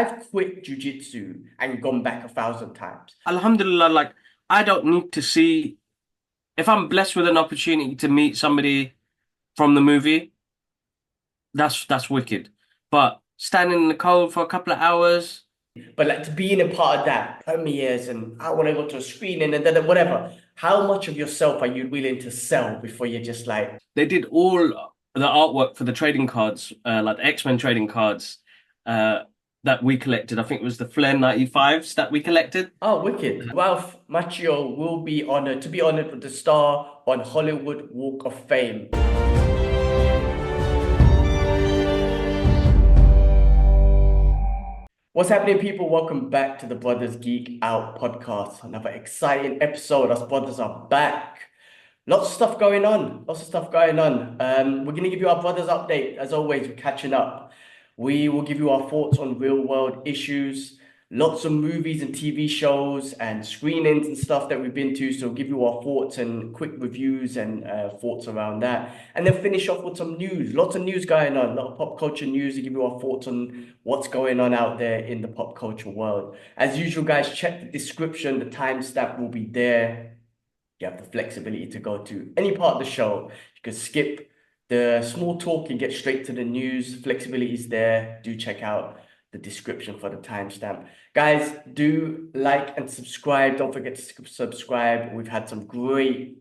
I've quit jujitsu and gone back 1,000 times. Alhamdulillah, like I don't need to see if I'm blessed with an opportunity to meet somebody from the movie, that's wicked. But standing in the cold for a couple of hours, But like to be in a part of that premieres and I want to go to a screening and then whatever. How much of yourself are you willing to sell before you're just like, they did all the artwork for the trading cards, like the X-Men trading cards, uh, that we collected. I think it was the Flair 95s that we collected. oh, wicked. Ralph Macchio will be honored to be honored with the star on Hollywood Walk of Fame. What's happening, people? Welcome back to the Brothers Geek Out podcast. Another exciting episode. Us brothers are back. Lots of stuff going on. Lots of stuff going on. We're going to give you our brothers update. As always, we're catching up. We will give you our thoughts on real world issues. Lots of movies and TV shows and screenings and stuff that we've been to. So we'll give you our thoughts and quick reviews and thoughts around that. And then finish off with some news. Lots of news going on. A lot of pop culture news to give you our thoughts on what's going on out there in the pop culture world. As usual, guys, check the description. The timestamp will be there. You have the flexibility to go to any part of the show. You can skip the small talk and get straight to the news. Flexibility is there. Do check out the description for the timestamp. Guys, do like and subscribe. Don't forget to subscribe. We've had some great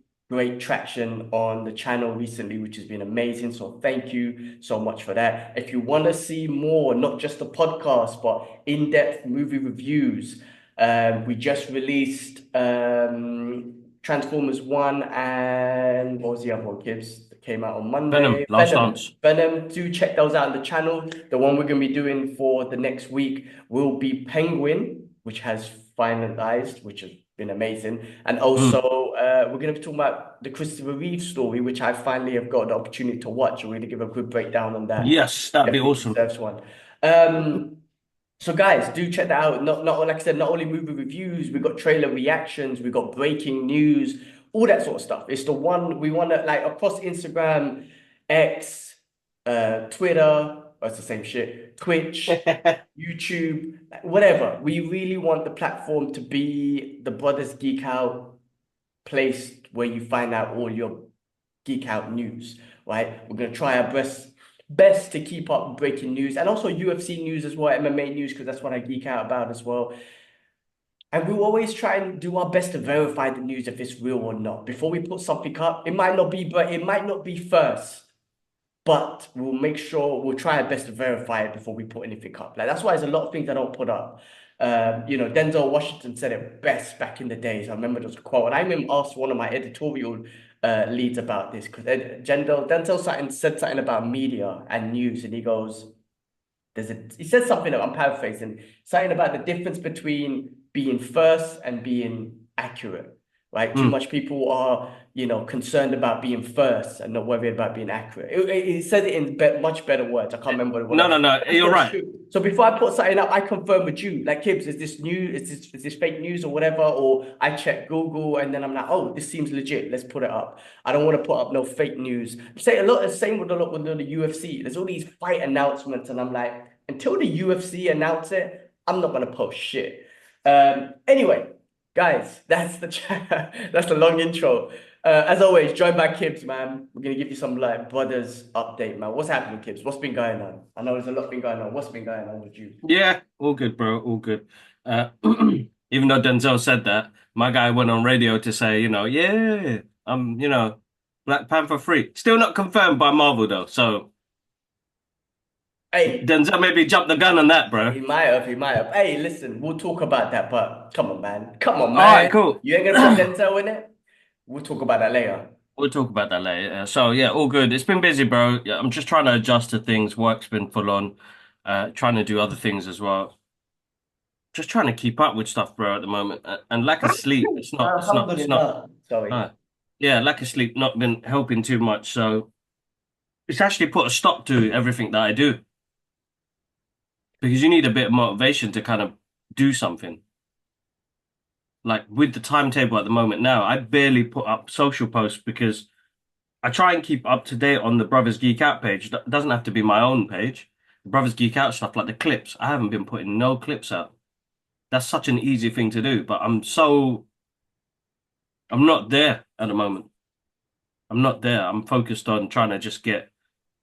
traction on the channel recently, which has been amazing. So thank you so much for that. If you want to see more, not just the podcast, but in-depth movie reviews, we just released Transformers 1 and what was the other one, Gibbs? Came out on Monday. Venom, Last Dance. Venom. Do check those out on the channel. The one we're going to be doing for the next week will be Penguin, which has finalized, which has been amazing. And also, we're going to be talking about the Christopher Reeve story, which I finally have got the opportunity to watch. We're going to give a good breakdown on that. Yes, that'd be awesome. Deserves one. So guys, do check that out. Not like I said, not only movie reviews, we've got trailer reactions, we've got breaking news, all that sort of stuff. It's the one we want to like across Instagram, X, Twitter, it's the same shit, Twitch, YouTube, whatever. We really want the platform to be the Brothers Geek Out place where you find out all your geek out news, right? We're going to try our best to keep up breaking news and also UFC news as well, MMA news, because that's what I geek out about as well. And we'll always try and do our best to verify the news if it's real or not. Before we put something up, it might not be first, but we'll make sure we'll try our best to verify it before we put anything up. Like that's why there's a lot of things I don't put up. Denzel Washington said it best back in the days. I remember there was a quote, and I even asked one of my editorial leads about this because Denzel said something about media and news, and he goes, he said something, I'm paraphrasing, something about the difference between being first and being accurate, right? Too much people are, concerned about being first and not worried about being accurate. He said it in much better words. I can't remember what. No, you're right. So before I put something up, I confirm with you, like, Kibbs, is this new? Is this fake news or whatever? Or I check Google and then I'm like, oh, this seems legit. Let's put it up. I don't want to put up no fake news. Same with the UFC. There's all these fight announcements, and I'm like, until the UFC announce it, I'm not gonna post shit. Anyway, guys, that's the long intro. As always, joined by Kibbs, man. We're gonna give you some like brothers update, man. What's happening, Kibbs? What's been going on? I know there's a lot been going on. What's been going on with you? Yeah, all good, bro. All good. Even though Denzel said that, my guy went on radio to say, yeah, Black Panther 3. Still not confirmed by Marvel though. So Hey, Denzel maybe jumped the gun on that, bro. he might have. Hey, listen, we'll talk about that, but come on, man. All right, cool. You ain't gonna put Denzel in it? We'll talk about that later. We'll talk about that later. So yeah, all good. It's been busy, bro. Yeah, I'm just trying to adjust to things. Work's been full on. Trying to do other things as well. Just trying to keep up with stuff, bro, at the moment. And lack of sleep. It's not. Sorry. Yeah, lack of sleep not been helping too much. So it's actually put a stop to everything that I do. Because you need a bit of motivation to kind of do something. Like with the timetable at the moment now, I barely put up social posts because I try and keep up to date on the Brothers Geek Out page. That doesn't have to be my own page. Brothers Geekout stuff, like the clips. I haven't been putting no clips out. That's such an easy thing to do, but I'm not there at the moment. I'm not there. I'm focused on trying to just get.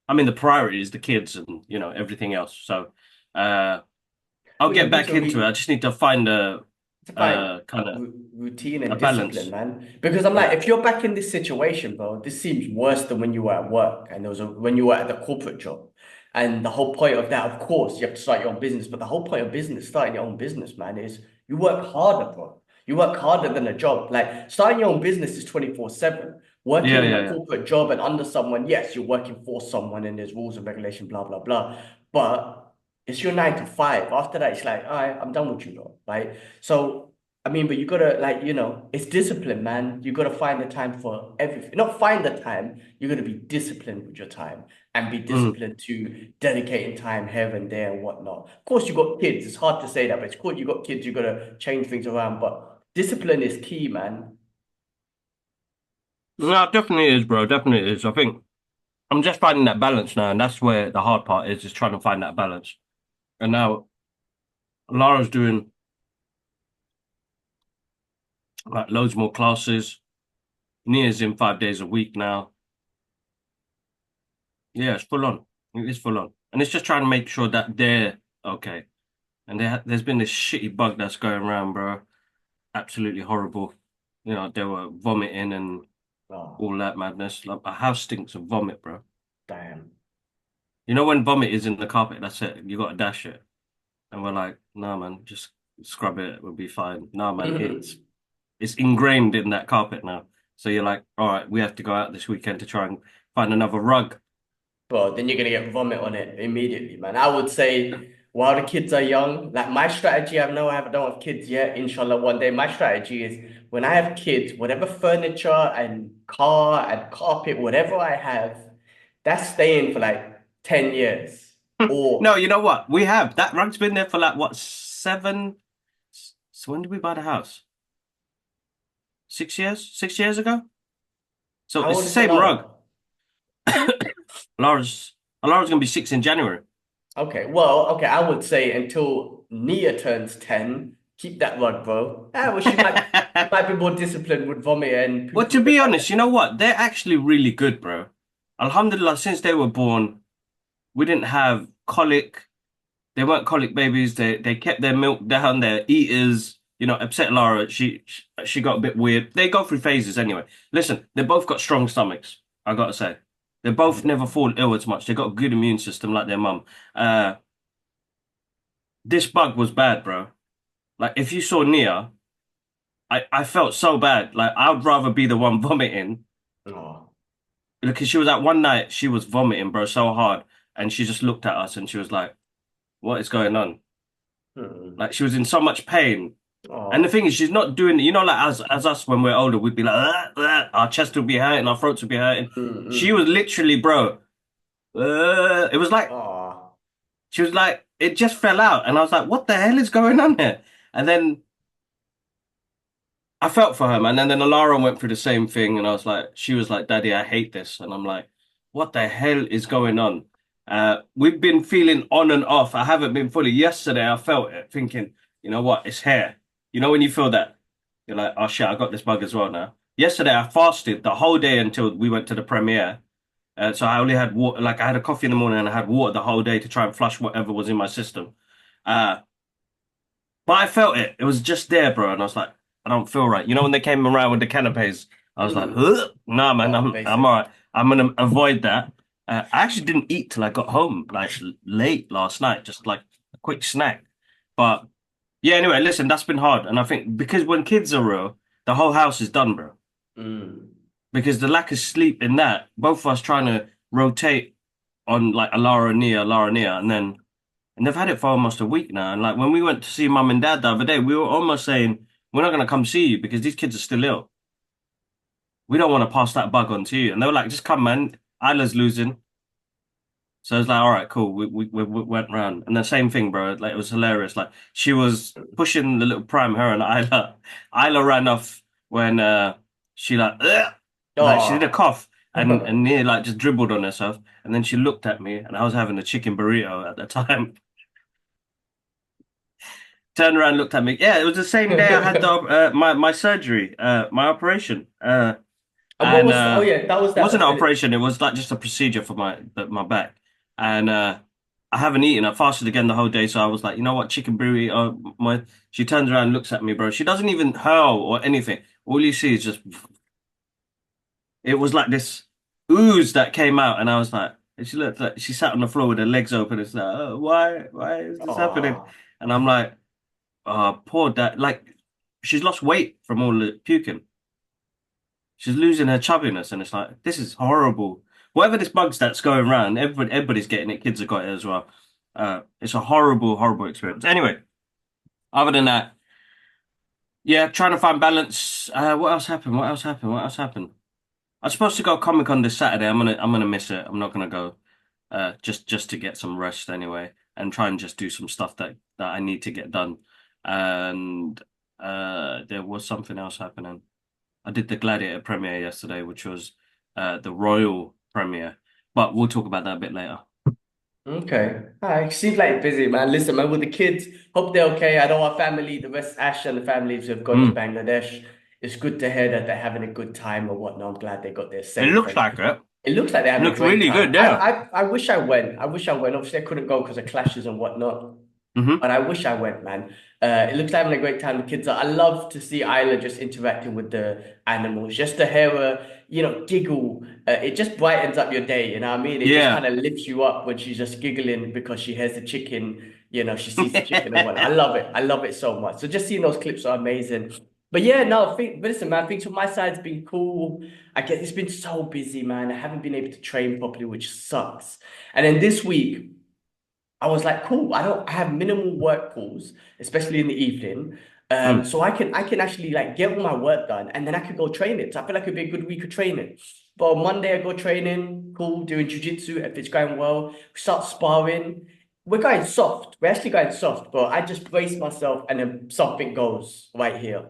I mean, the priority is the kids and everything else. So, uh, I'll Well, you get need back to into it. I just need to find a find kind of routine a and discipline, balance. man. Because I'm like, Yeah, if you're back in this situation, bro, this seems worse than when you were at work and when you were at the corporate job. And the whole point of that, of course, you have to start your own business. But the whole point of business, starting your own business, man, is you work harder, bro. You work harder than a job. Like starting your own business is 24/7. yeah, Working in yeah, a yeah. corporate job and under someone, yes, you're working for someone and there's rules and regulation, blah, blah, blah. But it's your 9 to 5. After that, it's like, all right, I'm done with you, bro. Right. So I mean, but you gotta like, it's discipline, man. You gotta find the time for everything. Not find the time, you gotta be disciplined with your time and be Mm. disciplined to dedicating time here and there and whatnot. Of course, you got kids. It's hard to say that, but it's cool. You got kids, you gotta change things around. But discipline is key, man. No, it definitely is, bro. Definitely is. I think I'm just finding that balance now, and that's where the hard part is trying to find that balance. And now Lara's doing like loads more classes. Nia's in 5 days a week now. Yeah, it's full on. It is full on. And it's just trying to make sure that they're okay. And there's been this shitty bug that's going around, bro. Absolutely horrible. They were vomiting and Oh, all that madness. Like, my house stinks of vomit, bro. damn. You know when vomit is in the carpet, that's it. You got to dash it. And we're like, nah, man, just scrub it. We'll be fine. Nah, man, it's ingrained in that carpet now. So you're like, all right, we have to go out this weekend to try and find another rug. Bro, then you're gonna get vomit on it immediately, man. I would say while the kids are young, like my strategy, I don't have kids yet. Inshallah, one day. My strategy is when I have kids, whatever furniture and car and carpet, whatever I have, that's staying for like 10 years. No, Or you know what? We have that rug's been there for like what, 7? So when did we buy the house? 6 years? 6 years ago? So how it's old the is same rug. Alara? Laura's Laura's gonna be 6 in January. Okay, well, okay, I would say until Nia turns 10, keep that rug, bro. Well, she might be more disciplined with vomit and Well, poop to and be like honest, you know what? They're actually really good, bro. Alhamdulillah, since they were born, we didn't have colic. They weren't colic babies. They kept their milk down. Their eaters, upset Lara. She got a bit weird. They go through phases anyway. Listen, they both got strong stomachs. I gotta say, they both that. never fall ill as much. They got a good immune system like their mum. Uh, this bug was bad, bro. Like if you saw Nia, I felt so bad. Like I'd rather be the one vomiting Oh. because she was at one night she was vomiting, bro, so hard, and she just looked at us and she was like, "What is going on?" Hmm. Like she was in so much pain. And the Oh. thing is, she's not doing it. Like as us when we're older, we'd be like, our chest would be hurting, our throats would be hurting. She Mm-mm. was literally, bro. It was like Oh. she was like it just fell out, and I was like, what the hell is going on here? And then I felt for her, man. And then Alara went through the same thing, and she was like, Daddy, I hate this. And I'm like, what the hell is going on? We've been feeling on and off. I haven't been fully. Yesterday, I felt it, thinking, you know what? It's hair. You know when you feel that, you're like, oh shit, I got this bug as well now. Yesterday, I fasted the whole day until we went to the premiere. So I only had water, like I had a coffee in the morning and I had water the whole day to try and flush whatever was in my system. Uh, but I felt it. It was just there, bro. And I was like, I don't feel right. You know, when they came around with the canapes, I was like, Mm. ugh. Nah, man, Oh, I'm all basic. right. I'm gonna avoid that. I actually didn't eat till I got home, like late last night, just like a quick snack. But yeah, anyway, listen, that's been hard. And I think because when kids are real, the whole house is done, bro. Mm. Because the lack of sleep in that, both of us trying to rotate on like a Lara Nia, and they've had it for almost a week now. And like when we went to see mum and dad the other day, we were almost saying, we're not gonna come see you because these kids are still ill. We don't want to pass that bug on to you. And they were like, just come, man. Isla's losing. So I was like, all right, cool. We went round. And the same thing, bro. Like it was hilarious. Like she was pushing the little pram, her and Isla. Isla ran off when she like, ugh! Like she did a Oh. cough. and near like just dribbled on herself. And then she looked at me, and I was having a chicken burrito at the time. Turned around, looked at me. Yeah, it was the same day I had my surgery, my operation. And what And was? Oh yeah, that was it wasn't that. an operation. It was like just a procedure for my back. And I haven't eaten. I fasted again the whole day. So I was like, you know what, chicken burrito. My She turns around, and looks at me, bro. She doesn't even hurl or anything. All you see is just it was like this ooze that came out, and I was like, and she looked like she sat on the floor with her legs open. It's like, oh, why is this happening? Oh, And I'm like, oh, poor dad. Like, she's lost weight from all the puking. She's losing her chubbiness, and it's like, this is horrible. Whatever this bug's that's going around, everybody's getting it. Kids have got it as well. It's a horrible, horrible experience. Anyway, other than that, yeah, trying to find balance. What else happened? What else happened? What else happened? I'm supposed to go Comic Con this Saturday. I'm gonna miss it. I'm not gonna go. Just to get some rest anyway, and try and just do some stuff that I need to get done. And there was something else happening. I did the Gladiator premiere yesterday, which was the Royal premiere, but we'll talk about that a bit later. okay. All right. Seems like busy, man. Listen, man, with the kids, hope they're okay. I know our family, the rest, Ash and the families have gone to Mm. Bangladesh. It's good to hear that they're having a good time or whatnot. I'm glad they got there It safe. looks And like it. it looks like they're It having a looks great really time. good, yeah. I wish I went. I wish I went. Obviously, I couldn't go because of clashes and whatnot. Hmm. But I wish I went, man. It looks like having a great time. The kids are. I love to see Isla just interacting with the animals, just to hear her, giggle. It just brightens up your day. You know what I mean? It just kind Yeah. of lifts you up when she's just giggling because she hears the chicken. She sees the chicken and whatnot. I love it. I love it so much. So just seeing those clips are amazing. But yeah, no, but listen, man. Things from my side's been cool. I guess it's been so busy, man. I haven't been able to train properly, which sucks. And then this week. I was like, cool. I have minimal work calls, especially in the evening. Mm. So I can actually like get all my work done and then I could go train it. So I feel like it'd be a good week of training. But on Monday I go training, cool, doing jujitsu if it's going well. We start sparring. We're going soft. We're actually going soft, but I just brace myself and then something goes right here.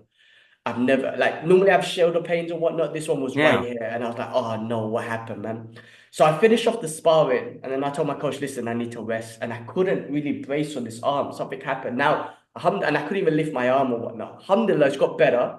I've never like normally I've shoulder pains and whatnot. This one was right Yeah. here, and I was like, oh no, what happened, man? So I finished off the sparring, and then I told my coach, listen, I need to rest, and I couldn't really brace on this arm. Something happened. Now, and I couldn't even lift my arm or whatnot. Alhamdulillah, it's got better,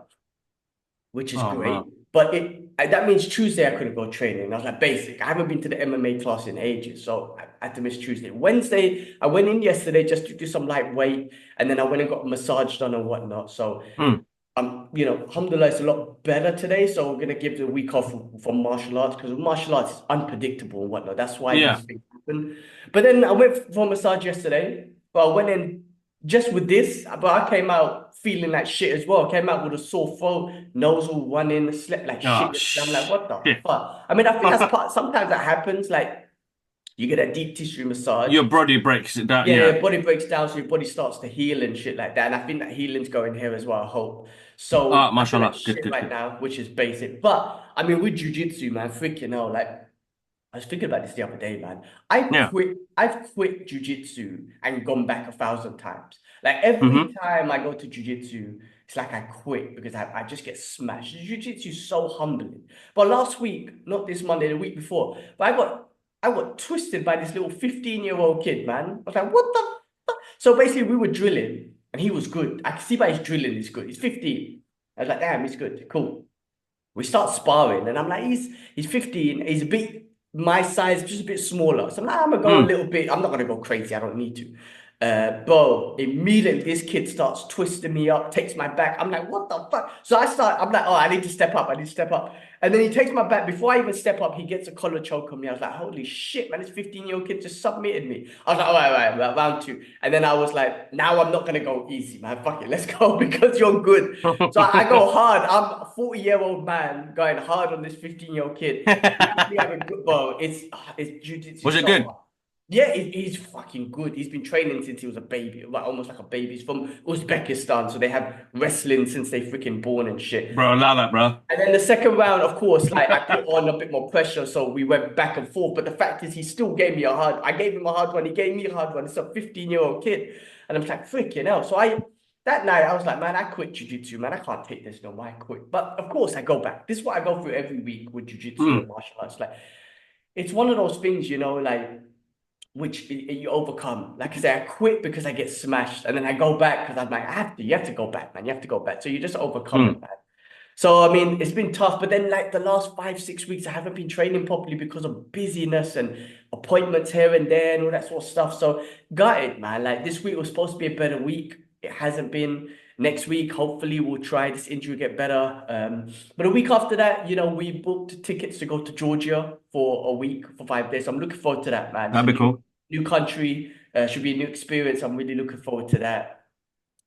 which is Oh great. man. But that means Tuesday I couldn't go training. I was like, basic. I haven't been to the MMA class in ages, so I had to miss Tuesday. Wednesday, I went in yesterday just to do some light weight, and then I went and got a massage done and whatnot. So Mm. alhamdulillah, it's a lot better today. So we're gonna give the week off from martial arts because martial arts is unpredictable and whatnot. That's why these Yeah. things happen. But then I went for a massage yesterday. But I went in just with this, but I came out feeling like shit as well. I came out with a sore throat, nose all running, slept like Oh shit. I'm like, what the shit. fuck? I mean, I think that's part. Sometimes that happens. Like you get a deep tissue massage. Your body breaks it down. Yeah, Yeah. your body breaks down, so your body starts to heal and shit like that. And I think that healing's going here as well, I hope. So I feel like Mashallah. Good, shit good, right good. now, which is basic. But I mean, with jujitsu, man, freaking hell, like I was thinking about this the other day, man. Yeah. I've quit jujitsu and gone back 1,000 times. Like every Hmm. time I go to jujitsu, it's like I quit because I just get smashed. Jiu-jitsu is so humbling. But last week, not this Monday, the week before, but I got twisted by this little 15-year-old kid, man. I was like, what the fuck? So basically we were drilling and he was good. I can see by his drilling he's good. He's 15. I was like, damn, he's good. Cool. We start sparring and I'm like, he's 15, he's a bit my size, just a bit smaller. So I'm like, I'm gonna go a Mm. little bit, I'm not gonna go crazy, I don't need to. Bro, immediately this kid starts twisting me up, takes my back. I'm like, what the fuck? So I'm like, oh, I need to step up, I need to step up. And then he takes my back. Before I even step up, he gets a collar choke on me. I was like, holy shit, man, this 15-year-old kid just submitted me. I was like, all right, round two. And then I was like, now I'm not gonna go easy, man. Fuck it, let's go because you're good. So I go hard. I'm a 40-year-old man going hard on this 15-year-old kid. We actually have a good, bro. It's jiu-jitsu Was it so good? hard. Yeah, he's fucking good. He's been training since he was a baby, like almost like a baby. He's from Uzbekistan, so they have wrestling since they freaking born and shit. Bro, allow that, bro. And then the second round, of course, like I put on a bit more pressure, so we went back and forth. But the fact is, he still gave me a hard. I gave him a hard one. He gave me a hard one. It's a 15-year-old kid, and I'm like freaking hell. So that night I was like, man, I quit jiu-jitsu, man. I can't take this no more. I quit. But of course I go back. This is what I go through every week with jiu-jitsu and Mm. martial arts. Like it's one of those things, you know, like which you overcome. Like I say, I quit because I get smashed, and then I go back because I'm like, I have to. You have to go back, man. You have to go back. So you just overcome it, Mm. man. So I mean, it's been tough, but then like the last 5, 6 weeks, I haven't been training properly because of busyness and appointments here and there and all that sort of stuff. So got it, man. Like this week was supposed to be a better week. It hasn't been. Next week, hopefully, we'll try this injury get better. But a week after that, you know, we booked tickets to go to Georgia for a week for 5 days. So I'm looking forward to that, man. It's That'd a be cool. new country. Should be a new experience. I'm really looking forward to that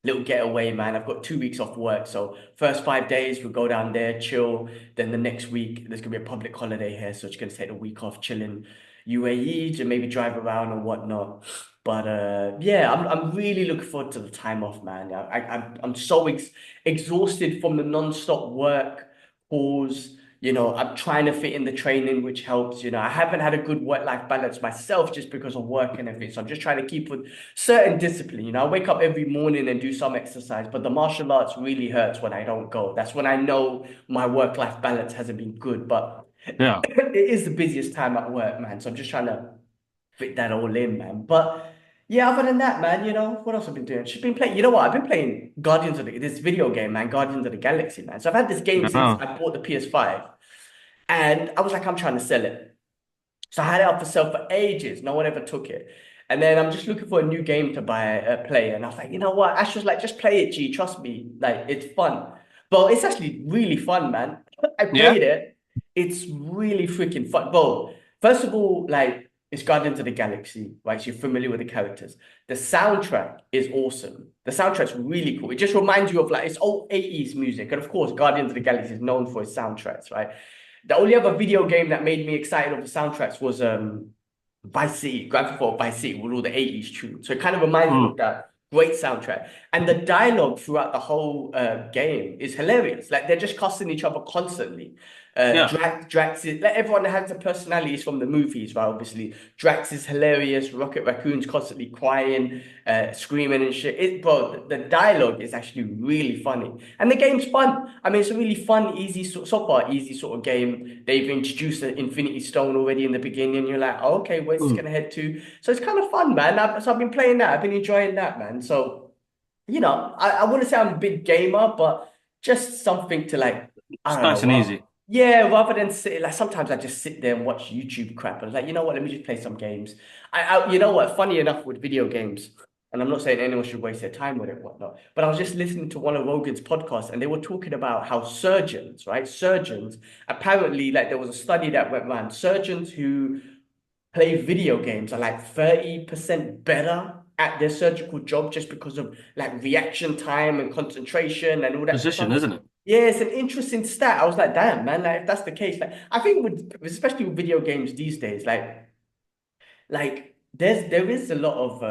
little getaway, man. I've got 2 weeks off work. So first 5 days, we'll go down there, chill. Then the next week, there's gonna be a public holiday here. So it's gonna take a week off chilling UAE to maybe drive around or whatnot. But yeah, I'm really looking forward to the time off, man. I'm so exhausted from the non-stop work, calls. You know, I'm trying to fit in the training, which helps. You know, I haven't had a good work-life balance myself just because of work and everything. So I'm just trying to keep with certain discipline. You know, I wake up every morning and do some exercise, but the martial arts really hurts when I don't go. That's when I know my work-life balance hasn't been good. But Yeah. it is the busiest time at work, man. So I'm just trying to fit that all in, man. But yeah, other than that, man, you know, what else I've been doing? She's been playing, you know what? I've been playing this video game, man, Guardians of the Galaxy, man. So I've had this game since Yeah. I bought the PS5 and I was like, I'm trying to sell it. So I had it up for sale for ages. No one ever took it. And then I'm just looking for a new game to buy, play. And I was like, you know what? Ash was like, just play it, G. Trust me. Like, it's fun. Well, it's actually really fun, man. I Yeah. played it. It's really freaking fun. Well, first of all, like, it's Guardians of the Galaxy, right? So you're familiar with the characters. The soundtrack is awesome. The soundtrack's really cool. It just reminds you of like, it's old 80s music. And of course, Guardians of the Galaxy is known for its soundtracks, right? The only other video game that made me excited of the soundtracks was Vice City, Grand Theft Auto Vice City with all the 80s tunes. So it kind of reminds me Mm. of that great soundtrack. And the dialogue throughout the whole game is hilarious. Like they're just cussing each other constantly. Yeah. Drax is like everyone that has the personalities from the movies, right? Obviously, Drax is hilarious. Rocket Raccoon's constantly crying, screaming and shit. Bro, the dialogue is actually really funny, and the game's fun. I mean, it's a really fun, easy so far easy sort of game. They've introduced the Infinity Stone already in the beginning. You're like, oh, okay, where's this Mm. gonna head to? So it's kind of fun, man. So I've been playing that. I've been enjoying that, man. So you know, I wouldn't say I'm a big gamer, but just something to like, I It's don't nice know. and easy. Yeah, rather than sit like sometimes I just sit there and watch YouTube crap. And I was like, you know what? Let me just play some games. You know what? Funny enough with video games, and I'm not saying anyone should waste their time with it, whatnot. But I was just listening to one of Rogan's podcasts, and they were talking about how surgeons, right? Surgeons apparently, like there was a study that went around. Surgeons who play video games are like 30% better at their surgical job just because of like reaction time and concentration and all that sort of Position, stuff. isn't it? Yeah, it's an interesting stat. I was like, damn, man, like if that's the case, like I think with especially with video games these days, like there is a lot of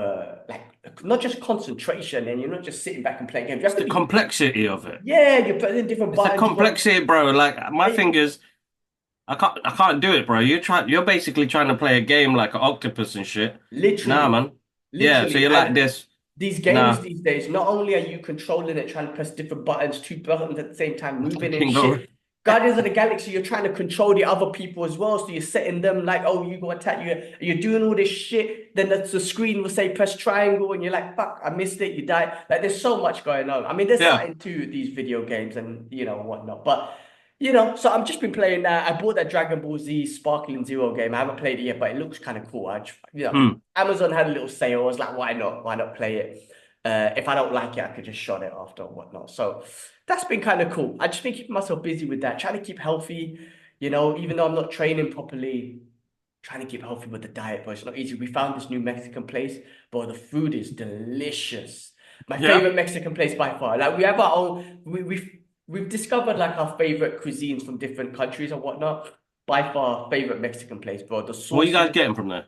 like not just concentration and you're not just sitting back and playing games. You have to The be, complexity of it. yeah, you're putting in different It's the buttons. You got complexity, bro. Like my yeah, fingers, I can't do it, bro. You're basically trying to play a game like an octopus and shit. Nah, literally, man. Yeah, so literally. you're like And this. these games Nah, these days, not only are you controlling it, trying to press different buttons, two buttons at the same time, moving and fucking go. shit. Guardians of the Galaxy, you're trying to control the other people as well. So you're setting them like, oh, you go attack you. You're doing all this shit. Then the screen will say press triangle, and you're like, fuck, I missed it. You die. Like there's so much going on. I mean, there's Yeah. something to these video games and you know whatnot. But you know, so I've just been playing that. I bought that Dragon Ball Z Sparkling Zero game. I haven't played it yet, but it looks kind of cool. You know, Hmm. Amazon had a little sale. I was like, why not? Why not play it? If I don't like it, I could just shut it after or whatnot. So that's been kind of cool. I just been keeping myself busy with that, trying to keep healthy. You know, even though I'm not training properly, trying to keep healthy with the diet, but it's not easy. We found this new Mexican place, but the food is delicious. My Yeah. favorite Mexican place by far. Like we have our own. We've discovered like our favorite cuisines from different countries and whatnot. By far, favorite Mexican place, bro. The What are you guys sauces, getting from there?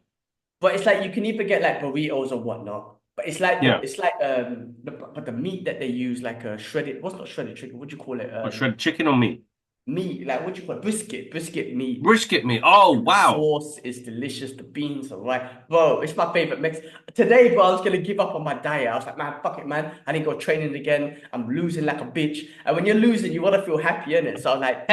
but it's like you can either get like burritos or whatnot. But Yeah. it's like but the meat that they use like a shredded. What's not shredded chicken? What do you call it? What, shredded chicken or meat? meat, like what do you call it? Brisket meat. Brisket meat. Oh, And the wow. sauce is delicious. The beans are right. Bro, it's my favorite mix. Today, bro, I was gonna give up on my diet. I was like, man, fuck it, man. I didn't go training again. I'm losing like a bitch. And when you're losing, you want to feel happy, innit? So I was like,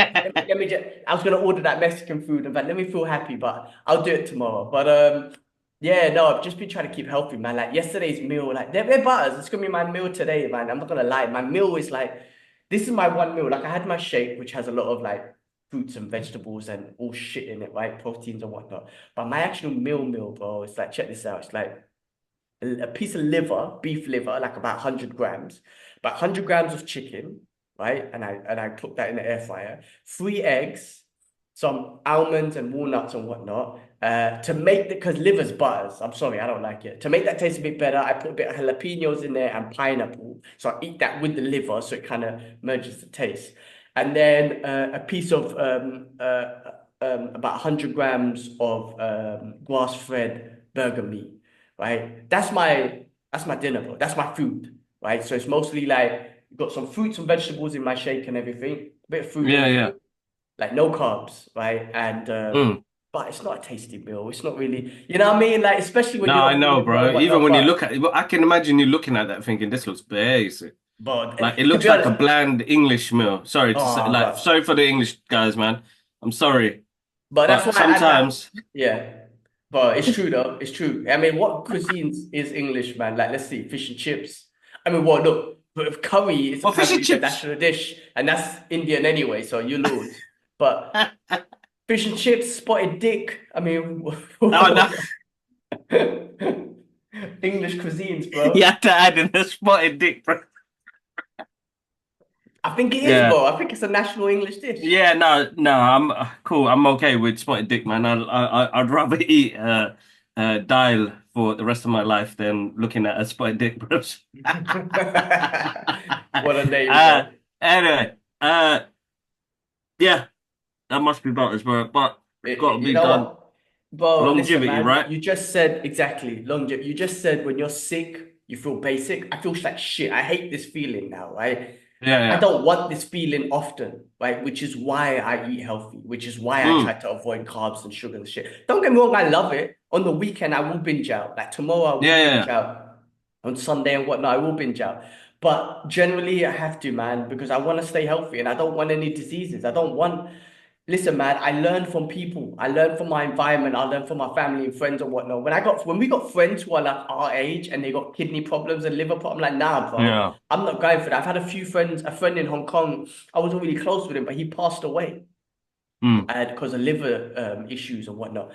let me just, I was gonna order that Mexican food and like, let me feel happy, but I'll do it tomorrow. But yeah, no, I've just been trying to keep healthy, man. Like yesterday's meal, like they're butters. It's gonna be my meal today, man. I'm not gonna lie. My meal is like, this is my one meal. Like I had my shake, which has a lot of like fruits and vegetables and all shit in it, right? Proteins and whatnot. But my actual meal, bro, it's like, check this out. It's like a piece of liver, beef liver, like about 100 grams, about 100 grams of chicken, right? And I cook that in the air fryer. 3 eggs, some almonds and walnuts and whatnot. To make the, because liver's butters. I'm sorry, I don't like it. To make that taste a bit better, I put a bit of jalapenos in there and pineapple. So I eat that with the liver, so it kind of merges the taste. And then a piece of about 100 grams of grass-fed burger meat, right? That's my dinner, bro. That's my food, right? So it's mostly like got some fruits and vegetables in my shake and everything, a bit of fruit Yeah, and yeah. like no carbs, right? And Mm. but it's not a tasty meal. It's not really, you know what I mean? Like especially when No, you're I not know, feeling well, bro. Even whatnot. when you look at it, I can imagine you looking at that thinking, this looks basic. But Like it to looks be like a honest, bland English meal. Sorry to say, oh, like, bro. sorry for the English guys, man. I'm sorry. But that's But why I sometimes, yeah. But it's true though. It's true. I mean, what cuisines is English, man? Like, let's see, fish and chips. I mean, what? Look, but curry is well, fish and apparently the chips. national dish, and that's Indian anyway. So you lose. But fish and chips, spotted dick. I mean, Oh no, English cuisines, you bro. had to add in the spotted dick, bro. I think it is, Yeah. bro. I think it's a national English dish. Yeah, no, no, I'm cool. I'm okay with spotted dick, man. I'd rather eat dal for the rest of my life than looking at a spotted dick, bros. What a name, uh, bro. anyway, yeah, that must be butters, bro. But it's got to You be know done. what? Bro, listen, Longevity, man. right? You just said exactly longevity. You just said when you're sick, you feel basic. I feel like shit. I hate this feeling now, right? Yeah, I yeah. don't want this feeling often, right? Which is why I eat healthy, which is why I try Mm, to avoid carbs and sugar and shit. Don't get me wrong, I love it. On the weekend, I will binge out. Like tomorrow, I will yeah, binge yeah. out. On Sunday and whatnot, I will binge out. But generally, I have to, man, because I want to stay healthy and I don't want any diseases. I don't want. Listen, man, I learn from people. I learn from my environment. I learn from my family and friends and whatnot. When we got friends who are like our age and they got kidney problems and liver problems, I'm like, nah, bro, Yeah. I'm not going for that. I've had a few friends, a friend in Hong Kong, I wasn't really close with him, but he passed away Mm. and because of liver issues and whatnot.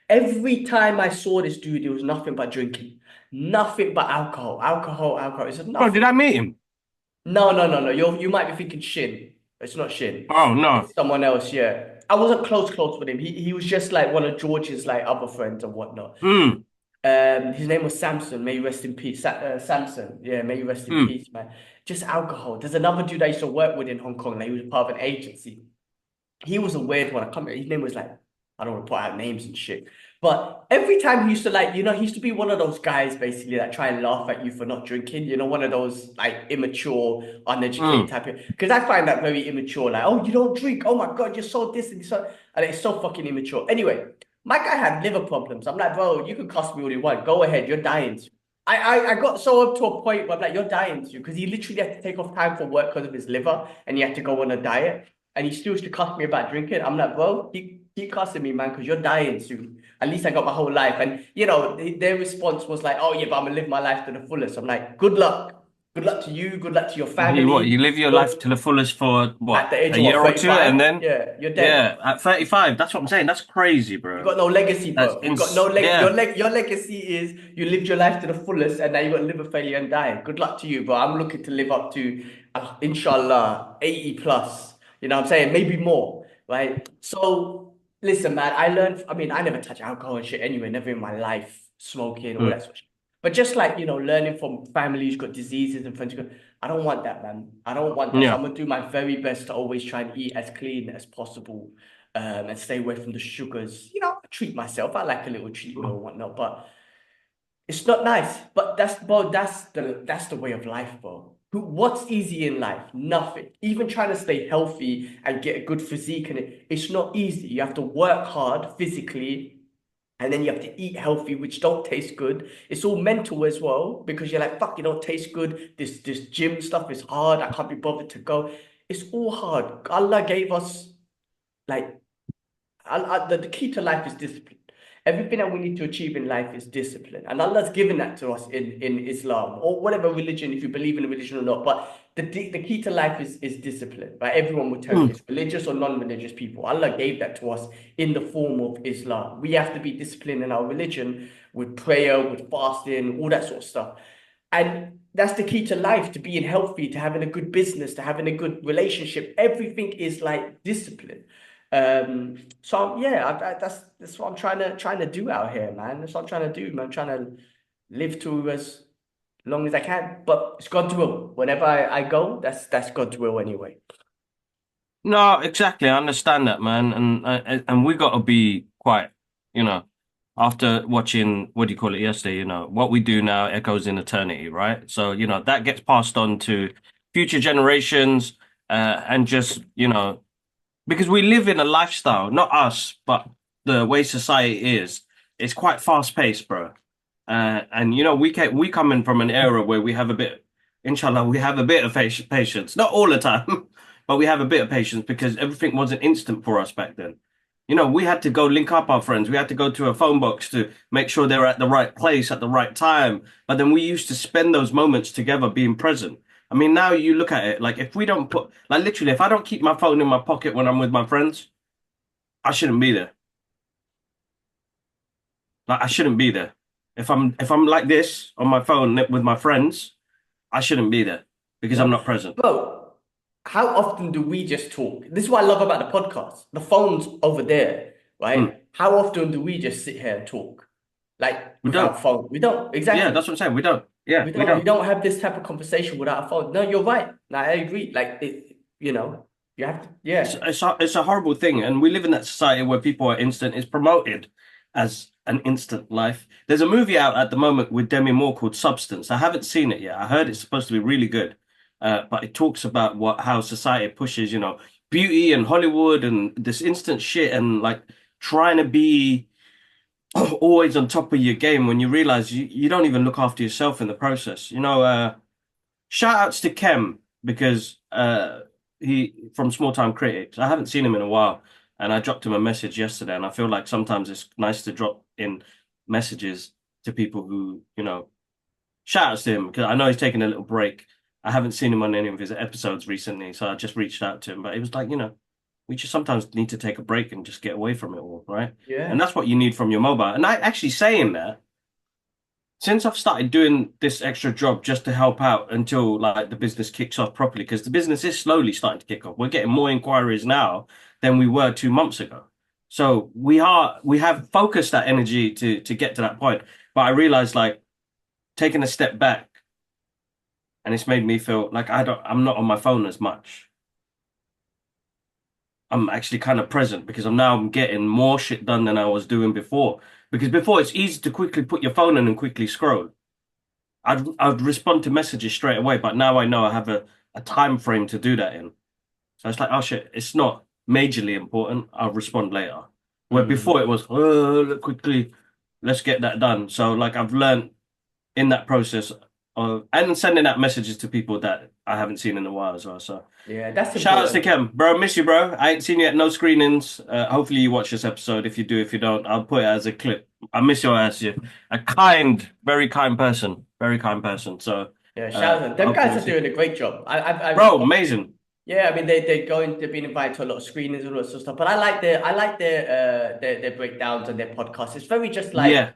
Every time I saw this dude, it was nothing but drinking, nothing but alcohol, alcohol, alcohol. It's Bro, did nothing. I meet him? No, no, no, no. You might be thinking Shin. It's not Shin. Oh no. It's someone else, yeah. I wasn't close with him. He was just like one of George's like other friends and whatnot. Mm, His name was Samson. May you rest in peace. Samson. Yeah, may you rest in mm. peace, man. Just alcohol. There's another dude I used to work with in Hong Kong. Like, he was part of an agency. He was a weird one. I can't remember. His name was like, I don't want to put out names and shit. But every time he used to like, he used to be one of those guys basically that try and laugh at you for not drinking. One of those like immature, uneducated Mm. type of. Because I find that very immature. Like, oh, you don't drink. Oh my God, you're so this and so. And it's so fucking immature. Anyway, my guy had liver problems. I'm like, bro, you can cuss me all you want. Go ahead, you're dying. I got so up to a point where I'm like, you're dying to, because he literally had to take off time for work because of his liver and he had to go on a diet. And he still used to cuss me about drinking. I'm like, bro, keep cussing me, man, because you're dying soon. At least I got my whole life. And, their response was like, oh, yeah, but I'm going to live my life to the fullest. I'm like, good luck. Good luck to you. Good luck to your You family. live your life Look, to the fullest for at what, the age a of what, year or two, and 35? then Yeah, you're dead. yeah, at 35. That's what I'm saying. That's crazy, You bro. got no legacy, That's bro. You got no yeah. your legacy is you lived your life to the fullest and now you got liver failure and dying. Good luck to you, bro. I'm looking to live up to inshallah 80 plus. You know what I'm saying? Maybe more, right? So listen, man, I mean, I never touch alcohol and shit anyway, never in my life, smoking, all Mm. that sort of shit. But just like, learning from family who's got diseases and friends who got, I don't want that, man. I don't want that. So Yeah. I'm gonna do my very best to always try and eat as clean as possible and stay away from the sugars. Treat myself. I like a little cheat meal and whatnot, but it's not nice. But that's the way of life, bro. What's easy in life? Nothing. Even trying to stay healthy and get a good physique, and it's not easy. You have to work hard physically, and then you have to eat healthy, which don't taste good. It's all mental as well, because you're like, fuck, it don't taste good. This gym stuff is hard. I can't be bothered to go. It's all hard. Allah gave us like the key to life is discipline. Everything that we need to achieve in life is discipline. And Allah's given that to us in Islam or whatever religion, if you believe in a religion or not. But the key to life is discipline, right? Everyone will tell you this, religious or non-religious people. Allah gave that to us in the form of Islam. We have to be disciplined in our religion with prayer, with fasting, all that sort of stuff. And that's the key to life, to being healthy, to having a good business, to having a good relationship. Everything is like discipline. So yeah, that's what I'm trying to do out here, man. That's what I'm trying to do, man. I'm trying to live to as long as I can. But it's God's will. Whenever I go, that's God's will anyway. No, exactly. I understand that, man, and we got to be quite, you know, after watching what do you call it yesterday, what we do now echoes in eternity, right? So, that gets passed on to future generations, and just, because we live in a lifestyle, not us, but the way society is, it's quite fast paced, bro. And we come in from an era where we have a bit, inshallah, we have a bit of patience, not all the time, but we have a bit of patience because everything wasn't instant for us back then. We had to go link up our friends. We had to go to a phone box to make sure they're at the right place at the right time. But then we used to spend those moments together being present. I mean, now you look at it, like if we don't put, like literally, if I don't keep my phone in my pocket when I'm with my friends, I shouldn't be there. Like I shouldn't be there. If I'm like this on my phone with my friends, I shouldn't be there because I'm not present. Bro, how often do we just talk? This is what I love about the podcast. The phone's over there, right? How often do we just sit here and talk? Like We without don't. phone. We don't. Yeah, Exactly. that's what I'm saying. We don't. Yeah, We we don't we don't. don't have this type of conversation without a phone. No, you're right. Like, I agree. Like you have to, It's, yeah. it's a, it's a horrible thing, and we live in that society where people are instant. It's promoted as an instant life. There's a movie out at the moment with Demi Moore called Substance. I haven't seen it yet. I heard it's supposed to be really good, but it talks about how society pushes, beauty and Hollywood and this instant shit, and like trying to be always on top of your game when you realize you don't even look after yourself in the process. Shout outs to Kem because he from Small Time Critics. I haven't seen him in a while, and I dropped him a message yesterday. And I feel like sometimes it's nice to drop in messages to people who shout outs to him because I know he's taking a little break. I haven't seen him on any of his episodes recently, so I just reached out to him. But it was like we just sometimes need to take a break and just get away from it all, right? And Yeah. that's what you need from your mobile. And I actually saying that since I've started doing this extra job just to help out until like the business kicks off properly, because the business is slowly starting to kick off. We're getting more inquiries now than we were 2 months ago. So we have focused that energy to get to that point. But I realized like taking a step back and it's made me feel like I'm not on my phone as much. I'm actually kind of present because I'm getting more shit done than I was doing before. Because before it's easy to quickly put your phone in and quickly scroll. I'd respond to messages straight away, but now I know I have a time frame to do that in. So it's like, oh shit, it's not majorly important. I'll respond later. Where before it was, quickly, let's get that done. So like I've learned in that process of and sending out messages to people that I haven't seen in a while as well. So Yeah, that's shout outs to important. Kem, bro. Miss you, bro. I ain't seen you at no screenings. Hopefully you watch this episode. If you do, if you don't, I'll put it as a clip. I miss your ass, you. A kind, very kind person, very kind person. So, Yeah, shout out. Them hopefully guys you are see. doing a great job. Bro, amazing. Yeah, I mean they've been invited to a lot of screenings and all that sort of stuff. But I like their breakdowns and their podcasts. It's very just like Yeah,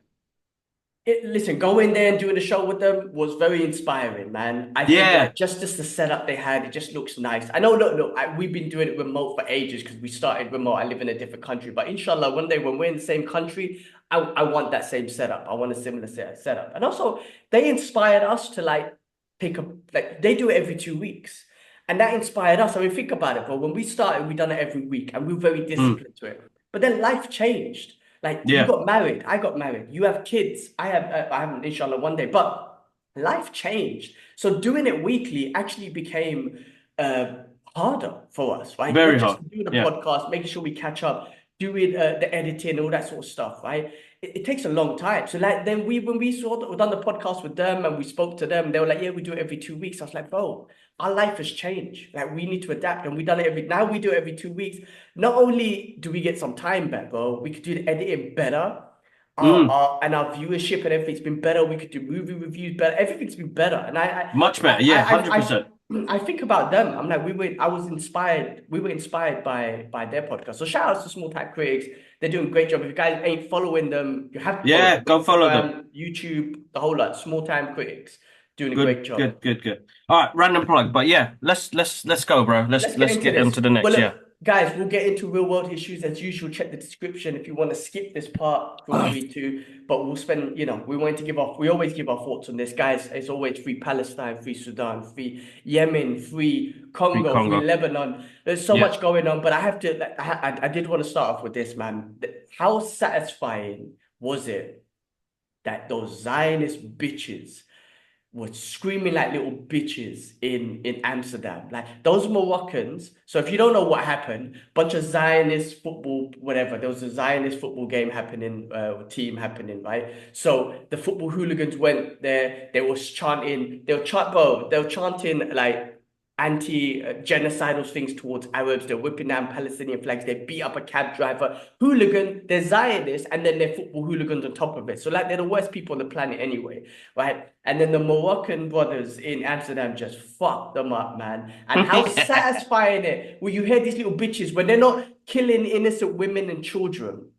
listen, going there and doing the show with them was very inspiring, man. I think yeah, like just the setup they had, it just looks nice. I know, look, we've been doing it remote for ages because we started remote. I live in a different country, but inshallah, one day when we're in the same country, I want that same setup. I want a similar setup, and also they inspired us to like pick up. Like they do it every 2 weeks, and that inspired us. I mean, think about it, bro. When we started, we done it every week, and we were very mm, disciplined to it. But then life changed. Like you yeah, got married, I got married. You have kids. I haven't, inshallah, one day. But life changed. So doing it weekly actually became harder for us, right? Very Not just hard. doing the Yeah. podcast, making sure we catch up, doing the editing, all that sort of stuff, right? It takes a long time. So like then when we saw that we done the podcast with them and we spoke to them, they were like, yeah, we do it every 2 weeks. I was like, bro, our life has changed. Like we need to adapt, and we done it now we do it every 2 weeks. Not only do we get some time back, bro, we could do the editing better. Mm, And our viewership and everything's been better. We could do movie reviews better. Everything's been better. And much better. Yeah, I 100%. I think about them. I'm like, I was inspired. We were inspired by their podcast. So shout out to Small Time Critics. They're doing a great job. If you guys ain't following them, you have to follow Yeah, them. go follow them. Instagram, YouTube, the whole lot. Small Time Critics doing a Good, great job. good, good, good. All right, random plug, but yeah, let's go, bro. Let's get Let's into get this. into the Well, next. Yeah. look, guys, we'll get into real world issues as usual. Check the description if you want to skip this part. Feel free to, but we'll spend. We wanted to we always give our thoughts on this, guys. It's always free Palestine, free Sudan, free Yemen, free Congo, free Congo. Lebanon. There's so much going on, but I have to. I did want to start off with this, man. How satisfying was it that those Zionist bitches were screaming like little bitches in Amsterdam? Like those Moroccans. So if you don't know what happened, bunch of Zionist football, whatever. There was a Zionist football game happening, team happening, right? So the football hooligans went there. They were chanting. They were chanting like anti-genocidal things towards Arabs. They're whipping down Palestinian flags. They beat up a cab driver. Hooligan, they're Zionists, and then they're football hooligans on top of it. So like they're the worst people on the planet anyway, right? And then the Moroccan brothers in Amsterdam just fucked them up, man. And how satisfying it when you hear these little bitches when they're not killing innocent women and children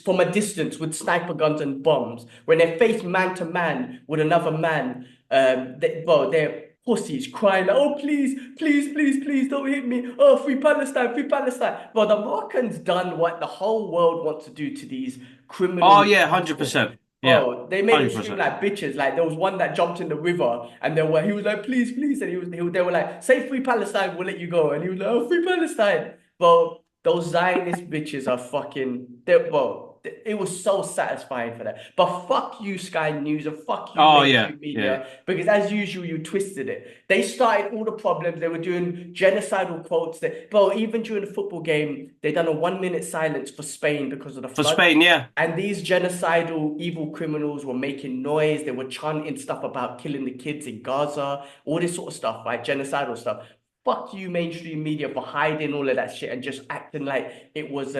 from a distance with sniper guns and bombs, when they're faced man to man with another man, they're pussies crying, like, oh, please, please, please, please don't hit me. Oh, free Palestine, free Palestine. Well, the Moroccans done what the whole world wants to do to these criminal. Oh yeah, 100%. Yeah, Oh, they made it 100%. scream like bitches. Like there was one that jumped in the river, and he was like, please, please, and they were like, say free Palestine, we'll let you go. And he was like, oh, free Palestine. Well, those Zionist bitches are it was so satisfying for that. But fuck you, Sky News, and fuck you, mainstream media, because as usual, you twisted it. They started all the problems. They were doing genocidal quotes. Even during the football game, they done a 1 minute silence for Spain because of the flood. For Spain, yeah. And these genocidal evil criminals were making noise. They were chanting stuff about killing the kids in Gaza, all this sort of stuff, right? Genocidal stuff. Fuck you, mainstream media, for hiding all of that shit and just acting like it was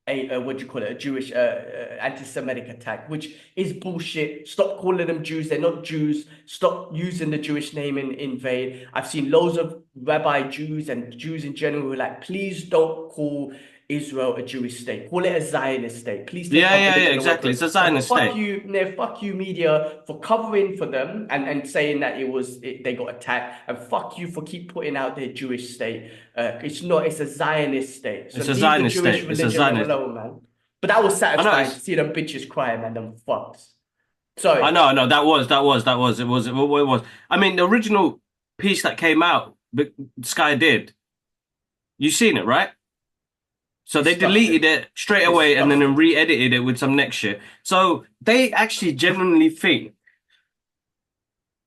what do you call it? A Jewish anti-Semitic attack, which is bullshit. Stop calling them Jews. They're not Jews. Stop using the Jewish name in vain. I've seen loads of rabbi Jews and Jews in general who are like, please don't call Israel a Jewish state. Call it a Zionist state. Please. Yeah, exactly. It's a Zionist state. Fuck you, media, for covering for them and saying that they got attacked. And fuck you for keep putting out their Jewish state. It's not. It's a Zionist state. So it's a Zionist state. It's a Zionist. Alone, man. But that was satisfying to see them bitches cry, man. Them fucks. Sorry. I know. That was. It was. I mean, the original piece that came out, Sky did. You seen it, right? So they deleted it straight away and then re-edited it with some next shit. So they actually genuinely think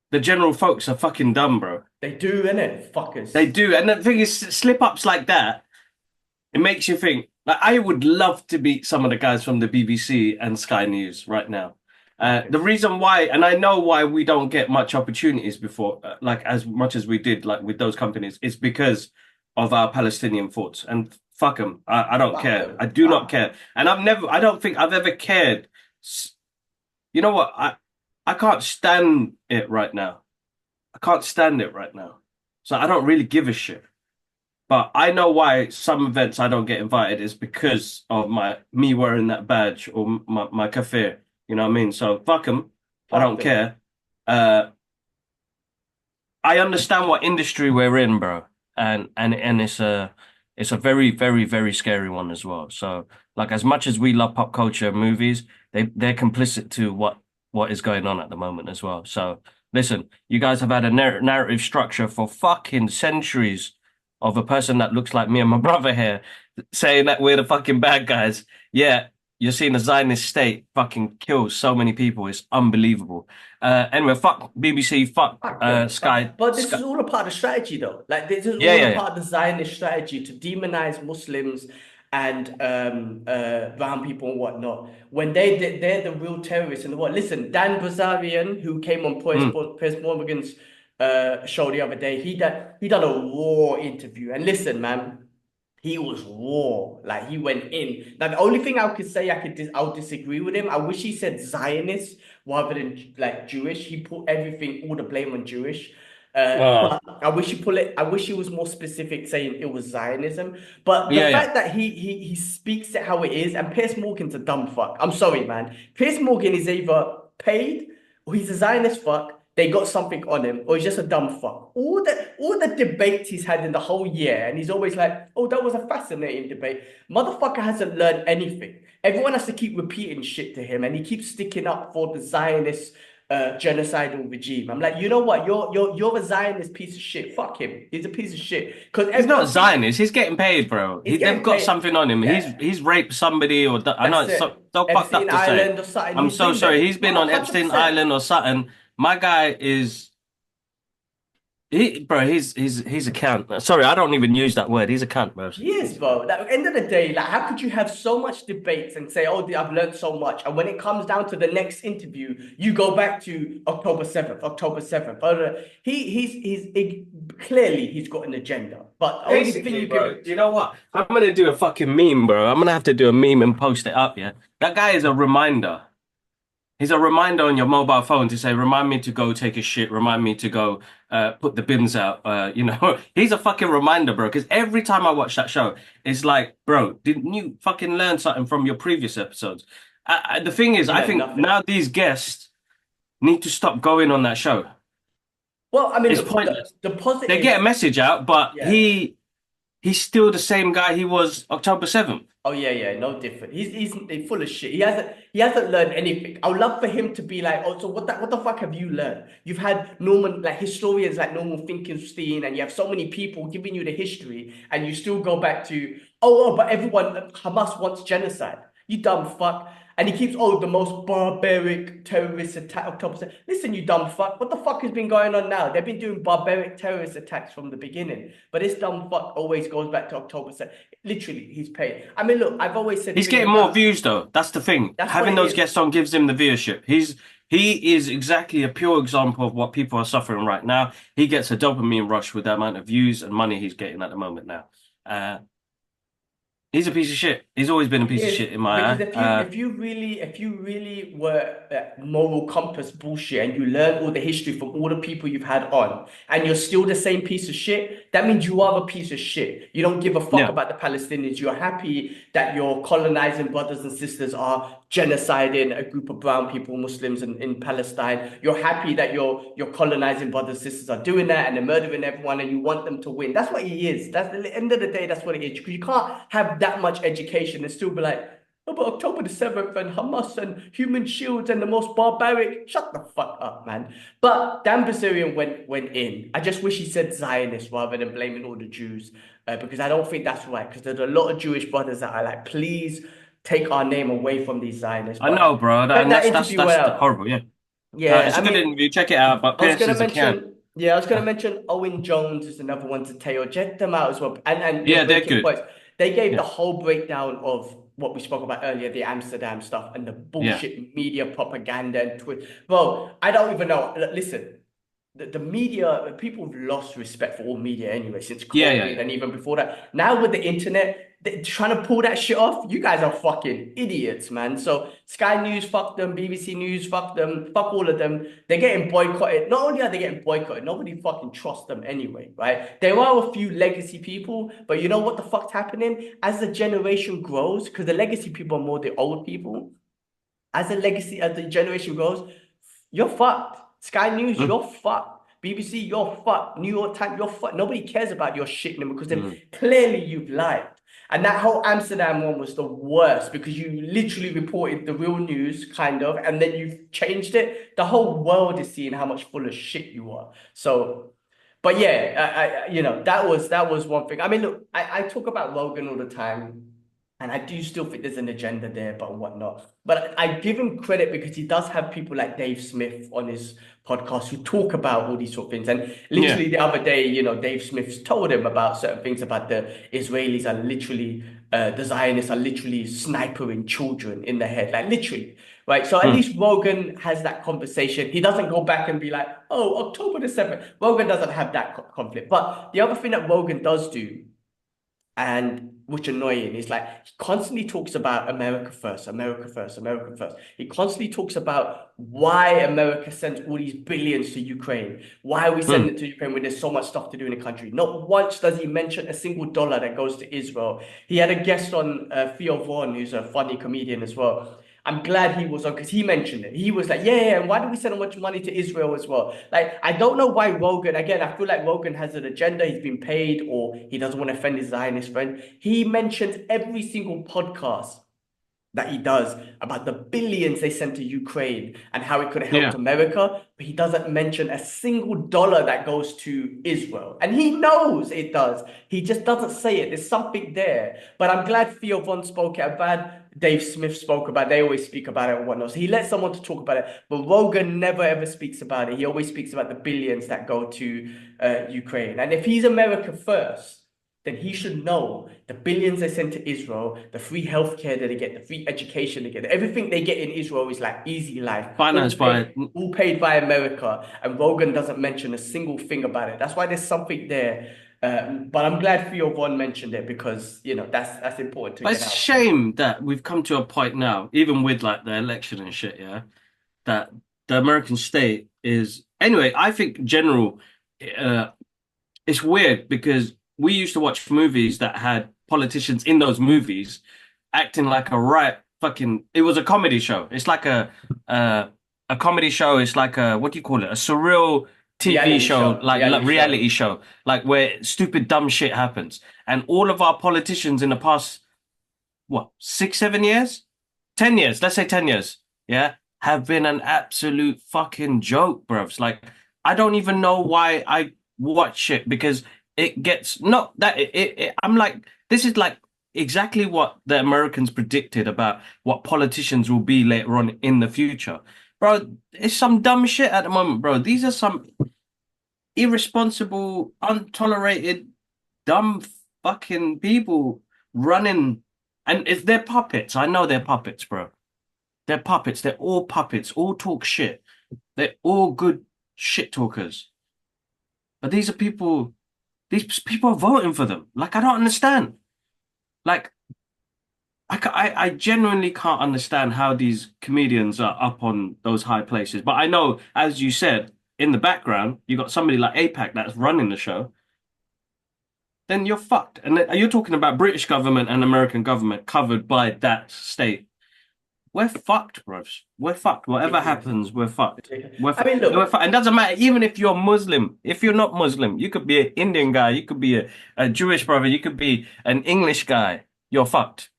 the general folks are fucking dumb, bro. They do, innit? Fuckers. They do. And the thing is, slip-ups like that, it makes you think. Like, I would love to meet some of the guys from the BBC and Sky News right now. The reason why, and I know why we don't get much opportunities before, like as much as we did, like with those companies, is because of our Palestinian thoughts. And fuck them. I don't care. I do not care. And I don't think I've ever cared. You know what? I can't stand it right now. I can't stand it right now. So I don't really give a shit. But I know why some events I don't get invited is because of me wearing that badge or my kafir. You know what I mean? So fuck them. I don't care. I understand what industry we're in, bro. And it's a very, very, very scary one as well. So, like, as much as we love pop culture movies, they're complicit to what is going on at the moment as well. So, listen, you guys have had a narrative structure for fucking centuries of a person that looks like me and my brother here saying that we're the fucking bad guys. Yeah, you're seeing the Zionist state fucking kill so many people. It's unbelievable. Anyway, fuck BBC, fuck Fuck them. Sky, But this Sky. is all a part of the strategy, though. Like this is Yeah, all yeah, a yeah. part of the Zionist strategy to demonize Muslims and brown people and whatnot. When they're the real terrorists in the world. Listen, Dan Bazarian, who came on Mm. Piers Morgan's show the other day, he done a raw interview. And listen, man. He was raw, like he went in. Now, the only thing I could say I'll disagree with him. I wish he said Zionist rather than like Jewish. He put everything, all the blame on Jewish. Oh, But I wish he put it. I wish he was more specific, saying it was Zionism. But the yeah, yeah. fact that he speaks it how it is, and Piers Morgan's a dumb fuck. I'm sorry, man. Piers Morgan is either paid or he's a Zionist fuck. They got something on him, or he's just a dumb fuck. All the debates he's had in the whole year, and he's always like, "Oh, that was a fascinating debate." Motherfucker hasn't learned anything. Everyone has to keep repeating shit to him, and he keeps sticking up for the Zionist genocidal regime. I'm like, you know what? You're a Zionist piece of shit. Fuck him. He's a piece of shit. Because He's not everyone keeps Zionist. He's getting paid, bro. he's They've getting got paid. something on him. Yeah, He's raped somebody, or I know that's it's it. so fucked up Epstein to say. Island or something. I'm He's so been sorry. there. He's been No, on Epstein 100%. Island or something. My guy is bro. He's a cunt. Sorry, I don't even use that word. He's a cunt, bro. Yes, bro. Like, at the end of the day, like, how could you have so much debates and say, "Oh, I've learned so much," and when it comes down to the next interview, you go back to October 7th, October 7th. Clearly he's got an agenda, but the only thing Basically, you bro, can, do you know what? I'm gonna do a fucking meme, bro. I'm gonna have to do a meme and post it up, yeah? That guy is a reminder. He's a reminder on your mobile phone to say, remind me to go take a shit, remind me to go put the bins out. He's a fucking reminder, bro. Because every time I watch that show, it's like, bro, didn't you fucking learn something from your previous episodes? The thing is, you I learn think nothing. now these guests need to stop going on that show. Well, I mean, It's look, pointless. the They get a positives, message out, but yeah. he's still the same guy he was October 7th. Oh yeah, yeah, no different. He's full of shit. He hasn't learned anything. I would love for him to be like, oh, so what the fuck have you learned? You've had Norman like historians like Norman Finkelstein, and you have so many people giving you the history, and you still go back to but everyone Hamas wants genocide. You dumb fuck. And he keeps, the most barbaric terrorist attack October 7th. Listen, you dumb fuck. What the fuck has been going on now? They've been doing barbaric terrorist attacks from the beginning. But this dumb fuck always goes back to October 7th. Literally, he's paid. I mean, look, I've always said He's things getting more about views though. That's the thing. that's what Having it those is. guests on gives him the viewership. He is exactly a pure example of what people are suffering right now. He gets a dopamine rush with the amount of views and money he's getting at the moment now. Uh, he's a piece of shit. He's always been a piece of Yes, shit in my because eye. if you really were moral compass bullshit and you learn all the history from all the people you've had on, and you're still the same piece of shit, that means you are a piece of shit. You don't give a fuck Yeah. about the Palestinians. You're happy that your colonizing brothers and sisters are genociding a group of brown people, Muslims in Palestine. You're happy that your colonizing brothers and sisters are doing that and they're murdering everyone, and you want them to win. That's what he is. That's at the end of the day, that's what it is. Because you can't have that much education and still be like, oh, but October the 7th and Hamas and human shields and the most barbaric. Shut the fuck up, man. But Dan Bilzerian went in. I just wish he said Zionist rather than blaming all the Jews, because I don't think that's right. Because there's a lot of Jewish brothers that are like, please take our name away from these Zionists. I But know, bro. check And that that's interview that's out. horrible. Yeah. Yeah, It's I a good mean, interview. Check it out. But I was Pierce gonna is a can. mention, yeah, I was gonna mention Owen Jones is another one to tail. Check them out as well. And your Yeah, they're breaking good. points. They gave Yeah. the whole breakdown of what we spoke about earlier, the Amsterdam stuff and the Yeah. bullshit media propaganda and Twitter. Bro, I don't even know. Listen, the media, people have lost respect for all media anyway since Yeah. Yeah. COVID and even before that. Now with the internet, they're trying to pull that shit off. You guys are fucking idiots, man. So Sky News, fuck them. BBC News, fuck them. Fuck all of them. They're getting boycotted. Not only are they getting boycotted, nobody fucking trusts them anyway, right? There are a few legacy people, but you know what the fuck's happening? As the generation grows, because the legacy people are more the old people, as the generation grows, you're fucked. Sky News, Mm, you're fucked. BBC, you're fucked. New York Times, you're fucked. Nobody cares about your shit anymore because then mm. clearly you've lied. And that whole Amsterdam one was the worst because you literally reported the real news, kind of, and then you've changed it. The whole world is seeing how much full of shit you are. So, but yeah, that was one thing. I mean, look, I talk about Rogan all the time. And I do still think there's an agenda there, but whatnot. But I give him credit because he does have people like Dave Smith on his podcast who talk about all these sort of things. And Yeah. literally the other day, Dave Smith told him about certain things about the Israelis are literally, the Zionists are literally snipering children in the head, like literally, right? So at Mm. least Rogan has that conversation. He doesn't go back and be like, oh, October the 7th. Rogan doesn't have that conflict. But the other thing that Rogan does do, and which annoying is like he constantly talks about America first, America first, America first. He constantly talks about why America sends all these billions to Ukraine. Why are we sending Mm. it to Ukraine when there's so much stuff to do in the country? Not once does he mention a single dollar that goes to Israel. He had a guest on, Theo Vaughn, who's a funny comedian as well. I'm glad he was on because he mentioned it. He was like, yeah, and why do we send so much money to Israel as well? Like, I don't know why Rogan, again, I feel like Rogan has an agenda. He's been paid or he doesn't want to offend his Zionist friend. He mentions every single podcast that he does about the billions they sent to Ukraine and how it could have helped Yeah. America, but he doesn't mention a single dollar that goes to Israel. And he knows it does. He just doesn't say it. There's something there. But I'm glad Theo Von spoke it. I'm glad Dave Smith spoke about it. They always speak about it and whatnot. So he lets someone to talk about it. But Rogan never ever speaks about it. He always speaks about the billions that go to Ukraine. And if he's America first, then he should know the billions they send to Israel, the free healthcare that they get, the free education they get, everything they get in Israel is like easy life, Financed by all paid by America. And Rogan doesn't mention a single thing about it. That's why there's something there. But I'm glad Theo Von mentioned it because that's important to But get it's a out. shame that we've come to a point now, even with like the election and shit, yeah, that the American state is anyway, I think general uh it's weird because we used to watch movies that had politicians in those movies acting like a right fucking it was a comedy show. It's like a comedy show, it's like a what do you call it? A surreal TV Reality show, show, like reality reality show. show, like where stupid dumb shit happens. And all of our politicians in the past what, 6, 7 years? 10 years, let's say 10 years, yeah, have been an absolute fucking joke, bruvs. Like, I don't even know why I watch it because it gets not that I'm like, this is like exactly what the Americans predicted about what politicians will be later on in the future. Bro, it's some dumb shit at the moment, bro. These are some irresponsible, untolerated, dumb fucking people running. And if they're puppets, I know they're puppets, bro. They're puppets. They're all puppets. All talk shit. They're all good shit talkers. But these are people. These people are voting for them. Like I don't understand. Like I genuinely can't understand how these comedians are up on those high places. But I know, as you said, in the background, you got somebody like APAC that's running the show. Then you're fucked. And you're talking about British government and American government covered by that state. We're fucked, bros. We're fucked. Whatever Ridiculous. happens, we're fucked. Ridiculous. We're, I mean, we're look, fucked. It doesn't matter, even if you're Muslim. If you're not Muslim, you could be an Indian guy, you could be a Jewish brother, you could be an English guy. You're fucked.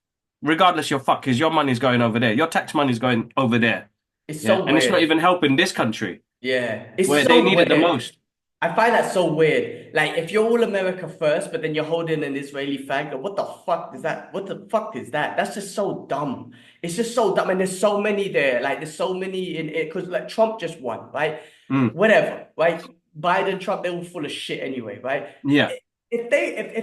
Regardless, you're fucked because your money's going over there. Your tax money's going over there. it's Yeah. so And it's not weird. even helping this country Yeah, it's where they so need it the weird. most. I find that so weird. Like, if you're all America first, but then you're holding an Israeli flag, like, what the fuck is that? What the fuck is that? That's just so dumb. It's just so dumb. And there's so many there. Like, there's so many in it because, like, Trump just won, right? Mm. Whatever, right? Biden, Trump, they're all full of shit anyway, right? Yeah. If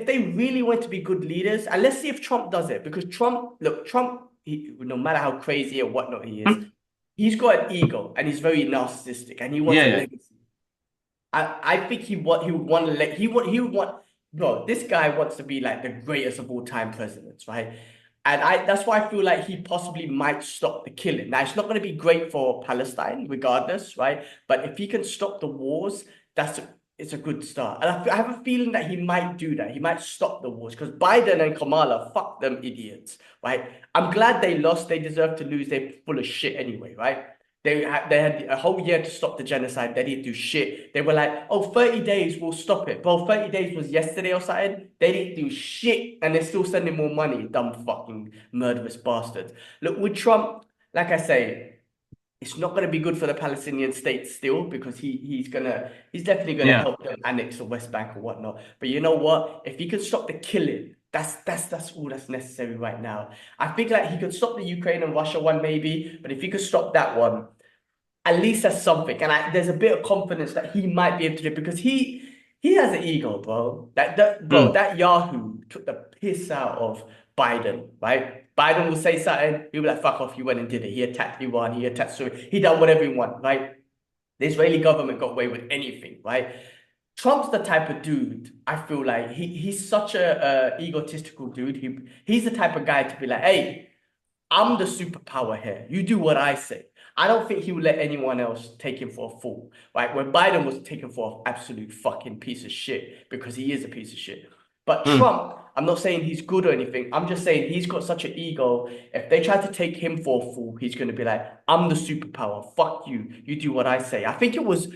they really want to be good leaders, and let's see if Trump does it, because Trump, no matter how crazy or whatnot he is, Mm. he's got an ego and he's very narcissistic and he wants Yeah. a Yeah. legacy. I think he would want to he would want bro, this guy wants to be like the greatest of all time presidents, right? And that's why I feel like he possibly might stop the killing. Now it's not going to be great for Palestine, regardless, right? But if he can stop the wars, it's a good start. And I have a feeling that he might do that. He might stop the wars because Biden and Kamala, fuck them idiots, right? I'm glad they lost. They deserve to lose. They're full of shit anyway, right? They had a whole year to stop the genocide. They didn't do shit. They were like, oh, 30 days, we'll stop it. Bro, 30 days was yesterday or something. They didn't do shit. And they're still sending more money, dumb fucking murderous bastards. Look, with Trump, like I say, it's not going to be good for the Palestinian state still because he's definitely going to Yeah. help them annex the West Bank or whatnot. But you know what? If he can stop the killing, That's all that's necessary right now. I think like he could stop the Ukraine and Russia one maybe, but if he could stop that one, at least that's something. And there's a bit of confidence that he might be able to do it because he has an ego, bro. Mm. That Yahoo took the piss out of Biden, right? Biden will say something, he'll be like, fuck off, he went and did it. He attacked Iran, he attacked Syria, he done whatever he want, right? The Israeli government got away with anything, right? Trump's the type of dude, I feel like he's such a egotistical dude. He's the type of guy to be like, hey, I'm the superpower here. You do what I say. I don't think he would let anyone else take him for a fool, right? When Biden was taken for an absolute fucking piece of shit because he is a piece of shit. But Mm. Trump, I'm not saying he's good or anything. I'm just saying he's got such an ego. If they try to take him for a fool, he's going to be like, I'm the superpower. Fuck you. You do what I say. I think it was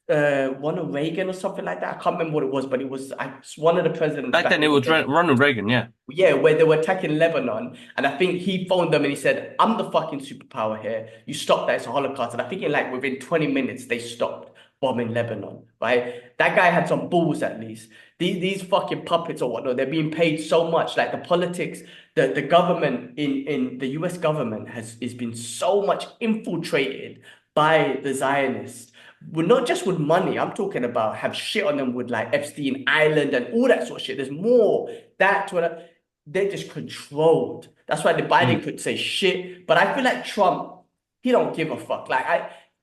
one of Reagan or something like that. I can't remember what it was, but it was one of the presidents Back back then in it the was day. Ronald Reagan, yeah. Yeah, where they were attacking Lebanon, and I think he phoned them and he said, "I'm the fucking superpower here. You stop that. It's a Holocaust." And I think in like within 20 minutes they stopped bombing Lebanon. Right? That guy had some balls at least. These fucking puppets or whatnot, they're being paid so much. Like the politics, the government in the U.S. government has been so much infiltrated by the Zionists. Well, not just with money. I'm talking about have shit on them with like Epstein Island and all that sort of shit. There's more that to they're just controlled. That's why the Biden Mm. could say shit. But I feel like Trump, he don't give a fuck. Like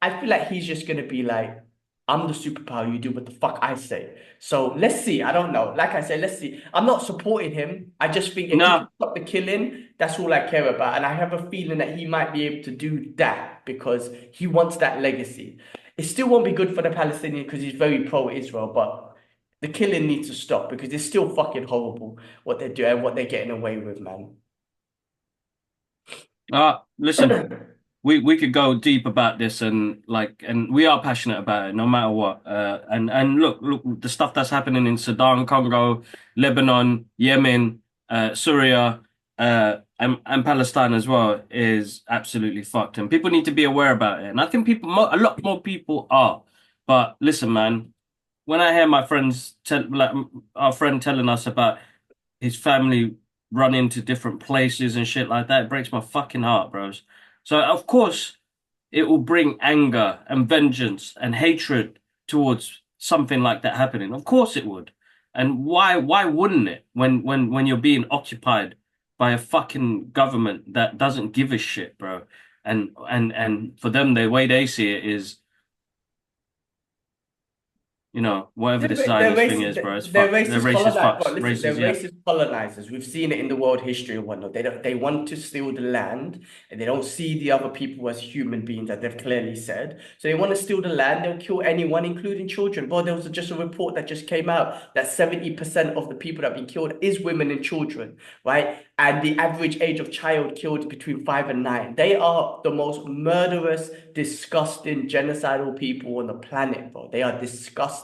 I feel like he's just gonna be like, I'm the superpower. You do what the fuck I say. So let's see. I don't know. Like I said, let's see. I'm not supporting him. I just think if he can No, stop the killing, that's all I care about. And I have a feeling that he might be able to do that because he wants that legacy. It still won't be good for the Palestinian because he's very pro-Israel, but the killing needs to stop because it's still fucking horrible what they're doing, what they're getting away with, man. listen, we could go deep about this and we are passionate about it no matter what. And look, the stuff that's happening in Sudan, Congo, Lebanon, Yemen, Syria, and Palestine as well is absolutely fucked, and people need to be aware about it. And I think a lot more people are. But listen, man, when I hear my friends tell, like our friend telling us about his family run into different places and shit like that, it breaks my fucking heart, bros. So of course it will bring anger and vengeance and hatred towards something like that happening. Of course it would. And why wouldn't it when you're being occupied by a fucking government that doesn't give a shit, bro? And for them the way they see it is, whatever this Zionist thing is, bro, it's They're fucked. They're racist racist colonizers. But fucks. listen, they're Racist, yeah. racist colonizers. We've seen it in the world history and whatnot. They want to steal the land, and they don't see the other people as human beings, as they've clearly said. So they want to steal the land. They'll kill anyone, including children. Well, there was just a report that just came out that 70% of the people that have been killed is women and children, right? And the average age of child killed between 5 and 9. They are the most murderous, disgusting, genocidal people on the planet, bro. They are disgusting.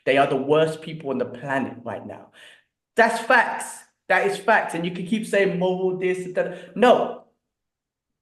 They are the worst people on the planet right now. That's facts. That is facts. And you can keep saying moral this, that. No,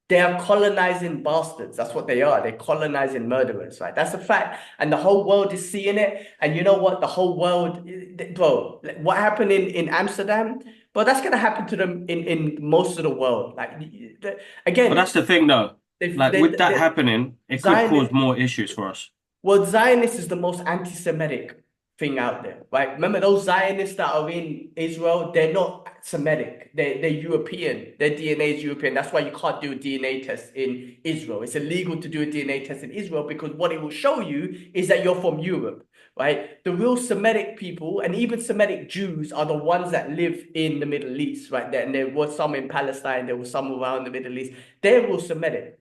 they are colonizing bastards. That's what they are. They're colonizing murderers, right? That's a fact. And the whole world is seeing it. And you know what? The whole world, bro, what happened in Amsterdam, bro, that's going to happen to them in most of the world. Like, But again, that's the thing, though. Like with that they happening, it could cause Zionist, more issues for us. well, Zionist is the most anti-Semitic thing out there, right? Remember those Zionists that are in Israel, they're not Semitic. They're European. Their DNA is European. That's why you can't do a DNA test in Israel. It's illegal to do a DNA test in Israel because what it will show you is that you're from Europe, right? The real Semitic people and even Semitic Jews are the ones that live in the Middle East, right? And there was some in Palestine. There was some around the Middle East. They're real Semitic.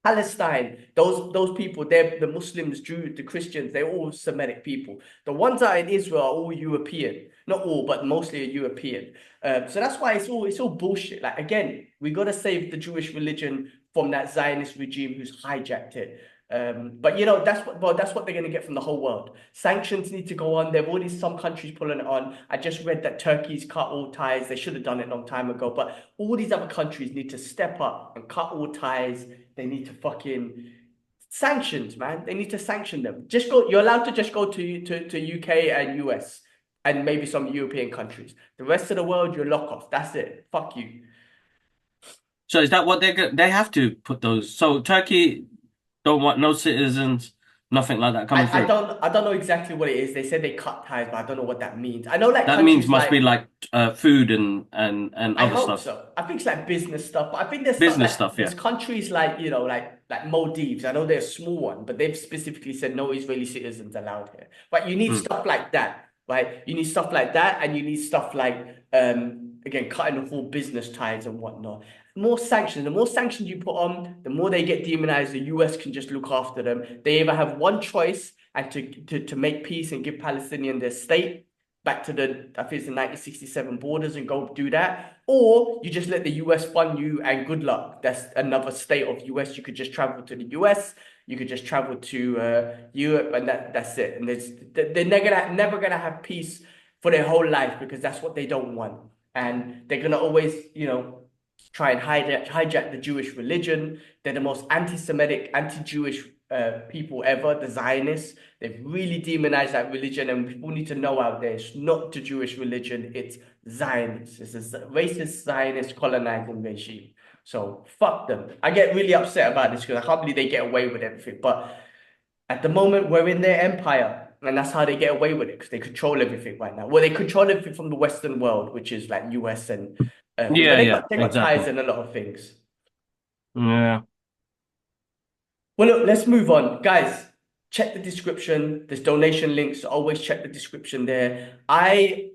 Palestine, those people, they're the Muslims, Jews, the Christians, they're all Semitic people. The ones that are in Israel are all European. Not all, but mostly European. So that's why it's all bullshit. Like again, we gotta save the Jewish religion from that Zionist regime who's hijacked it. But that's what they're gonna get from the whole world. Sanctions need to go on. There have already some countries pulling it on. I just read that Turkey's cut all ties. They should have done it a long time ago. But all these other countries need to step up and cut all ties. They need to fucking sanctions, man. They need to sanction them. Just go. You're allowed to just go to UK and US. and maybe some European countries. The rest of the world, you're lock off. That's it. Fuck you. So is that what they have to put those? So Turkey don't want no citizens, nothing like that coming through. I don't know exactly what it is. They said they cut ties, but I don't know what that means. I know like That means countries must be like like food and I other hope stuff, so. I think it's like business stuff, but I think there's stuff business like stuff. there's Yeah. countries like like Maldives. I know they're a small one, but they've specifically said no Israeli citizens allowed here. But you need Mm. stuff like that, right? You need stuff like that, and you need stuff like again cutting the whole business ties and whatnot. More sanctions. The more sanctions you put on, the more they get demonized. The US can just look after them. They either have one choice and to make peace and give Palestinian their state back to I think it's the 1967 borders and go do that. Or you just let the US fund you and good luck. That's another state of US. You could just travel to the US. You could just travel to Europe and that's it. And they're never gonna have peace for their whole life because that's what they don't want. And they're gonna always, try and hijack the Jewish religion. They're the most anti-Semitic, anti-Jewish people ever, the Zionists. They've really demonized that religion, and people need to know out there it's not the Jewish religion, it's Zionists. It's a racist Zionist colonizing regime. So fuck them. I get really upset about this because I can't believe they get away with everything. But at the moment, we're in their empire, and that's how they get away with it because they control everything right now. Well, they control everything from the Western world, which is like US and but Yeah, yeah, they got ties exactly. in a lot of things. Yeah. Well, look, let's move on. Guys, check the description. There's donation links. Always check the description there.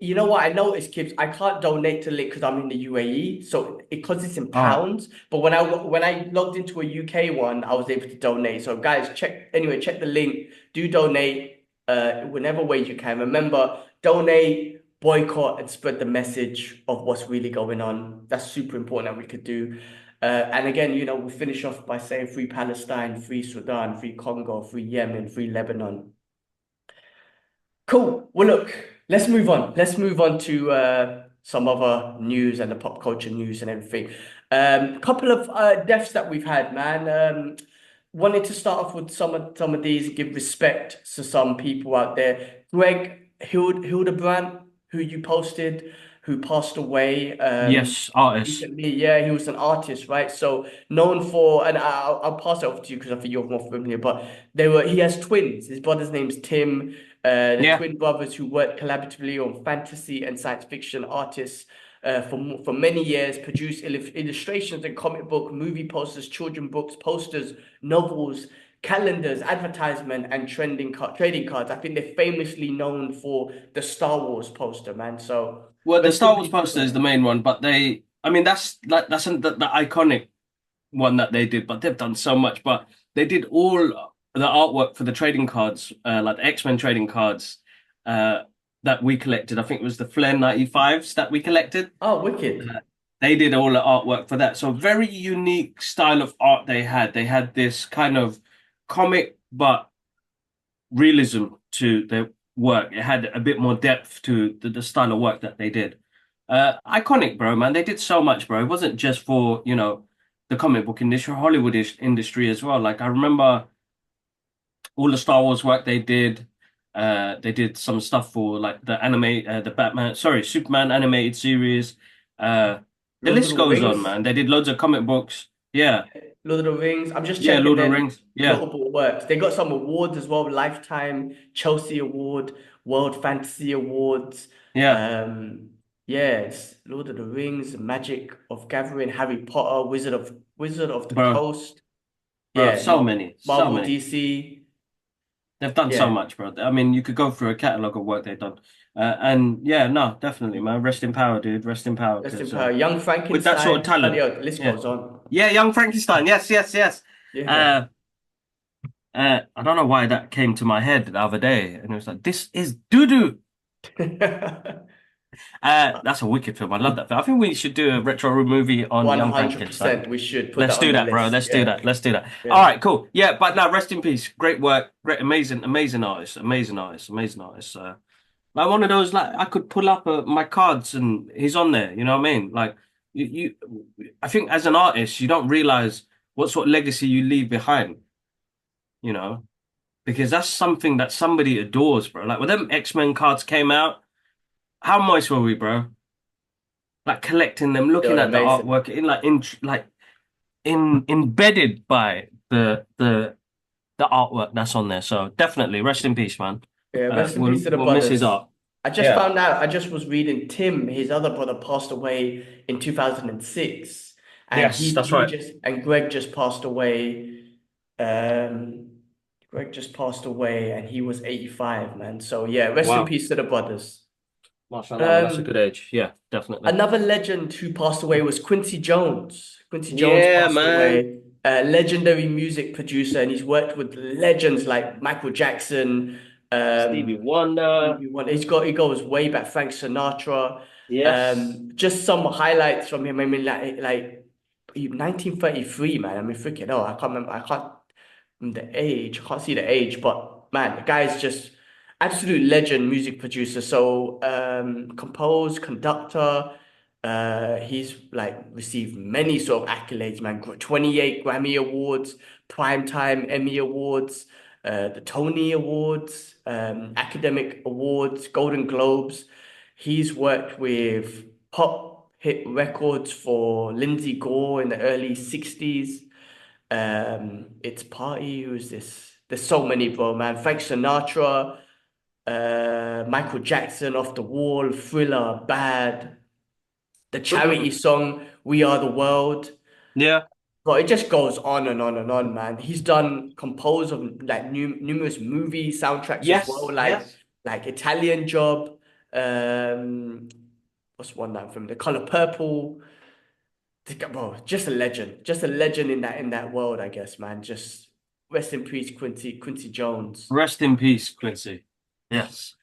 You know what? I noticed, Kibbs, I can't donate to link because I'm in the UAE. So because it's in Oh, pounds, but when I logged into a UK one, I was able to donate. So guys, check the link. Do donate whenever way you can. Remember, donate, boycott, and spread the message of what's really going on. That's super important that we could do. And again, we'll finish off by saying free Palestine, free Sudan, free Congo, free Yemen, free Lebanon. Cool. Well, look, let's move on. Let's move on to some other news and the pop culture news and everything. Couple of deaths that we've had, man. Wanted to start off with some of these, give respect to some people out there. Greg Hildebrandt, who you posted, who passed away. yes, artists. Recently, yeah, he was an artist, right? So known for, and I'll pass it over to you because I think you're more familiar. But he has twins. His brother's name's Tim. The Yeah, twin brothers who worked collaboratively on fantasy and science fiction artists for many years, produced illustrations and comic book, movie posters, children books, posters, novels, calendars, advertisement, and trading cards. I think they're famously known for the Star Wars poster, man. So well, the Star Wars relatively poster is the main one, but I mean, the iconic one that they did, but they've done so much. But they did all the artwork for the trading cards, like the X-Men trading cards, that we collected. I think it was the Flair 95s that we collected. Oh, wicked. They did all the artwork for that. So very unique style of art they had. They had this kind of comic, but realism to their work. It had a bit more depth to the style of work that they did. Iconic, bro, man. They did so much, bro. It wasn't just for, the comic book industry, Hollywood industry as well. Like I remember all the Star Wars work they did. They did some stuff for like the Superman animated series. The Lord of list the goes on, Rings. man. They did loads of comic books. Yeah, Lord of the Rings. I'm just yeah, checking Lord of the then Rings. Yeah, notable works. They got some awards as well, Lifetime, Chelsea Award, World Fantasy Awards. yeah, Um, yes, Lord of the Rings, Magic of Gathering, Harry Potter, Wizard of the bro, Coast. bro. Yeah, So many, so Marvel many. DC. They've done so Yeah, much, bro. I mean, you could go through a catalog of work they've done. And yeah, no, definitely, man. Rest in power, dude. Rest in power. Rest in Because power. Young with that sort of Frankenstein. talent, The list yeah, goes on. yeah, young Frankenstein. Yes, yes, yes. Yeah. Uh, I don't know why that came to my head the other day, and it was like, this is doo-doo. That's a wicked film. I love that film. I think we should do a retro movie on Young Frankenstein. 100%. We should put Let's that on do the that, bro. list. Let's do Yeah. that. Let's do that. All Yeah. right, cool. Yeah, but now rest in peace. Great work. Great, amazing, amazing artist. Amazing artist. Amazing artist. Like one of those, like I could pull up my cards and he's on there. You know what I mean? Like I think as an artist, you don't realize what sort of legacy you leave behind. You know, because that's something that somebody adores, bro. Like when them X-Men cards came out, how moist were we, bro? Like collecting them, They looking were at the amazing. artwork, in embedded by the artwork that's on there. So definitely, rest in peace, man. Yeah, rest in peace to the We'll miss his brothers. art. I just Yeah. found out, I just was reading Tim, his other brother, passed away in 2006. And Yes, that's he right. just, and Greg just passed away. Um, Greg just passed away and he was 85, man. So yeah, rest in Wow. peace to the brothers. MashaAllah, man, that's a Um, good age. Yeah, definitely. Another legend who passed away was Quincy Jones. Quincy Jones Yeah, passed man. away, a legendary music producer, and he's worked with legends like Michael Jackson, Stevie um, Wonder. he goes way back, Frank Sinatra. Yes. Just some highlights from him. I mean, like 1933, man. I mean, freaking hell, I can't remember. I can't the age. I can't see the age, but man, the guy's just absolute legend, music producer. So, composed, conductor. He's like received many sort of accolades, man. 28 Grammy Awards, Primetime Emmy Awards, the Tony Awards, academic awards, Golden Globes. He's worked with pop hit records for Lindsay Gore in the early 60s. It's Party. Who's this? There's so many, bro, man. Frank Sinatra, Michael Jackson, Off the Wall, Thriller, Bad, the charity song We Are the World. Yeah. But it just goes on and on and on, man. He's done compose of like numerous movie soundtracks as well, Yes. Yes. like Italian Job. Um, what's one that from The Color Purple. Bro, just a legend in that world, I guess, man. Just rest in peace, Quincy Jones. Rest in peace, Quincy. Yes.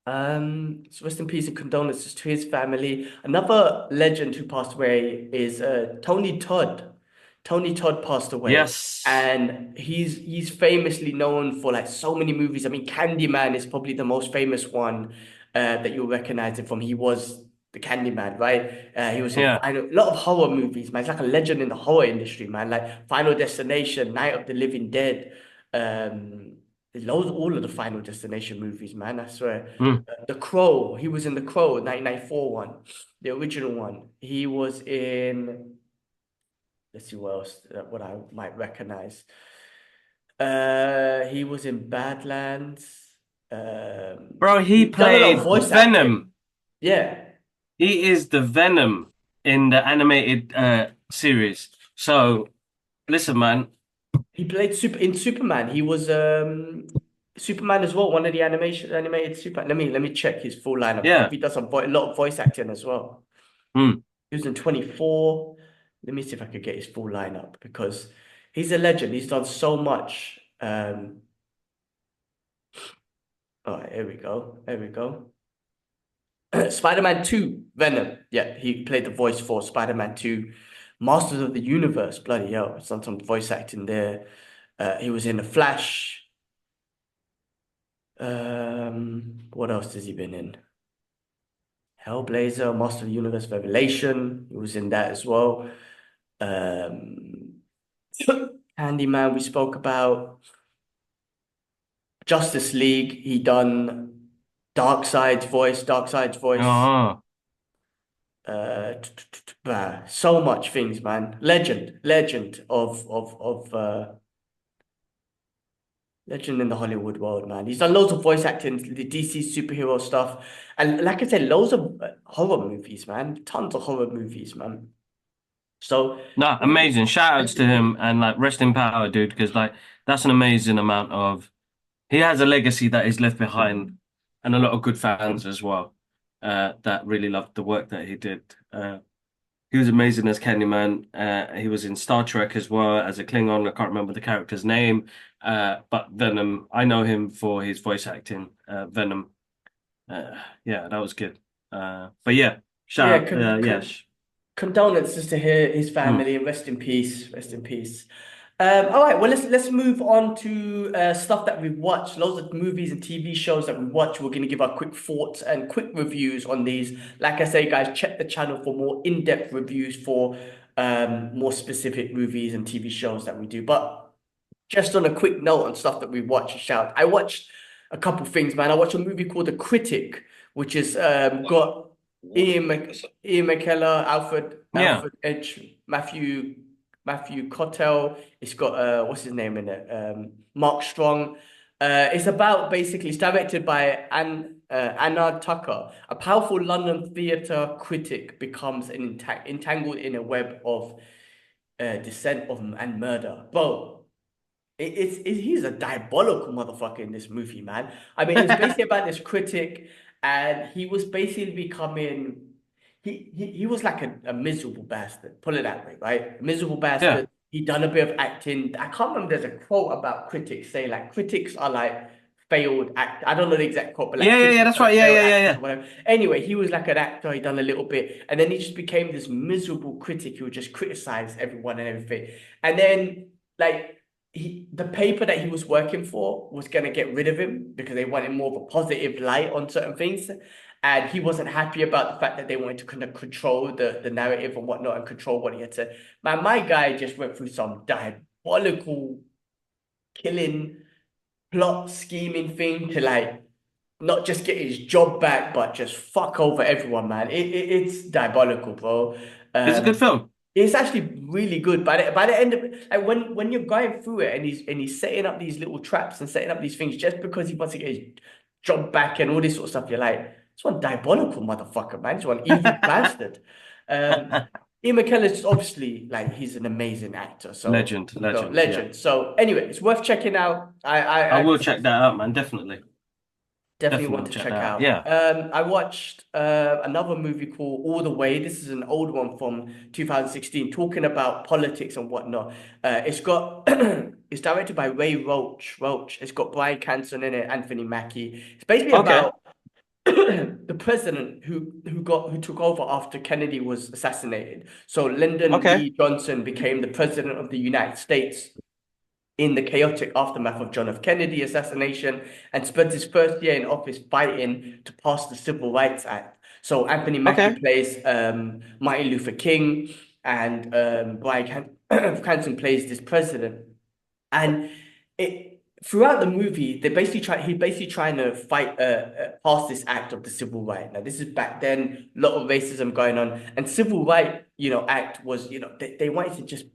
So rest in peace and condolences to his family. Another legend who passed away is Tony Todd. Tony Todd passed away, Yes. and he's famously known for like so many movies. I mean, Candyman is probably the most famous one that you'll recognize him from. He was the Candyman, right? He was in Yeah. a lot of horror movies, man. He's like a legend in the horror industry, man. Like Final Destination, Night of the Living Dead. Um, loads, all of the Final Destination movies, man. I swear. Mm. The Crow. He was in The Crow, 1994 one, the original one. He was in. Let's see what else. What I might recognize. He was in Badlands. Bro, he He's done a lot of played voice acting. Venom. Yeah, He is the Venom in the animated series. So listen, man. he played Superman. He was Superman as well. One of the animated Super. Let me check his full lineup. He Yeah. probably does a lot of voice acting as well. Mm. He was in 24. Let me see if I could get his full lineup because he's a legend. He's done so much. All right, here we go. There we go. Spider-Man 2, Venom. Yeah, he played the voice for Spider-Man 2. Masters of the Universe. Bloody hell. He's done some voice acting there. He was in The Flash. What else has he been in? Hellblazer, Master of the Universe Revelation. He was in that as well. Um, Handyman, we spoke about. Justice League, he done Darkseid's voice. Oh. So much things, man. Legend legend in the Hollywood world, man. He's done loads of voice acting, the DC superhero stuff, and like I said, loads of horror movies, man. Tons of horror movies, man. So No, amazing. Shout outs to him and like rest in power, dude, because like that's an amazing amount of he has a legacy that is left behind and a lot of good fans as well that really loved the work that he did. He was amazing as Candyman. He was in Star Trek as well as a Klingon. I can't remember the character's name. But Venom, I know him for his voice acting. Venom. Yeah, that was good. But yeah, yeah, shout out. Yeah. condolences to his Mm. family and rest in peace. Rest in peace. All right, well let's move on to stuff that we've watched. Loads of movies and TV shows that we watch. We're gonna give our quick thoughts and quick reviews on these. Like I say, guys, check the channel for more in-depth reviews for more specific movies and TV shows that we do. But just on a quick note on stuff that we watched, shout. I watched a couple things, man. I watched a movie called The Critic which is got Ian McKellar, Yeah. Alfred Edge, Matthew Cotell. It's got what's his name in it? Mark Strong. It's about basically it's directed by Anna Tucker. A powerful London theatre critic becomes entangled in a web of dissent and murder. Bro, he's a diabolical motherfucker in this movie, man. I mean, it's basically about this critic, and he was basically becoming he was like a miserable bastard. Put it that way, right? A miserable Yeah. bastard. He done a bit of acting. I can't remember. There's a quote about critics saying like critics are like failed act. I don't know the exact quote, but like Yeah. critics That's are right. like failed actors Yeah. or whatever. Anyway, he was like an actor. He done a little bit, and then he just became this miserable critic who would just criticize everyone and everything. And then like the paper that he was working for was gonna get rid of him because they wanted more of a positive light on certain things. And he wasn't happy about the fact that they wanted to kind of control the narrative and whatnot and control what he had to. Man, my guy just went through some diabolical killing, plot scheming thing to like not just get his job back, but just fuck over everyone, man. It's diabolical, bro. It's a good Um, film. it's actually really good. By the end of it, like when you're going through it and he's setting up these little traps and setting up these things just because he wants to get his job back and all this sort of stuff, you're like, this one diabolical motherfucker, man. This one evil bastard. Um, Ian McKellar's obviously like he's an amazing actor, so Legend. Yeah. legend. So anyway, it's worth checking out. I I will check that out, man. Definitely. definitely Definitely want will to check check that out. out. Yeah. I watched another movie called All the Way. This is an old one from 2016, talking about politics and whatnot. It's got it's directed by Ray Roach. It's got Bryan Cranston in it, Anthony Mackie. It's basically Okay. about the president who took over after Kennedy was assassinated. So Lyndon Okay. B. Johnson became the president of the United States in the chaotic aftermath of John F. Kennedy assassination and spent his first year in office fighting to pass the Civil Rights Act. So Anthony Mackie Okay. plays Martin Luther King, and Bryan Cranston plays this president. And it throughout the movie, he's basically trying to fight pass this act of the civil right. Now, this is back then, a lot of racism going on, and civil right, act was, they wanted to just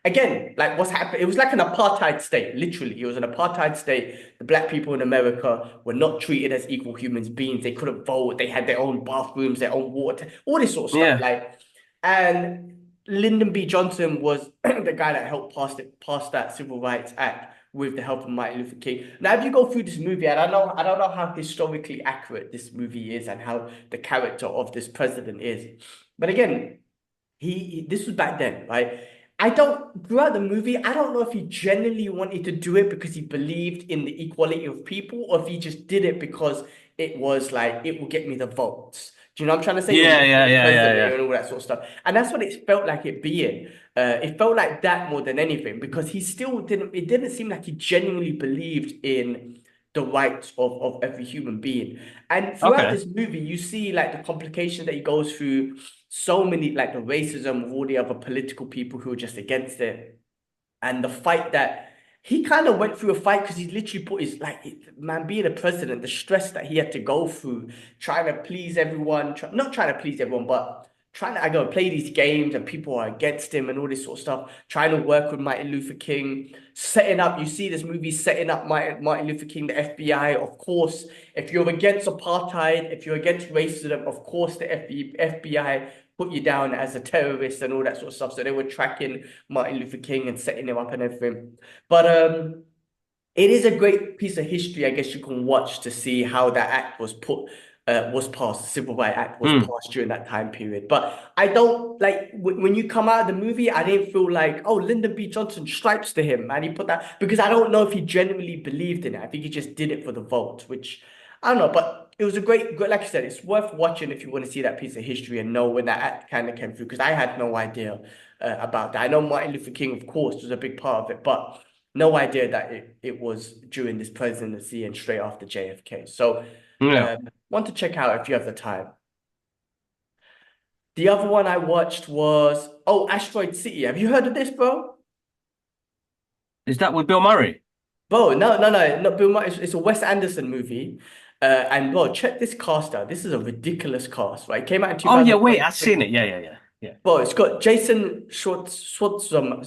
again, like what's happened, it was like an apartheid state, literally. It was an apartheid state. The black people in America were not treated as equal human beings. They couldn't vote. They had their own bathrooms, their own water, all this sort of stuff. Yeah. Like, and Lyndon B. Johnson was the guy that helped pass that Civil Rights Act with the help of Martin Luther King. Now, if you go through this movie, I don't know how historically accurate this movie is and how the character of this president is. But again, this was back then, right? Throughout the movie, I don't know if he genuinely wanted to do it because he believed in the equality of people, or if he just did it because it was like, it will get me the votes. Do you know what I'm trying to say? It will Yeah. get me the president Yeah. and all that sort of stuff. And that's what it felt like it being. It felt like that more than anything because it didn't seem like he genuinely believed in the rights of every human being. And throughout Okay. this movie, you see like the complications that he goes through, so many like the racism of all the other political people who are just against it, and the fight that he kind of went through a fight because he literally put his like man being a president, the stress that he had to go through, trying to please everyone, not trying to please everyone, but trying to play these games and people are against him and all this sort of stuff, trying to work with Martin Luther King, setting up, you see this movie setting up Martin Luther King, the FBI, of course. If you're against apartheid, if you're against racism, of course the FBI put you down as a terrorist and all that sort of stuff. So they were tracking Martin Luther King and setting him up and everything. But it is a great piece of history, I guess you can watch to see how that act was passed. The Civil Rights Act was passed during that time period. But I don't like when you come out of the movie, I didn't feel like, oh, Lyndon B. Johnson, stripes to him, man. He put that because I don't know if he genuinely believed in it. I think he just did it for the vote, which I don't know, but it was a great, like I said, it's worth watching if you want to see that piece of history and know when that act kind of came through, because I had no idea about that. I know Martin Luther King, of course, was a big part of it, but no idea that it was during this presidency and straight after JFK. So Yeah. want to check out if you have the time. The other one I watched was, Asteroid City. Have you heard of this, bro? Is that with Bill Murray? Bro, no, not Bill Murray. It's a Wes Anderson movie. And bro, check this cast out. This is a ridiculous cast, right? It came out in Oh yeah, wait, I've 2020. seen it. Yeah, yeah, yeah, yeah, Bro, it's got Jason Schwartzman.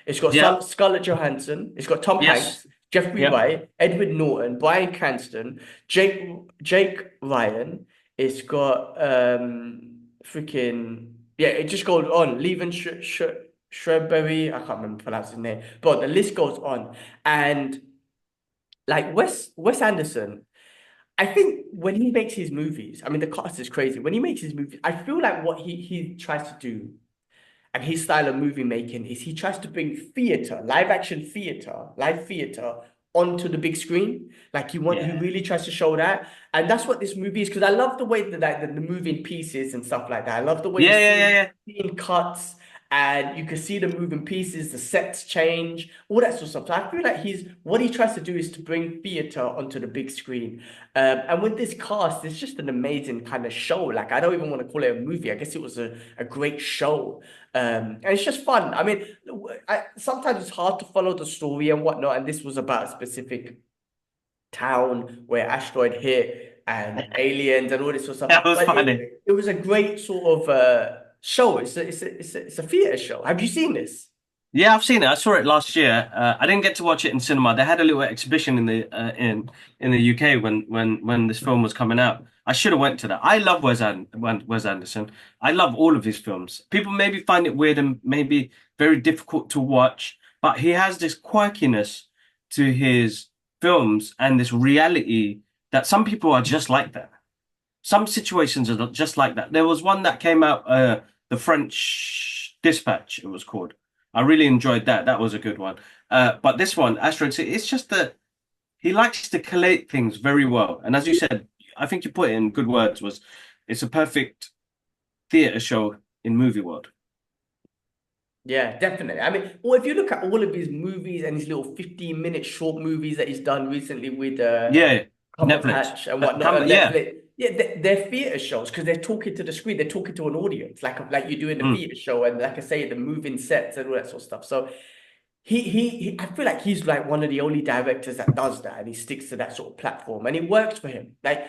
It's got yeah. Scarlett Johansson. It's got Tom Yes, Hanks, Jeffrey yeah. Wright, Edward Norton, Bryan Cranston, Jake Ryan. It's got freaking yeah. It just goes on. Leaving Shrewsbury. I can't remember pronouncing his name, but the list goes on. And like Wes Anderson. I think when he makes his movies, I mean, the cast is crazy. When he makes his movies, I feel like what he tries to do and his style of movie making is he tries to bring theater, live action theater, live theater onto the big screen. Like he Yeah. really tries to show that. And that's what this movie is. Because I love the way that like the moving pieces and stuff like that. I love the way the Yeah, yeah, yeah, yeah. scene cuts and you can see the moving pieces, the sets change, all that sort of stuff. So I feel like what he tries to do is to bring theater onto the big screen. And with this cast, it's just an amazing kind of show. Like I don't even want to call it a movie. I guess it was a great show. And it's just fun. I mean, sometimes it's hard to follow the story and whatnot. And this was about a specific town where asteroid hit and aliens and all this sort of That stuff. was But funny. it was a great sort of show. It's a theater show. Have you seen this? Yeah, I've seen it. I saw it last year. I didn't get to watch it in cinema. They had a little exhibition in the UK when this film was coming out. I should have went to that. I love Wes Anderson. I love all of his films. People maybe find it weird and maybe very difficult to watch, but he has this quirkiness to his films and this reality that some people are just like that. Some situations are just like that. There was one that came out, the French Dispatch, it was called. I really enjoyed that. That was a good one. But this one, Asteroid City, it's just that he likes to collate things very well. And as you said, I think you put it in good words, was it's a perfect theater show in movie world. Yeah, definitely. I mean, well, if you look at all of his movies and his little 15-minute short movies that he's done recently with Yeah, Netflix. Cumberbatch and whatnot on Yeah. Netflix, yeah, they're theater shows because they're talking to the screen, they're talking to an audience, like you do in a Mm. theater show, and like I say, the moving sets and all that sort of stuff. So I feel like he's like one of the only directors that does that, and he sticks to that sort of platform, and it works for him. Like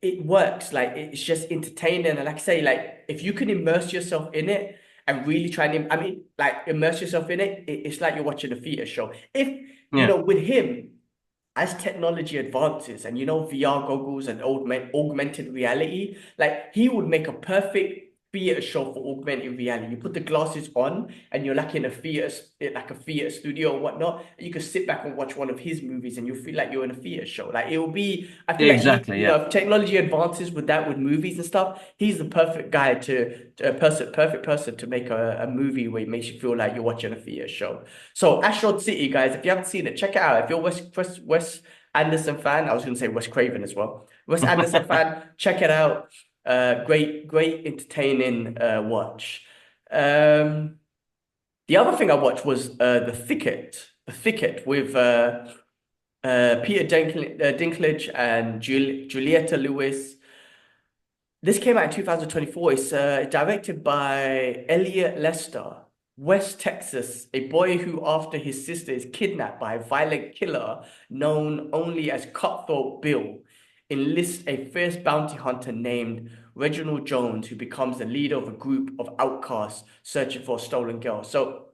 it works. Like it's just entertaining, and like I say, like if you can immerse yourself in it and really try and, I mean, like immerse yourself in it, it's like you're watching a theater show. If you Yeah. know, with him, as technology advances and VR goggles and augmented reality, like he would make a perfect theater show for augmented reality. You put the glasses on and you're like in a theater, like a theater studio or whatnot, and you can sit back and watch one of his movies and you'll feel like you're in a theater show. Like it will be, I feel like Exactly. Yeah. if technology advances with that, with movies and stuff, he's the perfect guy perfect person to make a movie where it makes you feel like you're watching a theater show. So Asteroid City, guys, if you haven't seen it, check it out. If you're Wes Anderson fan, I was going to say Wes Craven as well. Wes Anderson fan, check it out. Great entertaining watch. The other thing I watched was The Thicket. The Thicket with Peter Dinklage and Julieta Lewis. This came out in 2024. It's directed by Elliot Lester. West Texas, a boy who, after his sister is kidnapped by a violent killer known only as Cutthroat Bill, enlists a fierce bounty hunter named Reginald Jones, who becomes the leader of a group of outcasts searching for a stolen girl. So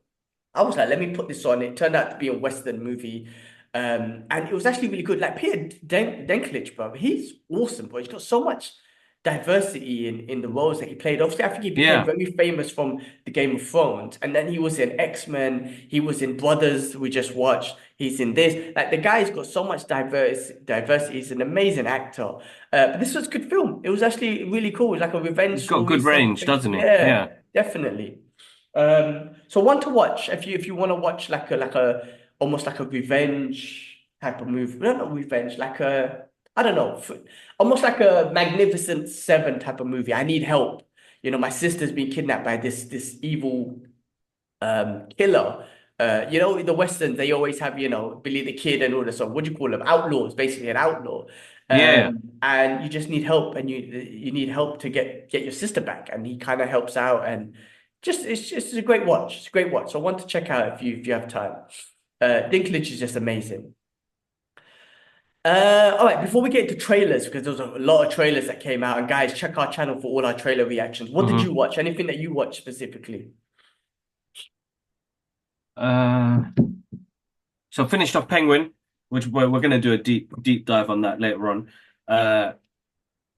I was like, let me put this on. It turned out to be a Western movie. And it was actually really good. Like Peter Dinklage, bro, he's awesome, bro. He's got so much diversity in the roles that he played. Obviously, I think he became Yeah. very famous from the Game of Thrones. And then he was in X-Men. He was in Brothers, we just watched. He's in this. Like the guy's got so much diversity. He's an amazing actor. But this was a good film. It was actually really cool. It was like a revenge He's got story good sort of range, thing. doesn't he? Yeah, Yeah. definitely. So one to watch if you want to watch like a almost like a revenge type of movie. No, not revenge, like a I don't know, almost like a Magnificent Seven type of movie. I need help. My sister's been kidnapped by this evil killer. The Westerns, they always have, Billy the Kid and all this stuff. What do you call them? Outlaws, basically an outlaw. Yeah. And you just need help, and you need help to get your sister back, and he kind of helps out, and it's a great watch. It's a great watch. So I want to check out if you have time. Dinklage is just amazing. All right, before we get into trailers, because there's a lot of trailers that came out, and guys, check our channel for all our trailer reactions. What did Hmm you watch? Anything that you watched specifically? Uh, so finished off Penguin, which we're going to do a deep dive on that later on, uh,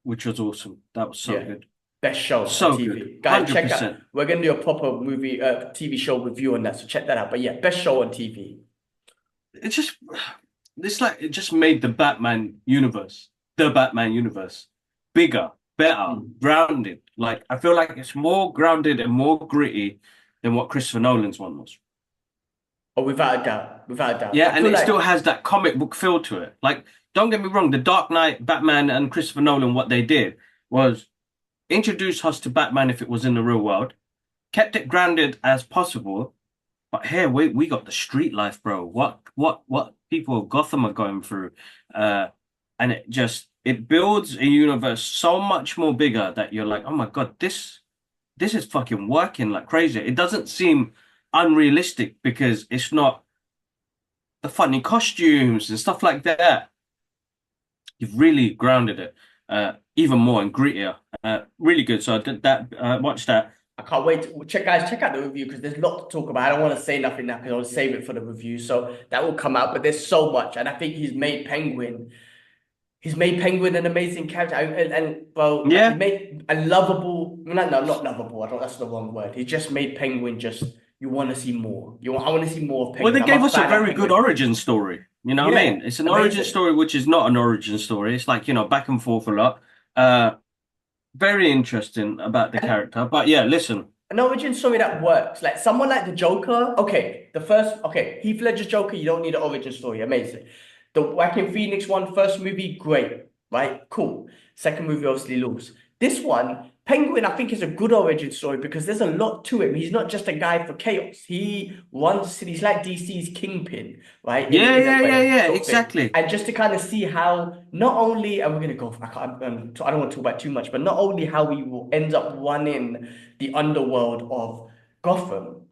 which was awesome. That was so Yeah, good, best show on so good, TV. Guys, check out. 100%. We're gonna do a proper movie, TV show review on that, so check that out. But yeah, best show on TV. It just This like it just made the Batman universe, bigger, better, Mm. grounded. Like I feel like it's more grounded and more gritty than what Christopher Nolan's one was. Oh, without a doubt, without a doubt. Yeah, I and feel it still like has that comic book feel to it. Like, don't get me wrong, The Dark Knight, Batman, and Christopher Nolan, what they did was introduce us to Batman if it was in the real world, kept it grounded as possible. But here we got the street life, bro. What people of Gotham are going through, uh, and it builds a universe so much more bigger that you're like, oh my God, this is fucking working like crazy. It doesn't seem unrealistic because it's not the funny costumes and stuff like that. You've really grounded it, even more and grittier. Really good. So I did that. Watch that. I can't wait to check out the review because there's a lot to talk about. I don't want to say nothing now because I want to save it for the review. So that will come out, but there's so much, and I think He's made Penguin an amazing character, and bro, like he Yeah. made a lovable. No, no, not lovable. I don't. That's the wrong word. He just made Penguin just. You want to see more. I want to see more of Well, Penguin. they I'm gave a us a fan of very good Penguin. origin story. You know what I Yeah, mean? It's an origin amazing. story, which is not an origin story. It's like, back and forth a lot. Very interesting about the And character. But yeah, listen. an origin story that works. Like someone like the Joker. Okay, Heath Ledger's Joker. You don't need an origin story. Amazing. The Joaquin Phoenix one, first movie, great, right? Cool. Second movie, obviously lose. This one, Penguin, I think is a good origin story because there's a lot to him. He's not just a guy for chaos. He runs city. He's like DC's Kingpin, right? Yeah, In a yeah, yeah, way, yeah, sort of thing. exactly. And just to kind of see how not only, and we're gonna go. I don't want to talk about too much, but not only how we will end up running the underworld of Gotham,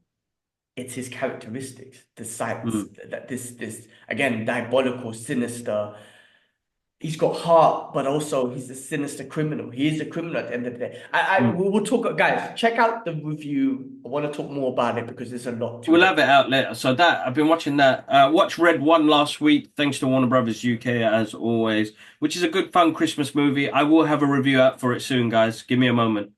it's his characteristics, the sights, Mm, that this again, diabolical, sinister. He's got heart, but also he's a sinister criminal. He is a criminal at the end of the day. mm. We'll talk, guys. Check out the review. I want to talk more about it because there's a lot to We'll it. have it out later. So that I've been watching that. Watched Red One last week, thanks to Warner Brothers UK as always, which is a good fun Christmas movie. I will have a review out for it soon, guys. Give me a moment.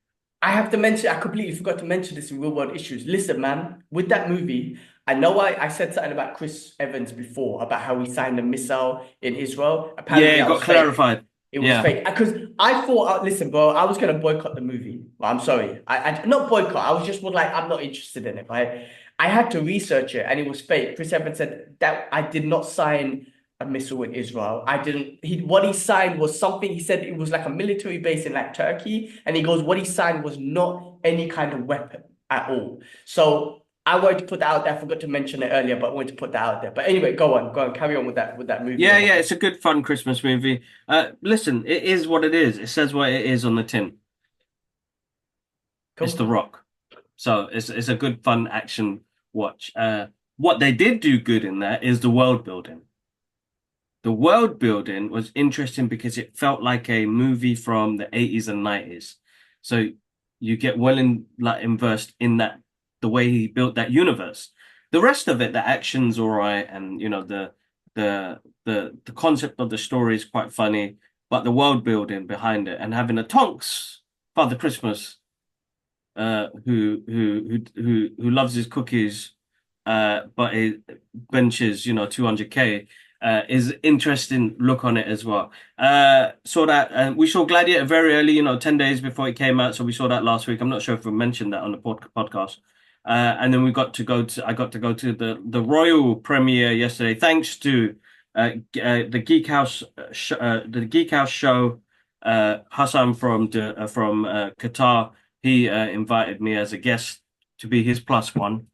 I have to mention, I completely forgot to mention this in Real World Issues. Listen, man, with that movie, I know I said something about Chris Evans before, about how he signed a missile in Israel. Yeah, Apparently, it that got was fake. clarified. It was Yeah. fake. Because I thought, listen, bro, I was going to boycott the movie. Well, I'm sorry. I not boycott. I was just like, I'm not interested in it, right? I had to research it and it was fake. Chris Evans said that I did not sign a missile in Israel. I didn't. What he signed was something. He said it was like a military base in like Turkey, and he goes, what he signed was not any kind of weapon at all. So I wanted to put that out there. I forgot to mention it earlier, but I wanted to put that out there. But anyway, go on, carry on with that movie. Yeah, yeah, it's a good fun Christmas movie. Listen, it is what it is. It says what it is on the tin. It's The Cool. Rock. So it's a good fun action watch. What they did do good in that is the world building. The world building was interesting because it felt like a movie from the 80s and 90s. So you get well immersed in that the way he built that universe. The rest of it, the action's all right, and the concept of the story is quite funny, but the world building behind it and having a Tonks Father Christmas who loves his cookies, but he benches 200K. Is interesting look on it as well. Saw that, and we saw Gladiator very early, 10 days before it came out. So we saw that last week. I'm not sure if we mentioned that on the podcast. And then I got to go to the royal premiere yesterday, thanks to the Geek House show. Hassan from Qatar, he invited me as a guest to be his plus one,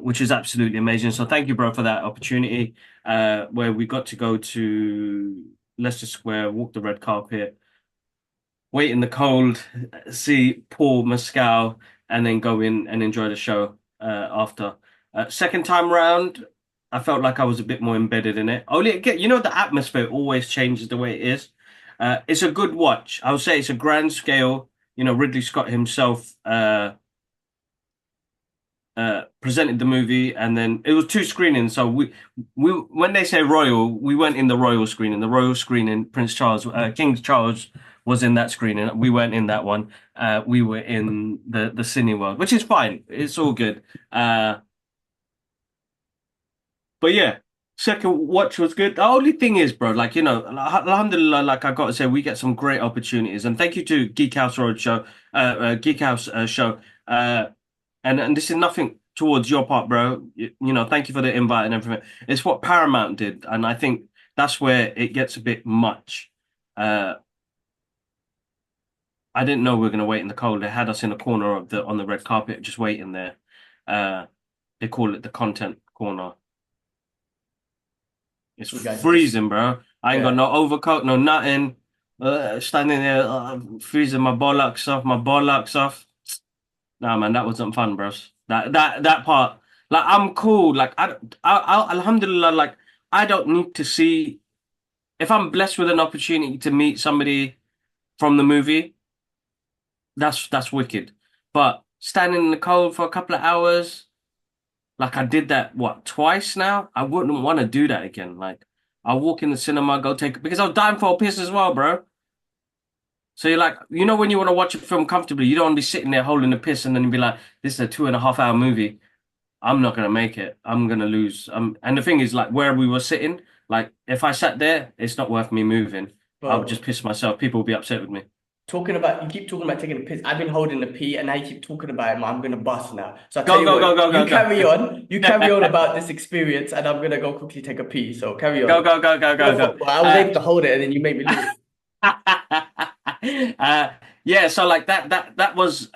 which is absolutely amazing. So thank you, bro, for that opportunity. Where we got to go to Leicester Square, walk the red carpet, wait in the cold, see Paul Mescal, and then go in and enjoy the show after. Second time round, I felt like I was a bit more embedded in it. Only again, you know, the atmosphere always changes the way it is. It's a good watch. I would say it's a grand scale. You know, Ridley Scott himself presented the movie, and then it was two screenings. So we when they say royal, we went in the royal screening. The royal screening, Prince Charles, King Charles was in that screening. We weren't in that one. We were in the Cineworld, which is fine. It's all good. But yeah, second watch was good. The only thing is, bro, like, you know, alhamdulillah, like I got to say, we get some great opportunities. And thank you to Geek House Roadshow, Geek House show. And this is nothing towards your part, bro. You know, thank you for the invite and everything. It's what Paramount did, and I think that's where it gets a bit much. Uh, I didn't know we were gonna wait in the cold. They had us in a corner of the on the red carpet, just waiting there. Uh, they call it the content corner. It's You guys just freezing, bro. I ain't got yeah. no overcoat, no nothing. Standing there, freezing my bollocks off, my bollocks off. Nah, man, that wasn't fun, bros. That part, like, I'm cool. Like, alhamdulillah, like, I don't need to see if I'm blessed with an opportunity to meet somebody from the movie. That's wicked. But standing in the cold for a couple of hours, like I did that what twice now. I wouldn't want to do that again. Like, I'll walk in the cinema, go take because I was dying for a piss as well, bro. So you're like, you know, when you want to watch a film comfortably, you don't want to be sitting there holding the piss and then you be like, this is a 2.5 hour movie. I'm not gonna make it. I'm gonna lose. And the thing is, like where we were sitting, like if I sat there, it's not worth me moving. I would just Bro, piss myself. People would be upset with me. talking about you keep talking about taking a piss. I've been holding the pee and now you keep talking about it, man. I'm gonna bust now. So I tell Go, you go, go, what, go, go, you go. carry on about this experience and I'm gonna go quickly take a pee. So carry Go, on. go, go, go, Your go, go. fault, bro. I was able to hold it and then you made me lose. Yeah, so like that was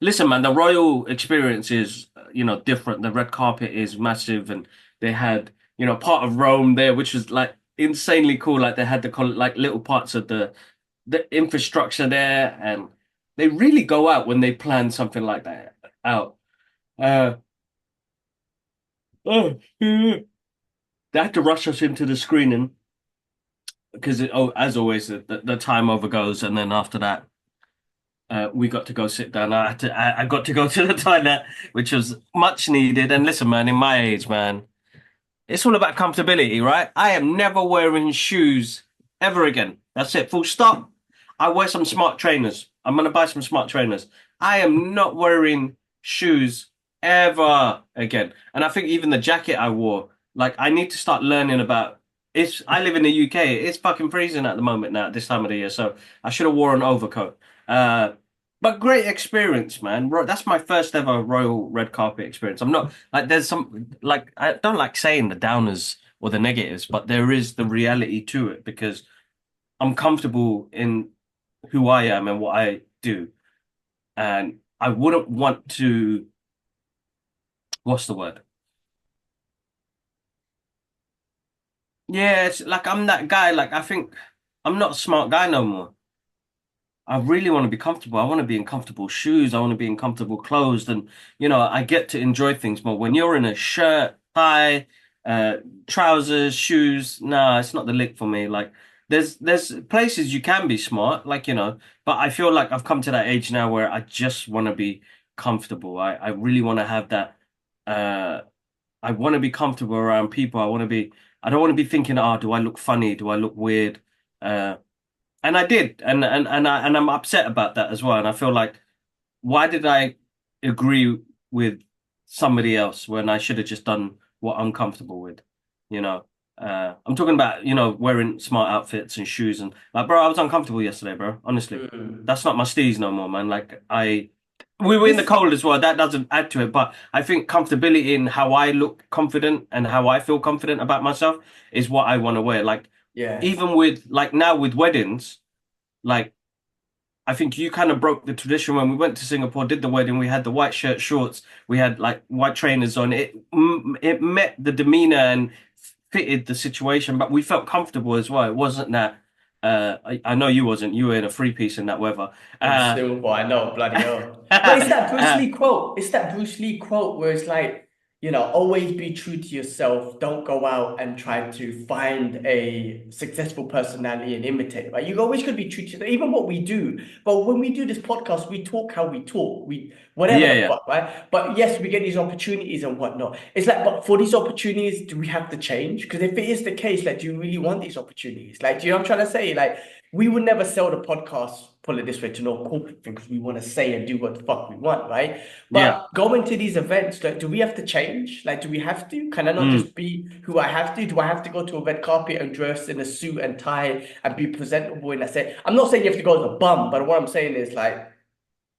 listen, man, the royal experience is you know different. The red carpet is massive, and they had you know part of Rome there, which was like insanely cool. Like they had like little parts of the infrastructure there, and they really go out when they plan something like that out. Uh, oh, they had to rush us into the screening because as always, the time overgoes, and then after that. We got to go sit down. I got to go to the toilet, which was much needed. And listen, man, in my age, man, it's all about comfortability, right? I am never wearing shoes ever again. That's it. Full stop. I wear some smart trainers. I'm gonna buy some smart trainers. I am not wearing shoes ever again. And I think even the jacket I wore, like I need to start learning about it's I live in the UK. It's fucking freezing at the moment now at this time of the year. So I should have worn an overcoat. Uh but great experience, man. That's my first ever Royal Red Carpet experience. I'm not like there's some like I don't like saying the downers or the negatives, but there is the reality to it because I'm comfortable in who I am and what I do. And I wouldn't want to, what's the word? Yeah, it's like I'm that guy. Like I think I'm not a smart guy no more. I really want to be comfortable. I want to be in comfortable shoes. I want to be in comfortable clothes. And, you know, I get to enjoy things more. When you're in a shirt, tie, uh, trousers, shoes, nah, it's not the lick for me. Like there's places you can be smart, like, you know, but I feel like I've come to that age now where I just want to be comfortable. I really want to have that uh I want to be comfortable around people. I don't want to be thinking, oh, do I look funny? Do I look weird? Uh and I did, and I'm upset about that as well. And I feel like, why did I agree with somebody else when I should have just done what I'm comfortable with? You know, I'm talking about you know wearing smart outfits and shoes and like, bro, I was uncomfortable yesterday, bro. Honestly, Mm. that's not my steez no more, man. We were in the This cold as well. That doesn't add to it, but I think comfortability in how I look confident and how I feel confident about myself is what I want to wear. Like yeah. even with like now with weddings, like I think you kind of broke the tradition when we went to Singapore, did the wedding. We had the white shirt, shorts. We had like white trainers on. It met the demeanor and fitted the situation, but we felt comfortable as well. It wasn't that. I know you wasn't. You were in a three piece in that weather. In Uh, Singapore, I know, bloody hell. But it's that Bruce uh, Lee quote. It's that Bruce Lee quote where it's like, always be true to yourself. Don't go out and try to find a successful personality and imitate, right? You always got to be true to even what we do. But when we do this podcast, we talk how we talk. Whatever Yeah, the yeah, fuck, right? But yes, we get these opportunities and whatnot. It's like, but for these opportunities, do we have to change? Because if it is the case, like, do you really want these opportunities? Like, do you know what I'm trying to say? Like, we would never sell the podcast, put it this way, to no corporate thing because we want to say and do what the fuck we want, right? yeah. But going to these events, like, do we have to change? Like, do we have to? Can I not Mm. just be who I have to? Do I have to go to a red carpet and dress in a suit and tie and be presentable in that set? I'm not saying you have to go as a bum, but what I'm saying is like,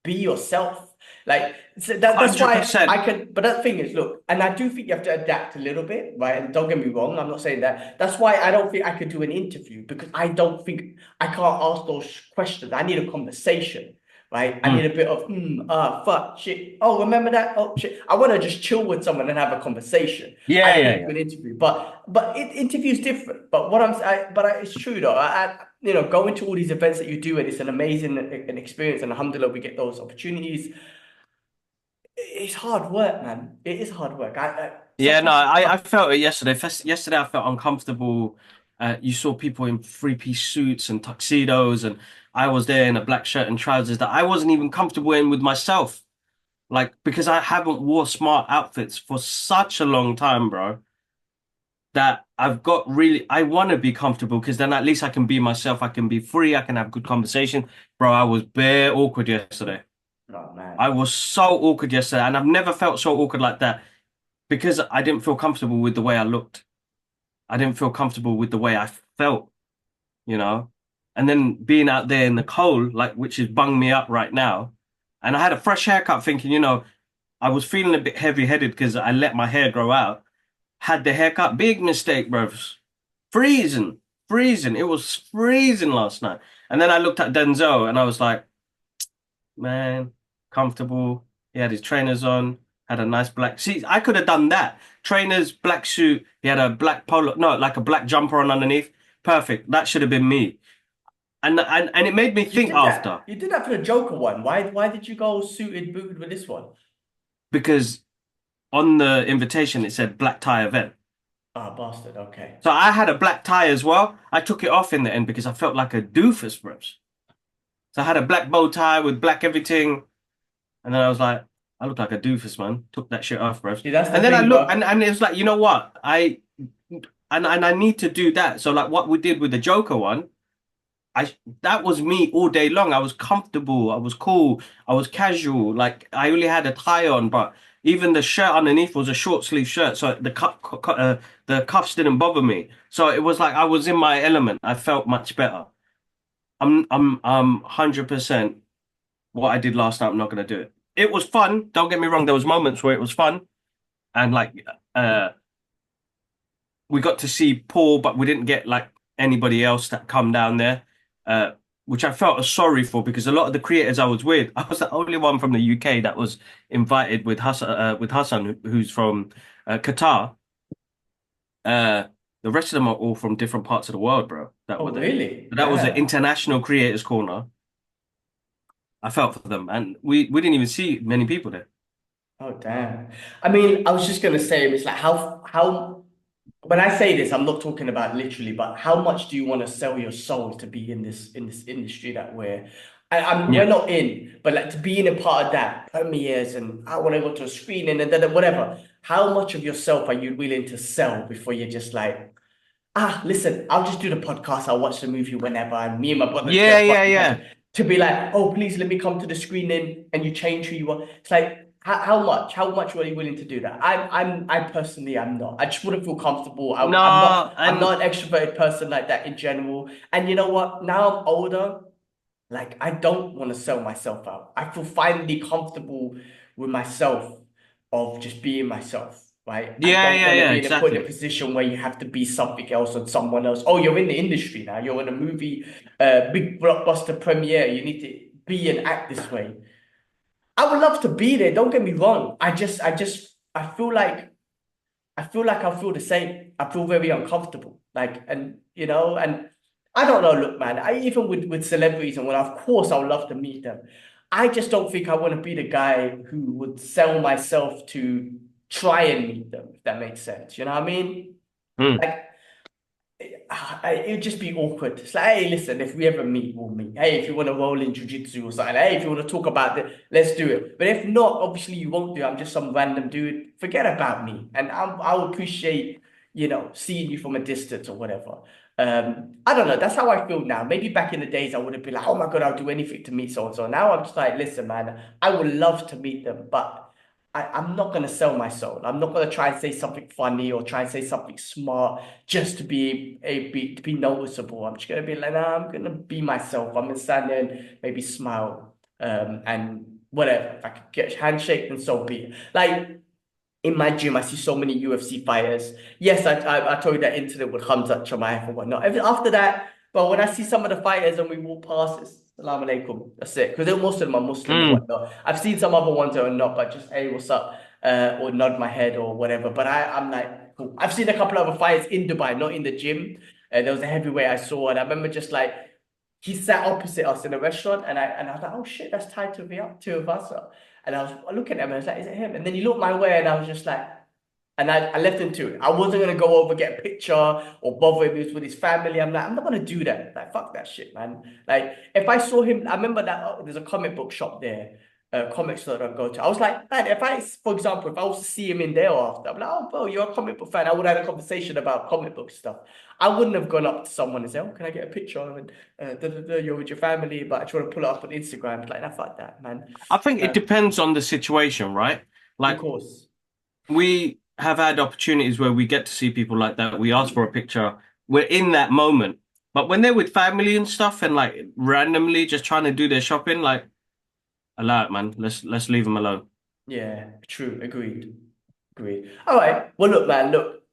be yourself. Like, so that's why 100%. I can. But that thing is, look, and I do think you have to adapt a little bit, right? And don't get me wrong, I'm not saying that. That's why I don't think I could do an interview because I don't think I can't ask those questions. I need a conversation, right? I need Mm. a bit of fuck, shit. Oh, remember that? Oh, shit. I want to just chill with someone and have a conversation. I Yeah, don't yeah, need to do yeah. an interview, but interview's different. But it's true though. Going to all these events that you do, and it's an amazing an experience. And alhamdulillah, we get those opportunities. It's hard work, man. It is hard work. I Yeah, no, sometimes it's I tough. felt it yesterday. Yesterday, I felt uncomfortable. You saw people in three-piece suits and tuxedos, and I was there in a black shirt and trousers that I wasn't even comfortable in with myself. Like, because I haven't wore smart outfits for such a long time, bro, that I want to be comfortable because then at least I can be myself. I can be free. I can have good conversation. Bro, I was bare awkward yesterday. Oh I man. was so awkward yesterday, and I've never felt so awkward like that because I didn't feel comfortable with the way I looked. I didn't feel comfortable with the way I felt, you know? And then being out there in the cold, like, which is bunged me up right now. And I had a fresh haircut thinking, I was feeling a bit heavy-headed because I let my hair grow out. Had the haircut, big mistake, bros. Freezing, freezing. It was freezing last night. And then I looked at Denzel and I was like, man, comfortable. He had his trainers on, had a nice black. See, I could have done that. Trainers, black suit. He had a black polo, no, like a black jumper on underneath. Perfect. That should have been me. And it made me You think did after that. You did that for the Joker one. Why did you go suited booted with this one? because on the invitation it said black tie event. Ah, bastard. Okay. So I had a black tie as well. I took it off in the end because I felt like a doofus, bros. So I had a black bow tie with black everything. And then I was like, I look like a doofus, man. Took that shit off, bro. See, that's the And then I thing, look, bro. and it was like, you know what? And I need to do that. So like what we did with the Joker one, I that was me all day long. I was comfortable. I was cool. I was casual. Like I only had a tie on, but even the shirt underneath was a short sleeve shirt, so the cuffs didn't bother me. So it was like I was in my element. I felt much better. I'm 100% what I did last night. I'm not gonna do it. It was fun. Don't get me wrong. There was moments where it was fun, and like we got to see Paul, but we didn't get like anybody else that come down there, which I felt sorry for because a lot of the creators I was with, I was the only one from the UK that was invited with Hassan, who's from Qatar. Uh, the rest of them are all from different parts of the world, bro, that were Oh, there. really? That was the Damn. international creators corner. I felt for them, and we didn't even see many people there. Oh, damn. I mean, I was just gonna say, it's like how when I say this, I'm not talking about literally, but how much do you want to sell your soul to be in this industry that we're Yeah, not in, but like to be in a part of that premieres and I want to go to a screening and then whatever. How much of yourself are you willing to sell before you're just like, listen, I'll just do the podcast. I'll watch the movie whenever, and me and my brother yeah, share yeah, fucking yeah. passion. To be like, oh, please let me come to the screening, and you change who you are. It's like, how much? How much are you willing to do that? I personally, I'm not. I just wouldn't feel comfortable. No, I'm and not an extroverted person like that in general. And you know what? Now I'm older. Like, I don't want to sell myself out. I feel finally comfortable with myself of just being myself, right? I yeah, don't yeah, want to yeah, be in a exactly. position where you have to be something else or someone else. Oh, you're in the industry now. You're in a movie, big blockbuster premiere. You need to be and act this way. I would love to be there. Don't get me wrong. I feel like I feel the same. I feel very uncomfortable. Like, and and I don't know. Look, man, I even with celebrities and when of course I would love to meet them. I just don't think I want to be the guy who would sell myself to try and meet them, if that makes sense. You know what I mean? Mm. Like, it'd just be awkward. It's like, hey, listen, if we ever meet, we'll meet. Hey, if you want to roll in jiu-jitsu or something, hey, if you want to talk about it, let's do it. But if not, obviously you won't do. I'm just some random dude. Forget about me. And I'll appreciate, seeing you from a distance or whatever. I don't know. That's how I feel now. Maybe back in the days, I would have been like, oh my God, I'll do anything to meet so-and-so. Now I'm just like, listen, man, I would love to meet them, but I'm not going to sell my soul. I'm not going to try and say something funny or try and say something smart just to be noticeable. I'm just going to be like, nah, I'm going to be myself. I'm going to stand there and maybe smile, and whatever. If I could get a handshake, then so be it. Like, in my gym, I see so many UFC fighters. Yes, I told you that incident with Hamza Chimaev and whatnot. After that, but when I see some of the fighters and we walk past, it's Salaam alaikum. That's it. Because most of them are Muslim and whatnot. I've seen some other ones that are not, but just, hey, what's up? Or nod my head or whatever. But I'm like, cool. I've seen a couple of other fighters in Dubai, not in the gym. There was a heavyweight I saw, and I remember just like, he sat opposite us in a restaurant, and I was like, oh shit, that's Ty Tuivasa. And I was looking at him, and I was like, is it him? And then he looked my way, and I was just like, and I left him to it. I wasn't gonna go over, get a picture, or bother him. He was with his family. I'm like, I'm not gonna do that. Like, fuck that shit, man. Like, if I saw him, I remember that there's a comic book shop there, comic store that I go to. I was like, man, for example, if I was to see him in there after, I'm like, oh, bro, you're a comic book fan. I would have had a conversation about comic book stuff. I wouldn't have gone up to someone and said, oh, can I get a picture? And you're with your family, but I try to pull it up on Instagram. Like, nah, fuck that, man. I think it depends on the situation, right? Like, of course. we have had opportunities where we get to see people like that. We ask for a picture. We're in that moment. But when they're with family and stuff and like randomly just trying to do their shopping, like, allow it, man. Let's leave them alone. Yeah, true. Agreed. All right. Well, look, man, look.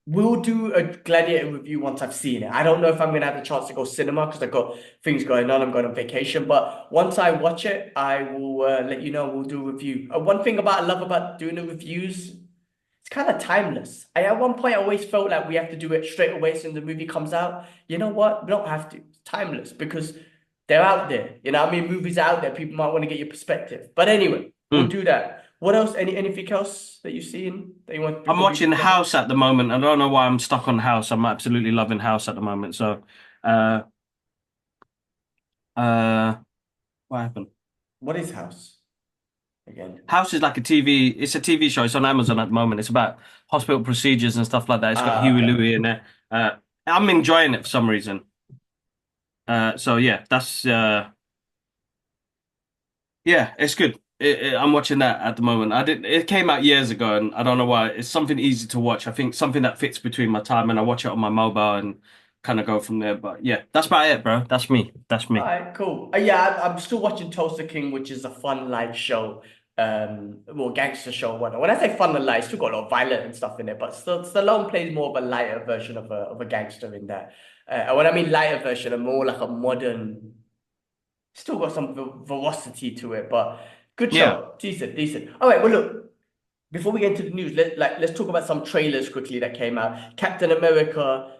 We'll do a Gladiator review once I've seen it. I don't know if I'm going to have the chance to go cinema because I've got things going on. I'm going on vacation. But once I watch it, I will let you know. We'll do a review. One thing I love about doing the reviews, it's kind of timeless. At one point, I always felt like we have to do it straight away as soon as the movie comes out. You know what? We don't have to. It's timeless because they're out there. You know what I mean? Movies are out there. People might want to get your perspective. But anyway, we'll do that. What else? Anything else that you've seen that you want? I'm watching House at the moment. I don't know why I'm stuck on House. I'm absolutely loving House at the moment. So, what happened? What is House? Again. House is like it's a TV show. It's on Amazon at the moment. It's about hospital procedures and stuff like that. It's got Huey Louie in there. I'm enjoying it for some reason. So yeah, that's yeah, it's good. I'm watching that at the moment. It came out years ago, and I don't know why. It's something easy to watch. I think something that fits between my time, and I watch it on my mobile and kind of go from there. But yeah, that's about it, bro. That's me. All right, cool. Yeah, I'm still watching Tulsa King, which is a fun light show. Well, gangster show. When I say fun and light, it's still got a lot of violent and stuff in it, but Stallone plays more of a lighter version of a gangster in that. And when I mean lighter version, a more like a modern. Still got some velocity to it, but good show. Yeah. Decent. All right, well, look, before we get into the news, let's talk about some trailers quickly that came out. Captain America,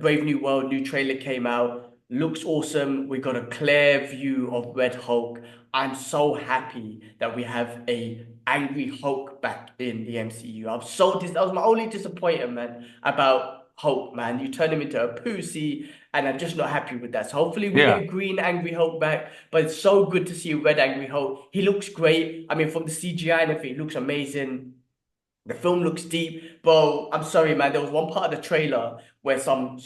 Brave New World, new trailer came out. Looks awesome. We got a clear view of Red Hulk. I'm so happy that we have a angry Hulk back in the MCU. That was my only disappointment, man, about Hulk, man. You turn him into a pussy, and I'm just not happy with that. So hopefully we get a green angry Hulk back, but it's so good to see a red angry Hulk. He looks great. I mean, from the CGI and everything, it looks amazing. The film looks deep. Bro, I'm sorry, man. There was one part of the trailer where some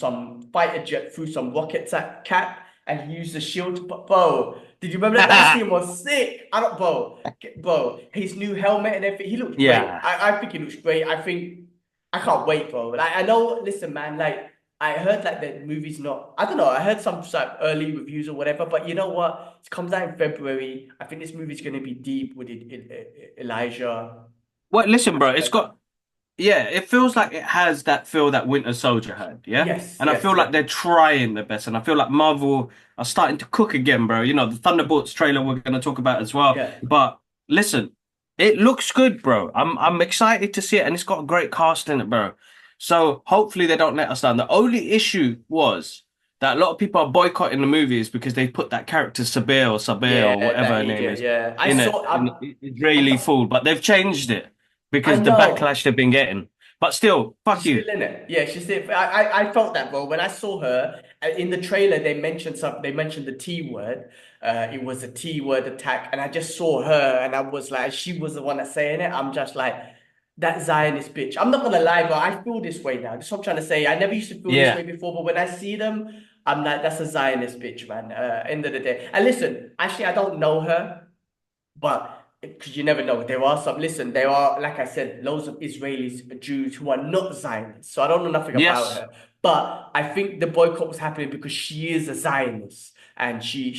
fighter jet threw some rockets at Cap, and he used the shield. But bro, did you remember that? That scene was sick. Bro, his new helmet and everything. He looks great. I think he looks great. I can't wait, bro. Like, I know, listen, man, like, I heard like the movie's not, I don't know, I heard some like, early reviews or whatever, but you know what? It comes out in February. I think this movie's going to be deep with Elijah. Well, listen, bro, it feels like it has that feel that Winter Soldier had, yeah? Yes. And I feel like they're trying their best, and I feel like Marvel are starting to cook again, bro. You know, the Thunderbolts trailer we're going to talk about as well. Yeah. But listen, it looks good, bro. I'm excited to see it, and it's got a great cast in it, bro. So hopefully they don't let us down. The only issue was that a lot of people are boycotting the movies because they put that character Sabir or whatever her name is. Yeah, Israeli fool, but they've changed it. I because the know. backlash they've been getting. But still, fuck She's you. still in it. Yeah, she's still. I felt that, bro. When I saw her in the trailer, they mentioned something. They mentioned the T word. It was a T word attack, and I just saw her, and I was like, she was the one that's saying it. I'm just like, that Zionist bitch. I'm not gonna lie, bro. I feel this way now. That's what I'm trying to say. I never used to feel this Yeah. way before, but when I see them, I'm like, that's a Zionist bitch, man. End of the day. And listen, actually, I don't know her. But because you never know, there are some, listen, there are, like I said, loads of Israelis, Jews who are not Zionists. So I don't know nothing about Yes. her. But I think the boycott was happening because she is a Zionist and she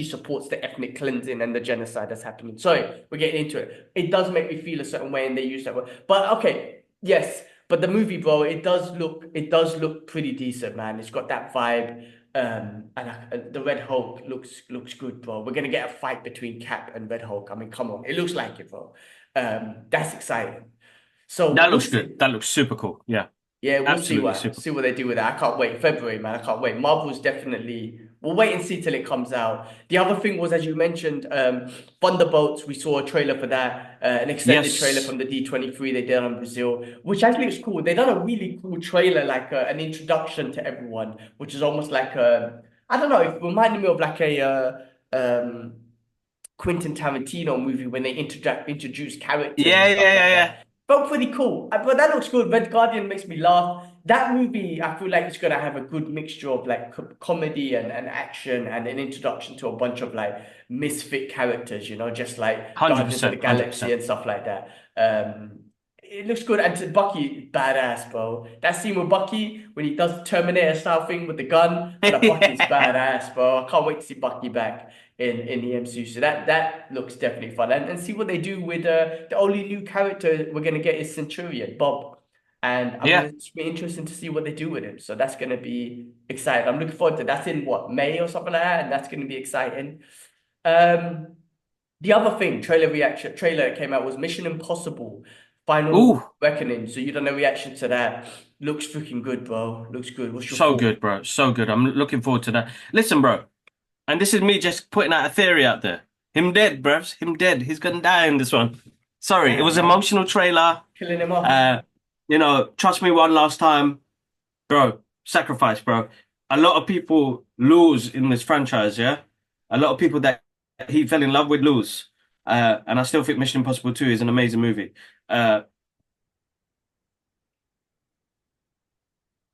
supports the ethnic cleansing and the genocide that's happening. Sorry, we're getting into it. It does make me feel a certain way and they use that word. But okay, yes. But the movie, bro, it does look pretty decent, man. It's got that vibe. The Red Hulk looks good, bro. We're gonna get a fight between Cap and Red Hulk. I mean, come on, it looks like it, bro. That's exciting. So That we'll looks good. see. That looks super cool. Yeah. Yeah, we'll see Absolutely what super. see what they do with that. I can't wait. February, man. I can't wait. Marvel's definitely. We'll wait and see till it comes out. The other thing was, as you mentioned, Thunderbolts. We saw a trailer for that, an extended trailer Yes. from the D23 they did on Brazil, which actually looks cool. They done a really cool trailer, like an introduction to everyone, which is almost like a, I don't know, it reminded me of like a Quentin Tarantino movie when they introduce characters Yeah, and yeah, stuff yeah, like yeah. that. Felt pretty cool. But that looks good. Red Guardian makes me laugh. That movie, I feel like it's gonna have a good mixture of like comedy and action and an introduction to a bunch of like misfit characters, just like Guardians of the 100%. Galaxy 100%. and stuff like that. It looks good. And to Bucky, badass, bro. That scene with Bucky when he does Terminator style thing with the gun, but Bucky's badass, bro. I can't wait to see Bucky back in the MCU. So that looks definitely fun. And see what they do with the only new character we're gonna get is Centurion, Bob. And Yeah. it's be interesting to see what they do with him. So that's gonna be exciting. I'm looking forward to that's in what, May or something like that, and that's gonna be exciting. Um the other thing, trailer that came out was Mission Impossible Ooh, Final Reckoning. So you done a reaction to that. Looks freaking good, bro. Looks good. What's your so thought? good, bro. So good. I'm looking forward to that. Listen, bro. And this is me just putting out a theory out there. Him dead, bruvs. Him dead. He's gonna die in this one. Sorry, it Damn, was man. emotional trailer. Killing him off. Uh, trust me one last time, bro. Sacrifice, bro. A lot of people lose in this franchise, yeah. A lot of people that he fell in love with lose. And I still think Mission Impossible 2 is an amazing movie. Uh,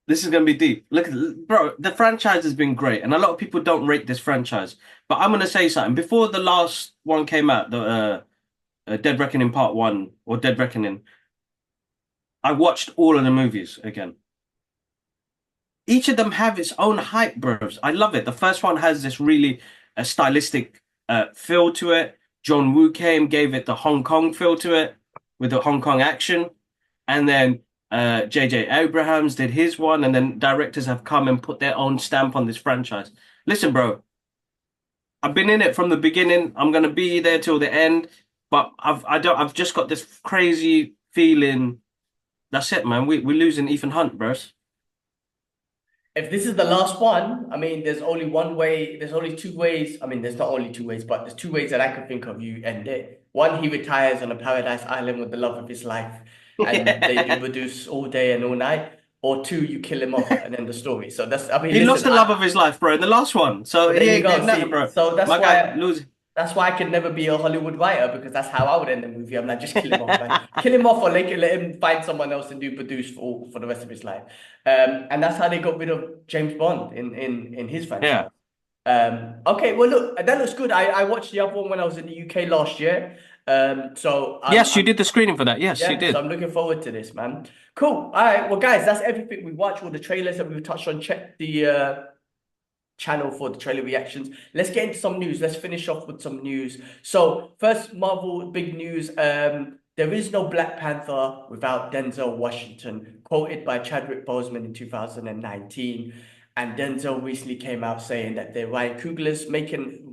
This is going to be deep. Look, bro, the franchise has been great, and a lot of people don't rate this franchise. But I'm going to say something. Before the last one came out, the Dead Reckoning Part 1 or Dead Reckoning, I watched all of the movies again. Each of them have its own hype, bros. I love it. The first one has this really stylistic feel to it. John Woo came, gave it the Hong Kong feel to it with the Hong Kong action. And then J.J. Abrahams did his one, and then directors have come and put their own stamp on this franchise. Listen, bro, I've been in it from the beginning. I'm gonna be there till the end, but I've just got this crazy feeling. That's it, man. We're losing Ethan Hunt, bros. If this is the last one, I mean, there's only one way, there's only two ways. I mean, there's not only two ways, but there's two ways that I could think of you end it. One, he retires on a paradise island with the love of his life, and they do produce all day and all night. Or two, you kill him off and end the story. So that's, I mean, He lost listen, the love of his life, bro, in the last one. So well, there he you ain't go. getting nothing, See, bro. so My guy lose. that's why I could never be a Hollywood writer because that's how I would end the movie. I'm like, just kill him off, man. Kill him off or let him find someone else and do produce for the rest of his life. And that's how they got rid of James Bond in his Yeah. franchise. Okay, well look, that looks good. I watched the other one when I was in the UK last year. So Yes, you I'm did the screening for that. Yes, you yeah, so did. I'm looking forward to this, man. Cool. All right, well guys, that's everything we watched. All the trailers that we touched on. Check the channel for the trailer reactions. Let's get into some news. Let's finish off with some news. So first, Marvel big news. There is no Black Panther without Denzel Washington, quoted by Chadwick Boseman in 2019. And Denzel recently came out saying that Ryan Coogler's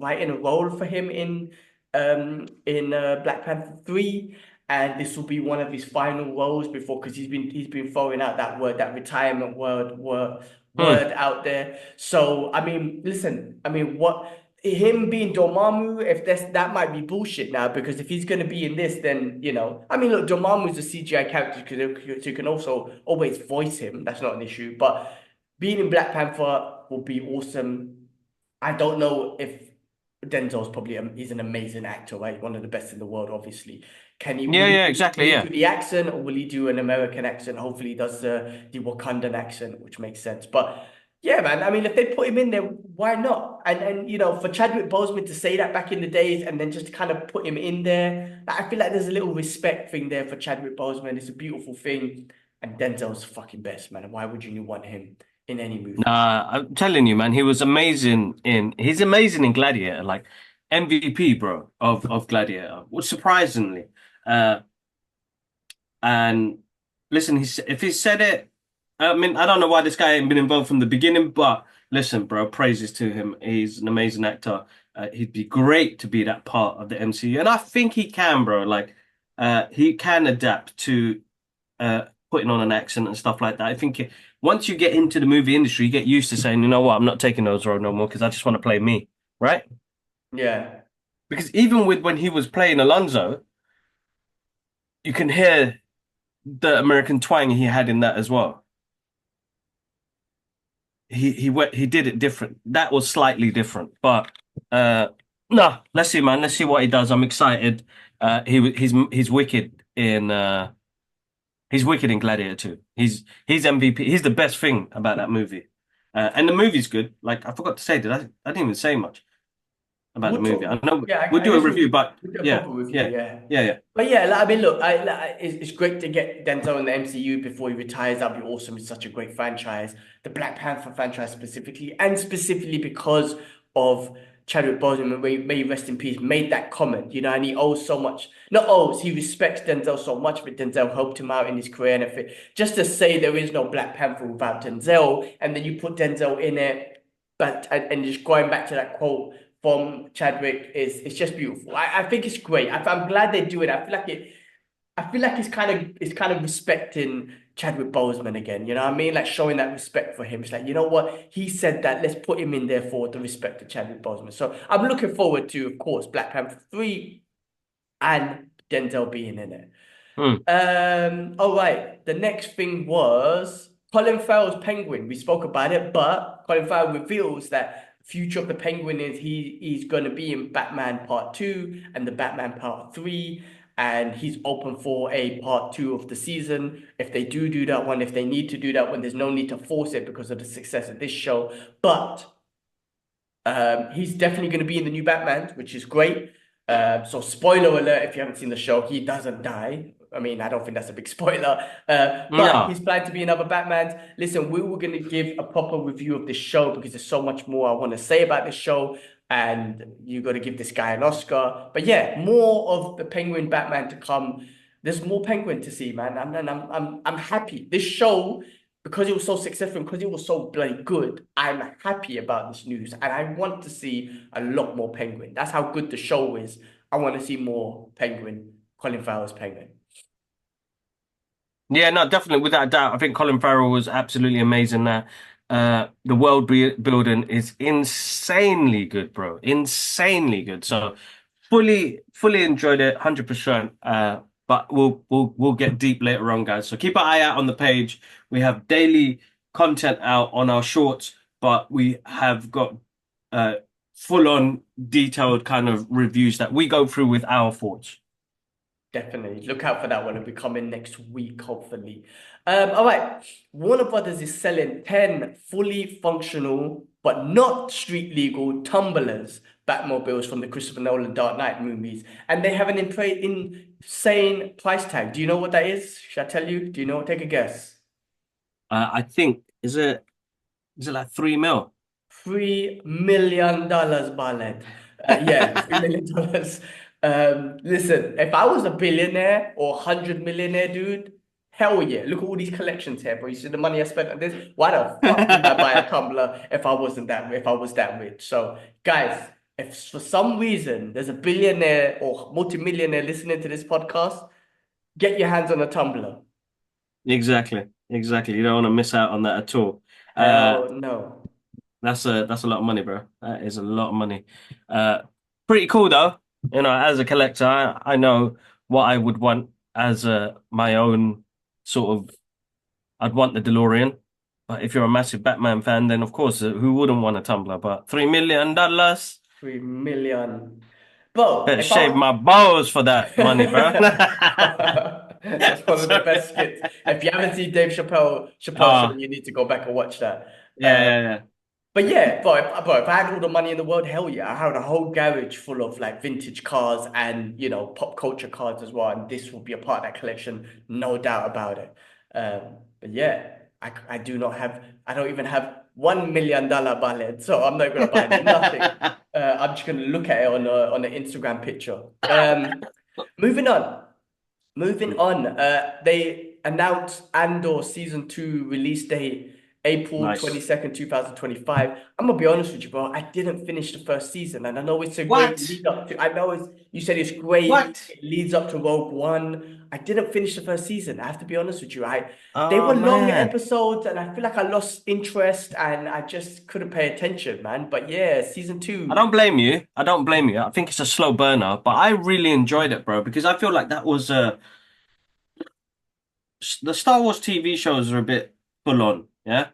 writing a role for him in Black Panther 3. And this will be one of his final roles before, because he's been throwing out that word, that retirement word Hmm. out there. So, I mean, listen, I mean, what? him being Dormammu, if that might be bullshit now, because if he's gonna be in this, then I mean, look, Dormammu's a CGI character because you can also always voice him. That's not an issue. But being in Black Panther will be awesome. I don't know if Denzel's probably he's an amazing actor, right? One of the best in the world, obviously. Can he Yeah, yeah, exactly. will he Yeah. do the accent or will he do an American accent? Hopefully he does the Wakandan accent, which makes sense. But yeah, man, I mean if they put him in there, why not? And for Chadwick Boseman to say that back in the days and then just kind of put him in there, I feel like there's a little respect thing there for Chadwick Boseman. It's a beautiful thing. And Denzel's fucking best, man. Why would you want him in any movie? Nah, I'm telling you, man, he's amazing in Gladiator, like MVP, bro, of Gladiator. Well, surprisingly. Uh and listen, if he said it, I mean, I don't know why this guy ain't been involved from the beginning, but listen, bro, praises to him. He's an amazing actor. He'd be great to be that part of the MCU. And I think he can, bro. Like he can adapt to putting on an accent and stuff like that. I think once you get into the movie industry, you get used to saying, you know what, I'm not taking those roles no more because I just want to play me, right? Yeah. Because even with when he was playing Alonzo, you can hear the American twang he had in that as well. He did it different. That was slightly different, but uh, no, let's see, man. Let's see what he does. I'm excited. He's wicked in he's wicked in Gladiator 2. He's MVP. He's the best thing about that movie. And the movie's good. Like I forgot to say, did I? I didn't even say much about the We'll movie. talk. I know Yeah, we'll I do a guess review, but we'll do a yeah, proper review. yeah, Yeah, yeah, yeah. but yeah, I mean, look, it's great to get Denzel in the MCU before he retires. That'd be awesome. It's such a great franchise, the Black Panther franchise specifically, and specifically because of Chadwick Boseman, may he rest in peace, made that comment. And he owes so much. Not owes, he respects Denzel so much, but Denzel helped him out in his career. And if just to say there is no Black Panther without Denzel, and then you put Denzel in it, but and just going back to that quote from Chadwick is it's just beautiful. I think it's great. I'm glad they do it. I feel like it's kind of respecting Chadwick Boseman again. You know what I mean? Like showing that respect for him. It's like, you know what? He said that. Let's put him in there for the respect of Chadwick Boseman. So I'm looking forward to, of course, Black Panther 3 and Denzel being in it. Hmm. All right. The next thing was Colin Farrell's Penguin. We spoke about it, but Colin Farrell reveals that future of the Penguin is he's going to be in Batman Part 2 and the Batman Part 3, and he's open for a Part 2 of the season. If they do that one, if they need to do that one, there's no need to force it because of the success of this show. But he's definitely going to be in the new Batman, which is great. So spoiler alert, if you haven't seen the show, he doesn't die. I mean, I don't think that's a big spoiler. But No. he's planned to be another Batman. Listen, we were going to give a proper review of this show because there's so much more I want to say about this show. And you got to give this guy an Oscar. But yeah, more of the Penguin Batman to come. There's more Penguin to see, man. I'm happy. This show, because it was so successful, and because it was so bloody good, I'm happy about this news, and I want to see a lot more Penguin. That's how good the show is. I want to see more Penguin, Colin Farrell's Penguin. Yeah, no, definitely, without a doubt. I think Colin Farrell was absolutely amazing there. The building is insanely good, bro. Insanely good. So fully enjoyed it, 100%. But we'll get deep later on, guys. So keep an eye out on the page. We have daily content out on our shorts, but we have got uh full on detailed kind of reviews that we go through with our thoughts. Definitely. Look out for that one. It'll be coming next week, hopefully. All right. Warner Brothers is selling 10 fully functional but not street legal tumblers Batmobiles from the Christopher Nolan Dark Knight movies. And they have an insane price tag. Do you know what that is? Should I tell you? Do you know? Take a guess. I think is it like 3 mil? $3 million, Barlet. Yeah, $3 million. Listen, if I was a billionaire or 100 millionaire, dude, hell yeah. Look at all these collections here, bro. You see the money I spent on this? Why the fuck would I buy a tumbler if I was that rich? So, guys, if for some reason there's a billionaire or multimillionaire listening to this podcast, get your hands on a tumbler. Exactly. Exactly. You don't want to miss out on that at all. Uh, Hell no. That's a lot of money, bro. That is a lot of money. Uh, Pretty cool though. You know, as a collector, I know what I would want as my own sort of. I'd want the DeLorean. But if you're a massive Batman fan, then of course, who wouldn't want a tumbler? But $3 million, 3 million. Bro, better if I shave was my balls for that money, bro. That's one of the best Sorry. skits. If you haven't seen Chappelle Show, Ah, you need to go back and watch that. yeah, yeah, yeah. But yeah, bro, if I had all the money in the world, hell yeah, I had a whole garage full of like vintage cars and pop culture cars as well, and this will be a part of that collection, no doubt about it. But yeah, I don't even have $1 million budget, so I'm not gonna buy nothing. I'm just gonna look at it on an Instagram picture. Moving on. Moving on, they announced Andor season 2 release date April Nice. 22nd, 2025. I'm gonna be honest with you, bro. I didn't finish the first season, and I know it's a great What? lead up to. I know you said it's great. What? It leads up to Rogue One. I didn't finish the first season. I have to be honest with you. They Oh were long man. episodes, and I feel like I lost interest, and I just couldn't pay attention, man. But yeah, season I 2. don't blame you. I don't blame you. I think it's a slow burner, but I really enjoyed it, bro, because I feel like that was the Star Wars TV shows are a bit full on, yeah?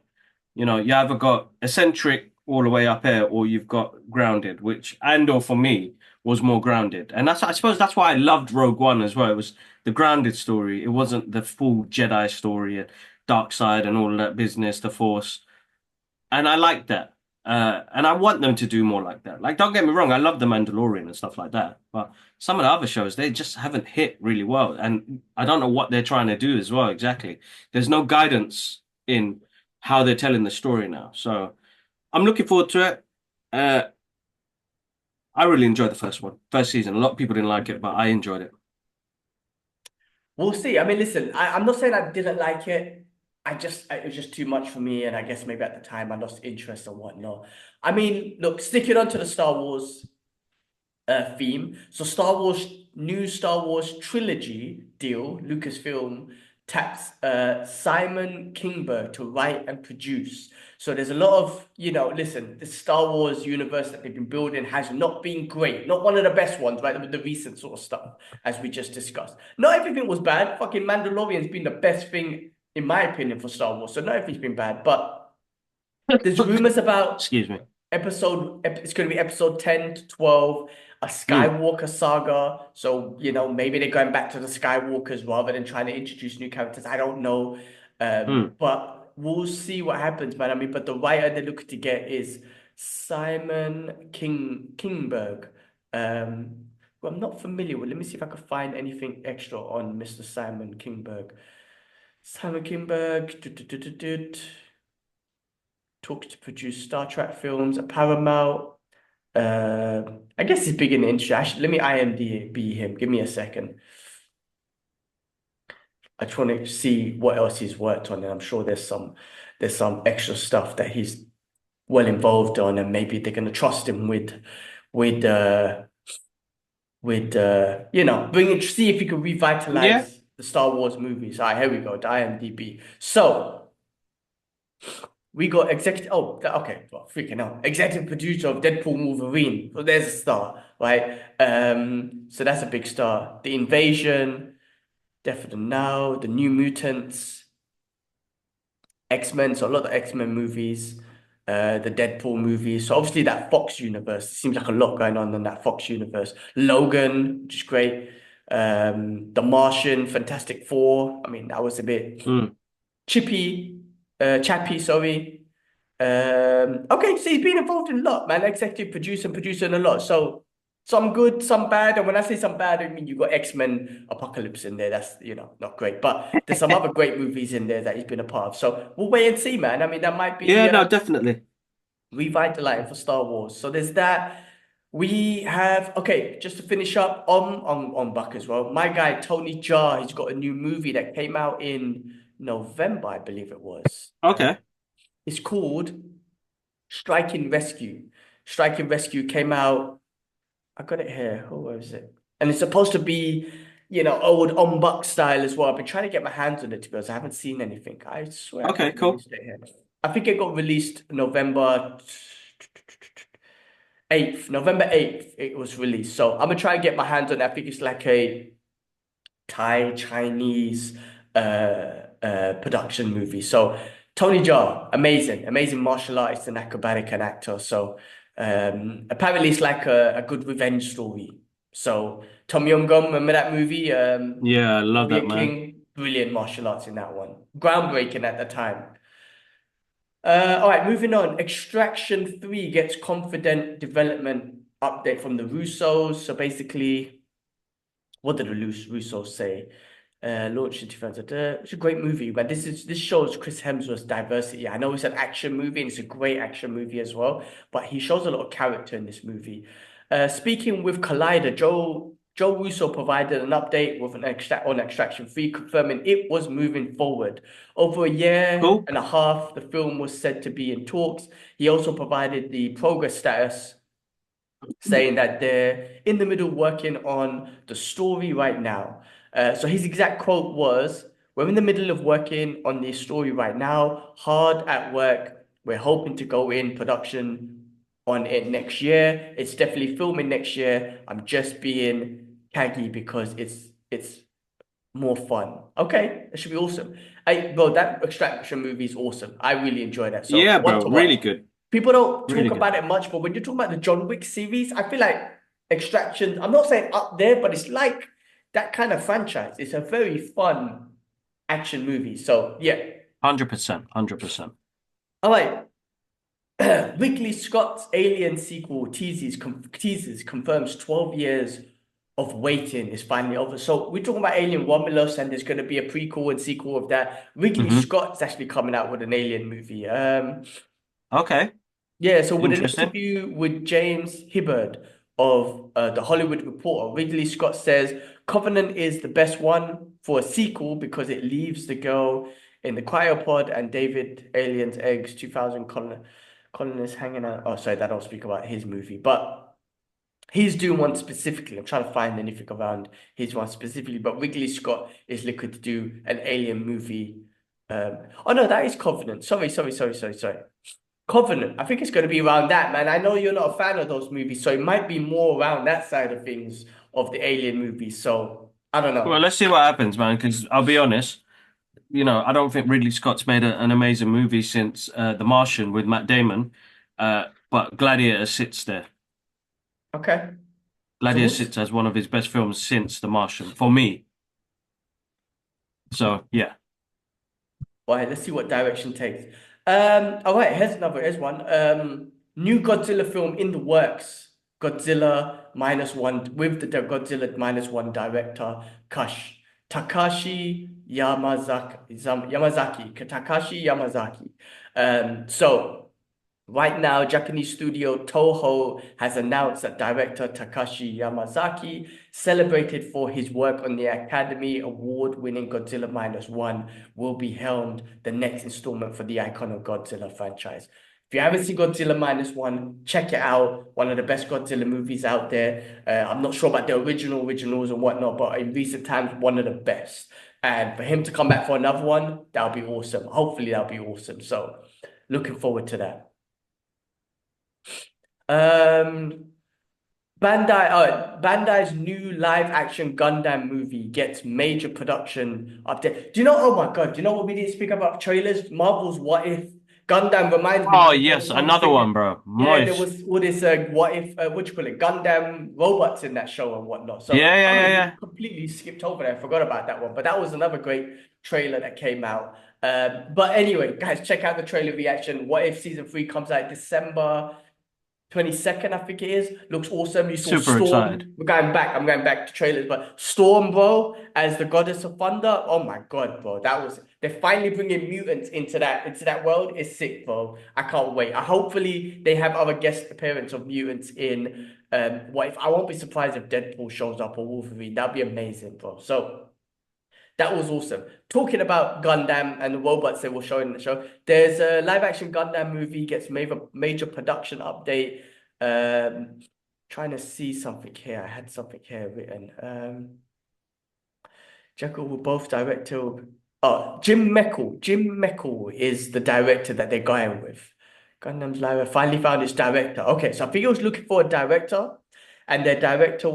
You know, you either got eccentric all the way up here or you've got grounded, which Andor for me was more grounded. And I suppose that's why I loved Rogue One as well. It was the grounded story. It wasn't the full Jedi story and dark side and all of that business, the Force. And I like that. And I want them to do more like that. Like, don't get me wrong, I love The Mandalorian and stuff like that. But some of the other shows, they just haven't hit really well. And I don't know what they're trying to do as well, exactly. There's no guidance in how they're telling the story now. So I'm looking forward to it. Uh, I really enjoyed the first one, first season. A lot of people didn't like it, but I enjoyed it. We'll see. I mean, listen, I'm not saying I didn't like it. It was just too much for me, and I guess maybe at the time I lost interest and whatnot. I mean, look, sticking on to the Star Wars theme. So new Star Wars trilogy deal, Lucasfilm taps Simon Kinberg to write and produce. So there's a lot of, listen, the Star Wars universe that they've been building has not been great. Not one of the best ones, right? With the recent sort of stuff, as we just discussed. Not everything was bad. Fucking Mandalorian's been the best thing, in my opinion, for Star Wars. So not everything's been bad. But there's rumors about Excuse me. it's going to be episode 10 to 12, a Hmm. Skywalker saga. So, maybe they're going back to the Skywalkers rather than trying to introduce new characters. I don't know. Hmm. But we'll see what happens, man. I mean, but the writer they're looking to get is Simon Kingberg. Who I'm not familiar with. Let me see if I can find anything extra on Mr. Simon Kingberg. Simon Kingberg. Talks to produce Star Trek films at Paramount. I guess he's big in the industry. Actually, let me IMDb him. Give me a second. I just want to see what else he's worked on, and I'm sure there's some extra stuff that he's well involved on, and maybe they're gonna trust him with uh bring see if he can Yeah. revitalize the Star Wars movies. All right, here we go. The IMDb. So we got okay, well, freaking hell. Executive producer of Deadpool Wolverine. So there's a star, right? So that's a big star. The Invasion, Definitely Now, The New Mutants, X-Men, so a lot of X-Men movies, the Deadpool movies. So obviously that Fox universe, seems like a lot going on in that Fox universe. Logan, which is great. The Martian, Fantastic Four. I mean, that was a bit Hmm. chappy, sorry. Okay, so he's been involved in a lot, man. Executive producer and producing a lot. So some good, some bad. And when I say some bad, I mean you got X-Men Apocalypse in there. That's not great. But there's some other great movies in there that he's been a part of. So we'll wait and see, man. I mean, that might Yeah, be no, definitely. revitalizing for Star Wars. So there's that. We have okay, just to finish up on Buck as well. My guy Tony Jaa, he's got a new movie that came out in November, I believe it was. Okay. It's called Striking Rescue. Striking Rescue came out. I got it here. Oh, where is it? And it's supposed to be, old on Buck style as well. I've been trying to get my hands on it to be honest. I haven't seen anything. I swear I got Okay, it cool. released it here. I think it got released November 8th. November 8th, it was released. So I'm gonna try and get my hands on it. I think it's like a Thai Chinese production movie. So Tony Jaa, amazing martial artist and acrobatic and actor. So apparently it's like a good revenge story. So Tom Yum Gum, remember that movie? Yeah, I love Warrior that, man. King, brilliant martial arts in that one. Groundbreaking at the time. All right, moving on. Extraction 3 gets confident development update from the Russos. So basically, what did the Russos say? Launched in 2000. It's a great movie, but this shows Chris Hemsworth's diversity. I know it's an action movie and it's a great action movie as well, but he shows a lot of character in this movie. Speaking with Collider, Joe Russo provided an update with on Extraction 3, confirming it was moving forward. Over a year Cool. and a half, the film was said to be in talks. He also provided the progress status, saying that they're in the middle working on the story right now. So his exact quote was, "We're in the middle of working on this story right now, hard at work. We're hoping to go in production on it next year. It's definitely filming next year. I'm just being caggy because it's more fun." Okay, that should be awesome. Bro, that Extraction movie is awesome. I really enjoy that. So Yeah, one bro. to Really watch. good. People don't Really talk good. about it much, but when you're talking about the John Wick series, I feel like Extraction, I'm not saying up there, but it's like that kind of franchise. It's a very fun action movie. So yeah. 100%. 100%. All right. Ridley Scott's Alien sequel teases confirms 12 years of waiting is finally over. So we're talking about Alien Romulus, and there's going to be a prequel and sequel of that. Ridley Hmm. Scott's actually coming out with an Alien movie. Okay. Yeah, so with an Interesting. interview with James Hibberd of The Hollywood Reporter, Ridley Scott says Covenant is the best one for a sequel because it leaves the girl in the cryopod and David Alien's eggs, 2000 colonists hanging out. Oh, sorry, that don't speak about his movie, but he's doing one specifically. I'm trying to find anything around his one specifically, but Ridley Scott is looking to do an Alien movie. Oh no, that is Covenant. Sorry. Covenant. I think it's going to be around that, man. I know you're not a fan of those movies, so it might be more around that side of things of the Alien movies. So I don't Well, know. let's see what happens, man. Because I'll be honest, I don't think Ridley Scott's made an amazing movie since The Martian with Matt Damon. But Gladiator sits there. Okay. So Gladiator sits as one of his best films since The Martian for me. So yeah. all right, let's see what direction takes. All right, here's one. New Godzilla film in the works. Godzilla minus one with the Godzilla minus one director Takashi Yamazaki. So right now, Japanese studio Toho has announced that director Takashi Yamazaki, celebrated for his work on the Academy Award-winning Godzilla Minus One, will be helmed the next installment for the iconic Godzilla franchise. If you haven't seen Godzilla Minus One, check it out. One of the best Godzilla movies out there. I'm not sure about the originals and whatnot, but in recent times, one of the best. And for him to come back for another one, that'll be awesome. Hopefully, that'll be awesome. So, looking forward to that. Um, Bandai's new live action Gundam movie gets major production update. Do you know? Oh my God! Do you know what we didn't speak about trailers? Marvel's What If Gundam reminds me Oh because there yes, was all these another things. one, bro. Yeah, there Moist. was all this what if what do you call it? Gundam robots in that show and whatnot. So Yeah, yeah, yeah, sorry, we yeah. completely skipped over that. I forgot about that one, but that was another great trailer that came out. But anyway, guys, check out the trailer reaction. What if season 3 comes out December 22nd, I think it is. Looks awesome. You saw Super excited. Storm. We're going back. I'm going back to trailers, but Storm, bro, as the goddess of thunder. Oh my God, bro. They're finally bringing mutants into that world. It's sick, bro. I can't wait. Hopefully they have other guest appearance of mutants in what if I won't be surprised if Deadpool shows up or Wolverine. That'd be amazing, bro. So that was awesome. Talking about Gundam and the robots they were showing in the show, there's a live action Gundam movie gets major production update. Um, Trying to see something here. I had something here written. Jekyll will both director. Oh, Jim Meckle. Jim Meckle is the director that they're going with. Gundam's Lyra finally found its director. Okay, so I think he was looking for a director, and their director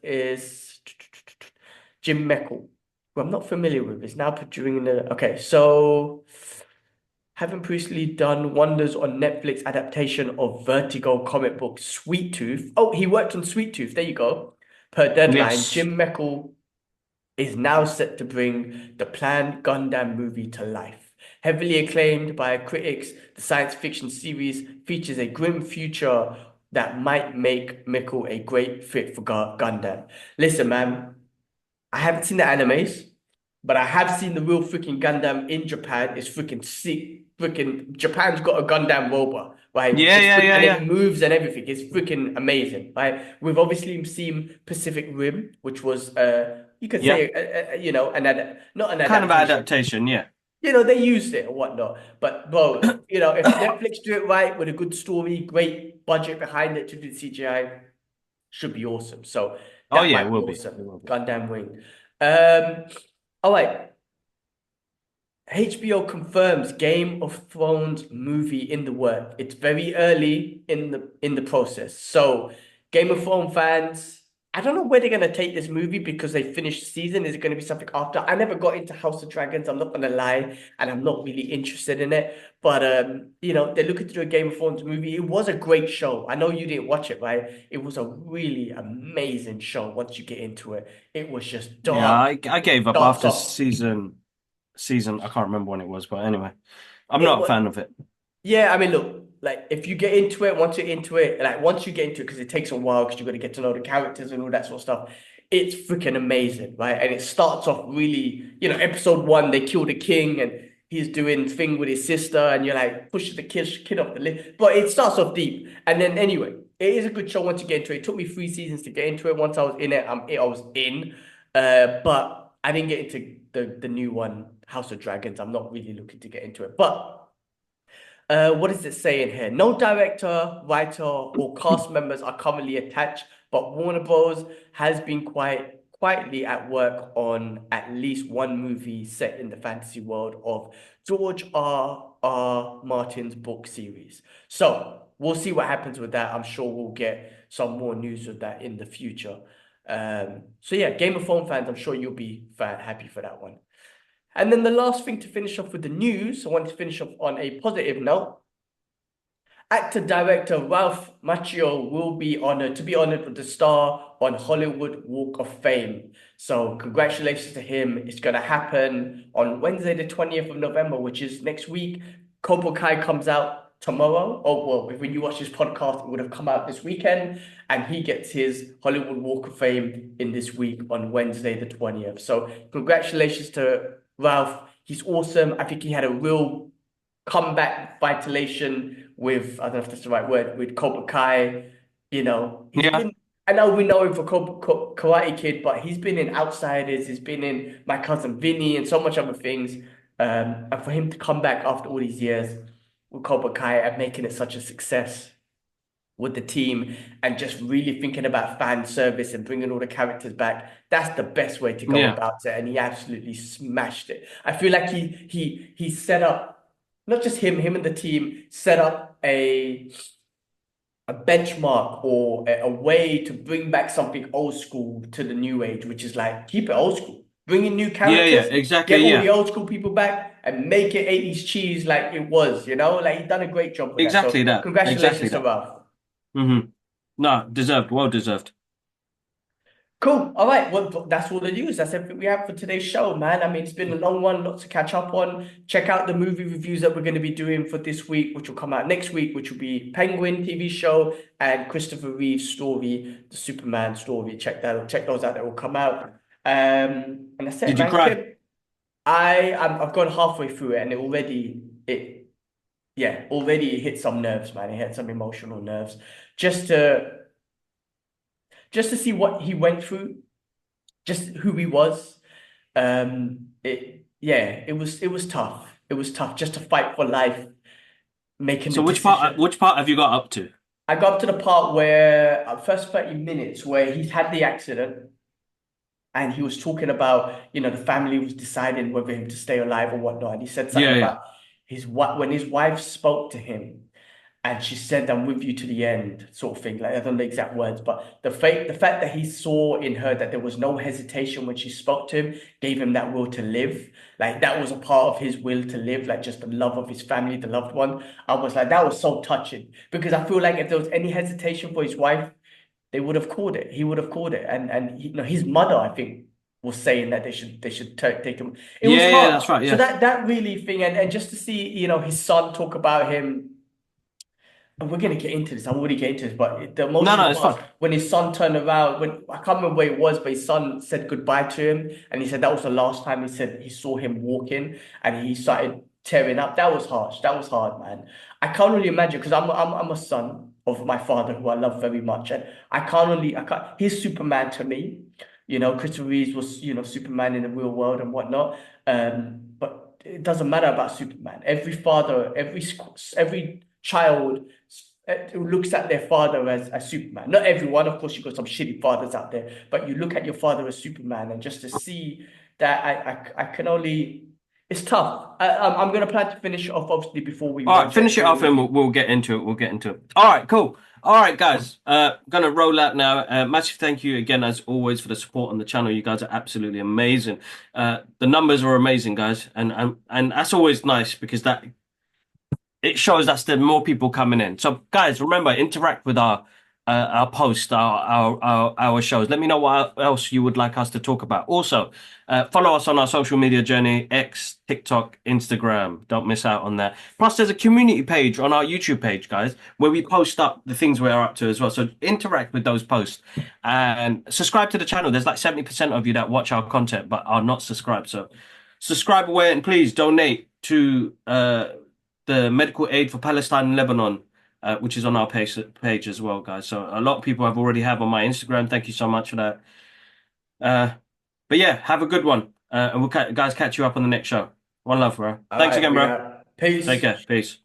is Jim Meckle, who I'm not familiar with. Is now producing the. Okay, so having previously done wonders on Netflix adaptation of Vertigo comic book Sweet Tooth. Oh, he worked on Sweet Tooth. There you go. Per deadline, Yes. Jim Meckle is now set to bring the planned Gundam movie to life. Heavily acclaimed by critics, the science fiction series features a grim future that might make Mickle a great fit for Gundam. Listen, man, I haven't seen the animes, but I have seen the real freaking Gundam in Japan. It's freaking sick. Freaking Japan's got a Gundam robot, right? Yeah, It's yeah, freaking, yeah, and it yeah. moves and everything. It's freaking amazing, right? We've obviously seen Pacific Rim, which was you could Yeah. say not an Kind of adaptation. adaptation, yeah. They used it or whatnot. But bro, if Netflix do it right with a good story, great budget behind it to do CGI, should be awesome. So Oh that yeah, it might be will be. awesome. It will be. Gundam Wing. Um, all right. HBO confirms Game of Thrones movie in the work. It's very early in the process. So, Game of Thrones fans, I don't know where they're gonna take this movie because they finished the season. Is it gonna be something after? I never got into House of Dragons. I'm not gonna lie, and I'm not really interested in it. But they're looking to do a Game of Thrones movie. It was a great show. I know you didn't watch it, right? It was a really amazing show. Once you get into it, it was just Yeah, dark, I gave up dark, after soft. season. I can't remember when it was, but anyway, I'm It not a was. fan of it. Yeah, I mean, look, like if you get into it, once you're into it, like once you get into it, because it takes a while because you got to get to know the characters and all that sort of stuff, it's freaking amazing, right? And it starts off really, episode one, they kill the king and he's doing thing with his sister, and you're like pushes the kid off the lift. But it starts off deep, and then anyway, it is a good show once you get into it. It took me 3 seasons to get into it. Once I was in it, I was in. But I didn't get into the new one, House of Dragons. I'm not really looking to get into it, but. What does it say in here? No director, writer, or cast members are currently attached, but Warner Bros. Has been quite quietly at work on at least one movie set in the fantasy world of George R. Martin's book series. So we'll see what happens with that. I'm sure we'll get some more news of that in the future. So yeah, Game of Thrones fans, I'm sure you'll be happy for that one. And then the last thing to finish off with the news, I want to finish off on a positive note. Actor director Ralph Macchio will be honored with the star on Hollywood Walk of Fame. So congratulations to him. It's going to happen on Wednesday, the 20th of November, which is next week. Cobra Kai comes out tomorrow. Oh, well, when you watch this podcast, it would have come out this weekend. And he gets his Hollywood Walk of Fame in this week on Wednesday, the 20th. So congratulations to Ralph. He's awesome. I think he had a real comeback vitalization with, I don't know if that's the right word, with Cobra Kai. He's Yeah, been, I know we know him for Karate Kid, but he's been in Outsiders, he's been in My Cousin Vinny and so much other things. And for him to come back after all these years with Cobra Kai and making it such a success with the team and just really thinking about fan service and bringing all the characters back. That's the best way to go yeah, about it, and he absolutely smashed it. I feel like he set up not just him and the team set up a benchmark or a way to bring back something old school to the new age, which is like keep it old school, bring in new yeah, characters, exactly, get all the yeah, old school people back, and make it 80s cheese like it was. Like he done a great job with that. So exactly congratulations to that. Ralph. No, deserved, well deserved. Cool. All right. Well, that's all the news. That's everything we have for today's show, man. I mean, it's been a long one, lots to catch up on. Check out the movie reviews that we're going to be doing for this week, which will come out next week, which will be Penguin TV show and Christopher Reeve's story, the Superman story. Check those out. That will come out. And that's it, Did you man. cry? Kim, I've gone halfway through it, and already hit some nerves, man. It hit some emotional nerves. Just to just to see what he went through, just who he was. It was tough. It was tough just to fight for life, making the So decision. which part have you got up to? I got up to the part where first 30 minutes where he's had the accident, and he was talking about, the family was deciding whether him to stay alive or whatnot. And he said something Yeah, yeah. about his wife when his wife spoke to him, and she said, "I'm with you to the end," sort of thing. Like I don't know the exact words, but the fact that he saw in her that there was no hesitation when she spoke to him gave him that will to live. Like that was a part of his will to live, like just the love of his family, the loved one. I was like, that was so touching because I feel like if there was any hesitation for his wife, they would have called it. He would have called it, and his mother, I think, was saying that they should take him. It was Yeah, yeah, that's hard. right. So Yeah. that really thing, and just to see his son talk about him, and we're gonna get into this. I'm already getting into this, but the No, no, emotional it's part fun. was when his son turned around. When I can't remember where it was, but his son said goodbye to him, and he said that was the last time he said he saw him walking, and he started tearing up. That was harsh. That was hard, man. I can't really imagine because I'm a son of my father who I love very much, and I can't. He's Superman to me. Christopher Reeves was Superman in the real world and whatnot. But it doesn't matter about Superman. Every father, every child who looks at their father as Superman. Not everyone, of course, you've got some shitty fathers out there, but you look at your father as Superman, and just to see that, I can only. It's tough. I'm gonna plan to finish off obviously before we All run right, finish it through the off and review. we'll get into it. We'll get into it. All right, cool. All right, guys. Gonna roll out now. Massive thank you again, as always, for the support on the channel. You guys are absolutely amazing. The numbers are amazing, guys, and that's always nice because that it shows us that more people coming in. So, guys, remember, interact with our post, our shows. Let me know what else you would like us to talk about. Also, follow us on our social media journey: X, TikTok, Instagram. Don't miss out on that. Plus, there's a community page on our YouTube page, guys, where we post up the things we're up to as well. So interact with those posts and subscribe to the channel. There's like 70% of you that watch our content but are not subscribed. So subscribe away and please donate to the medical aid for Palestine and Lebanon, which is on our page as well, guys. So a lot of people have on my Instagram. Thank you so much for that. But yeah, have a good one, and we'll guys catch you up on the next show. One love, bro. All Thanks right, again, we bro. are. Take Peace. care. Peace.